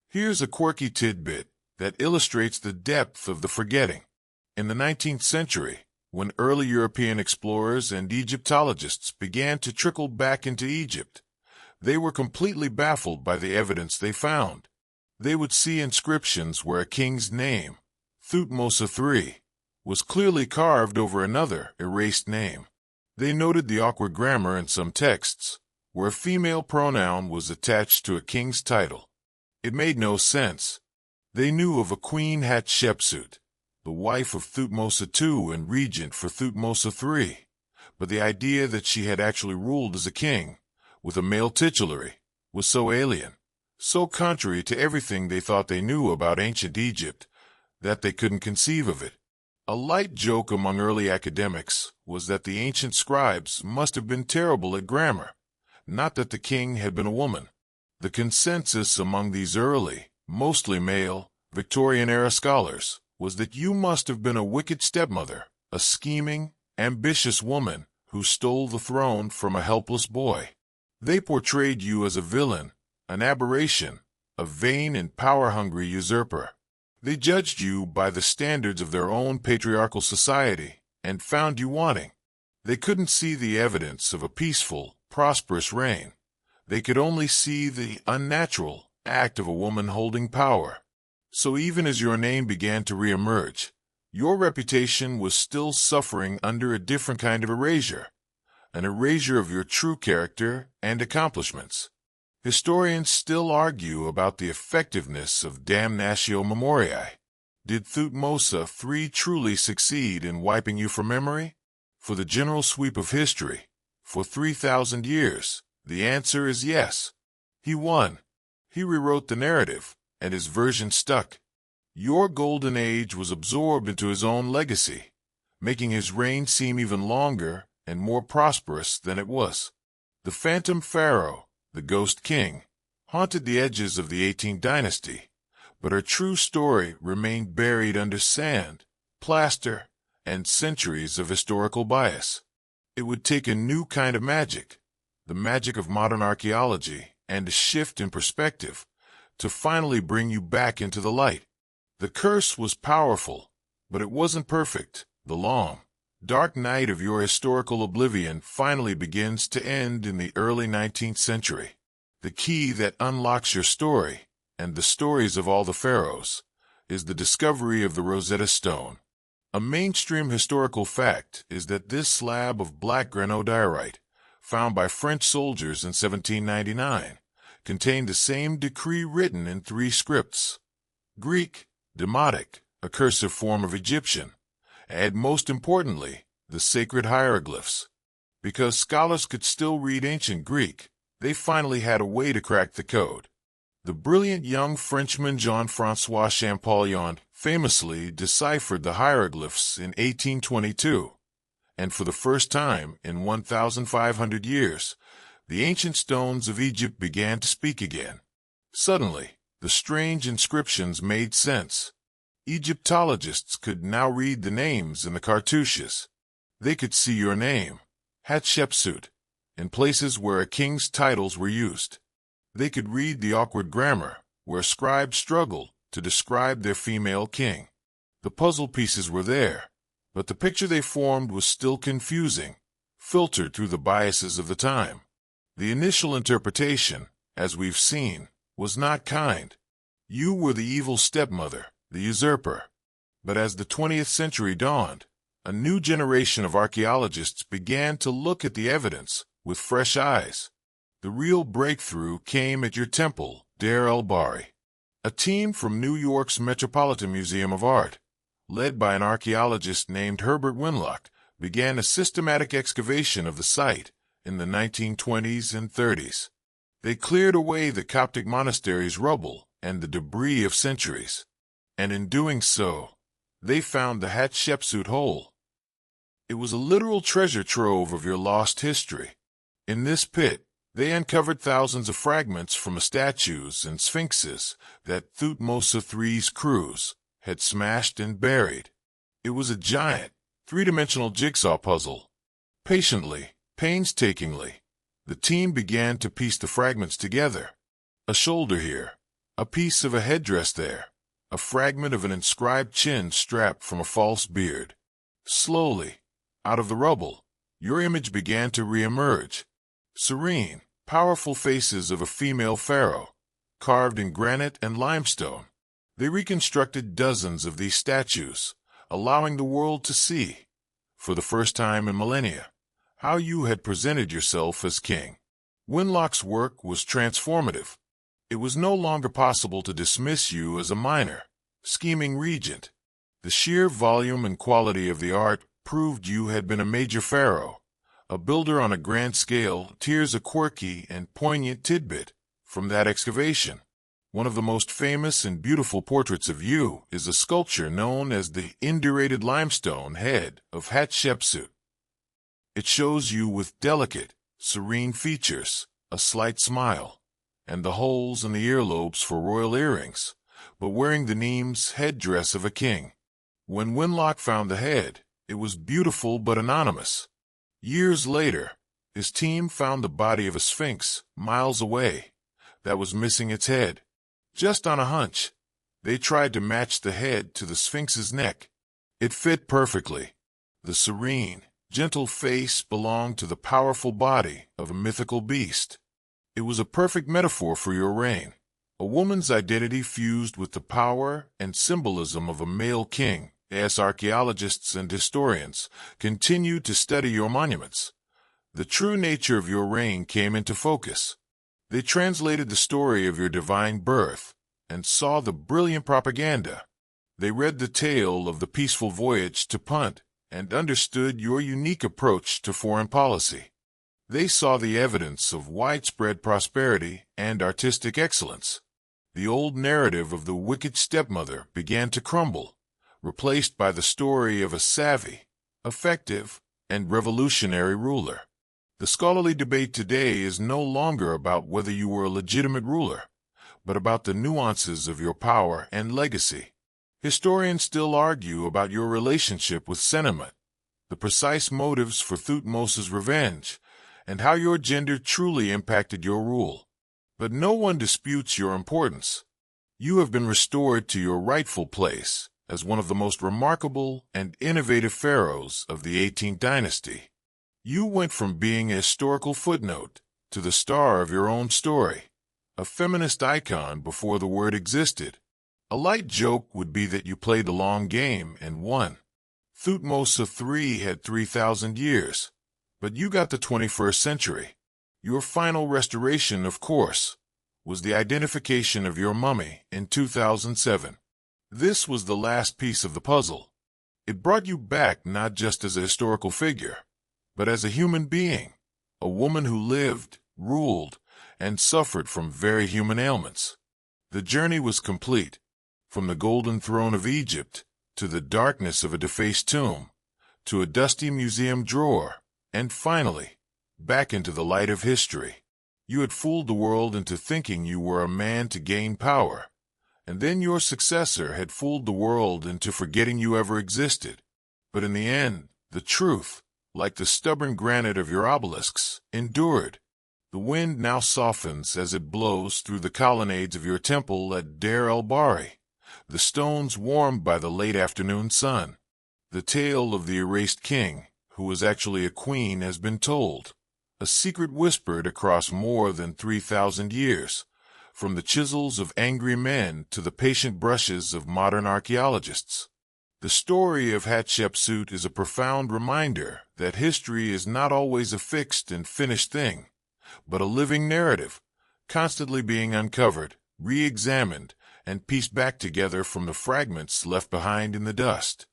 Here's a quirky tidbit that illustrates the depth of the forgetting. In the 19th century, when early European explorers and Egyptologists began to trickle back into Egypt, they were completely baffled by the evidence they found. They would see inscriptions where a king's name, Thutmose III, was clearly carved over another erased name. They noted the awkward grammar in some texts, where a female pronoun was attached to a king's title. It made no sense. They knew of a Queen Hatshepsut, the wife of Thutmose II and regent for Thutmose III, but the idea that she had actually ruled as a king, with a male titulary, was so alien, so contrary to everything they thought they knew about ancient Egypt, that they couldn't conceive of it. A light joke among early academics was that the ancient scribes must have been terrible at grammar, not that the king had been a woman. The consensus among these early, mostly male, Victorian-era scholars was that you must have been a wicked stepmother, a scheming, ambitious woman who stole the throne from a helpless boy. They portrayed you as a villain, an aberration, a vain and power-hungry usurper. They judged you by the standards of their own patriarchal society and found you wanting. They couldn't see the evidence of a peaceful, prosperous reign. They could only see the unnatural act of a woman holding power. So even as your name began to reemerge, your reputation was still suffering under a different kind of erasure, an erasure of your true character and accomplishments. Historians still argue about the effectiveness of damnatio memoriae. Did Thutmose III truly succeed in wiping you from memory? For the general sweep of history, for 3,000 years, the answer is yes. He won. He rewrote the narrative, and his version stuck. Your golden age was absorbed into his own legacy, making his reign seem even longer and more prosperous than it was. The phantom pharaoh, the ghost king, haunted the edges of the 18th dynasty, but her true story remained buried under sand, plaster, and centuries of historical bias. It would take a new kind of magic, the magic of modern archaeology, and a shift in perspective to finally bring you back into the light. The curse was powerful, but it wasn't perfect. The long, dark night of your historical oblivion finally begins to end in the early 19th century. The key that unlocks your story, and the stories of all the pharaohs, is the discovery of the Rosetta Stone. A mainstream historical fact is that this slab of black granodiorite, found by French soldiers in 1799, contained the same decree written in 3 scripts: Greek, Demotic, a cursive form of Egyptian, and most importantly, the sacred hieroglyphs. Because scholars could still read ancient Greek, they finally had a way to crack the code. The brilliant young Frenchman Jean-François Champollion famously deciphered the hieroglyphs in 1822, and for the first time in 1,500 years, the ancient stones of Egypt began to speak again. Suddenly, the strange inscriptions made sense. Egyptologists could now read the names in the cartouches. They could see your name, Hatshepsut, in places where a king's titles were used. They could read the awkward grammar, where scribes struggled to describe their female king. The puzzle pieces were there, but the picture they formed was still confusing, filtered through the biases of the time. The initial interpretation, as we've seen, was not kind. You were the evil stepmother, the usurper. But as the 20th century dawned, a new generation of archaeologists began to look at the evidence with fresh eyes. The real breakthrough came at your temple, Deir el-Bahari. A team from New York's Metropolitan Museum of Art, led by an archaeologist named Herbert Winlock, began a systematic excavation of the site in the 1920s and 30s. They cleared away the Coptic monastery's rubble and the debris of centuries, and in doing so, they found the Hatshepsut hole. It was a literal treasure trove of your lost history. In this pit, They uncovered thousands of fragments from the statues and sphinxes that Thutmose III's crews had smashed and buried. It was a giant, three-dimensional jigsaw puzzle. Patiently, painstakingly, the team began to piece the fragments together. A shoulder here, a piece of a headdress there, a fragment of an inscribed chin strap from a false beard. Slowly, out of the rubble, your image began to re-emerge. Serene, powerful faces of a female pharaoh, carved in granite and limestone. They reconstructed dozens of these statues, allowing the world to see, for the first time in millennia, how you had presented yourself as king. Winlock's work was transformative. It was no longer possible to dismiss you as a minor, scheming regent. The sheer volume and quality of the art proved you had been a major pharaoh, a builder on a grand scale. Here's a quirky and poignant tidbit from that excavation. One of the most famous and beautiful portraits of you is a sculpture known as the indurated limestone head of Hatshepsut. It shows you with delicate, serene features, a slight smile, and the holes in the earlobes for royal earrings, but wearing the Nemes headdress of a king. When Winlock found the head, it was beautiful but anonymous. Years later, his team found the body of a sphinx miles away that was missing its head. Just on a hunch, they tried to match the head to the sphinx's neck. It fit perfectly. The serene, gentle face belonged to the powerful body of a mythical beast. It was a perfect metaphor for your reign, a woman's identity fused with the power and symbolism of a male king. As archaeologists and historians continued to study your monuments, the true nature of your reign came into focus. They translated the story of your divine birth and saw the brilliant propaganda. They read the tale of the peaceful voyage to Punt and understood your unique approach to foreign policy. They saw the evidence of widespread prosperity and artistic excellence. The old narrative of the wicked stepmother began to crumble, replaced by the story of a savvy, effective, and revolutionary ruler. The scholarly debate today is no longer about whether you were a legitimate ruler, but about the nuances of your power and legacy. Historians still argue about your relationship with Senemet, the precise motives for Thutmose's revenge, and how your gender truly impacted your rule. But no one disputes your importance. You have been restored to your rightful place as one of the most remarkable and innovative pharaohs of the 18th dynasty. You went from being a historical footnote to the star of your own story, a feminist icon before the word existed. A light joke would be that you played the long game and won. Thutmose III had 3,000 years, but you got the 21st century. Your final restoration, of course, was the identification of your mummy in 2007. This was the last piece of the puzzle. It brought you back not just as a historical figure, but as a human being, a woman who lived, ruled, and suffered from very human ailments. The journey was complete, from the golden throne of Egypt to the darkness of a defaced tomb, to a dusty museum drawer, and finally, back into the light of history. You had fooled the world into thinking you were a man to gain power, and then your successor had fooled the world into forgetting you ever existed. But in the end, the truth, like the stubborn granite of your obelisks, endured. The wind now softens as it blows through the colonnades of your temple at Deir el-Bahari, the stones warmed by the late afternoon sun. The tale of the erased king, who was actually a queen, has been told, a secret whispered across more than 3,000 years, from the chisels of angry men to the patient brushes of modern archaeologists. The story of Hatshepsut is a profound reminder that history is not always a fixed and finished thing, but a living narrative, constantly being uncovered, re-examined, and pieced back together from the fragments left behind in the dust.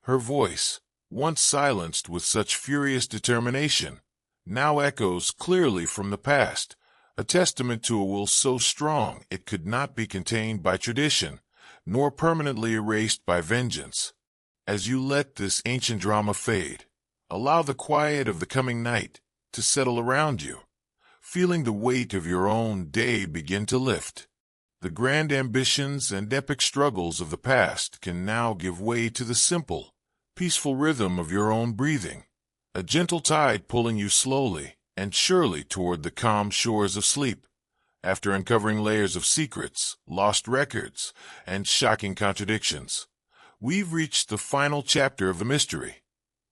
Her voice, once silenced with such furious determination, now echoes clearly from the past, a testament to a will so strong it could not be contained by tradition, nor permanently erased by vengeance. As you let this ancient drama fade, allow the quiet of the coming night to settle around you. feeling the weight of your own day begin to lift. The grand ambitions and epic struggles of the past can now give way to the simple, peaceful rhythm of your own breathing, a gentle tide pulling you slowly and surely toward the calm shores of sleep. After uncovering layers of secrets, lost records, and shocking contradictions, we've reached the final chapter of the mystery.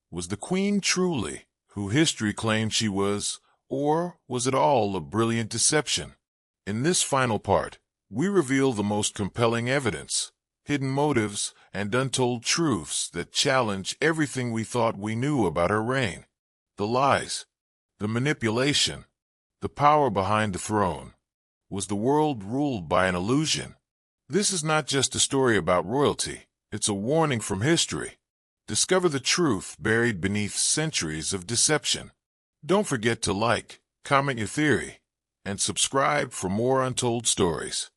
Was the queen truly who history claimed she was, or was it all a brilliant deception? In this final part, we reveal the most compelling evidence, hidden motives, and untold truths that challenge everything we thought we knew about her reign. The lies, the manipulation, the power behind the throne. Was the world ruled by an illusion? This is not just a story about royalty, it's a warning from history. Discover the truth buried beneath centuries of deception. Don't forget to like, comment your theory, and subscribe for more untold stories.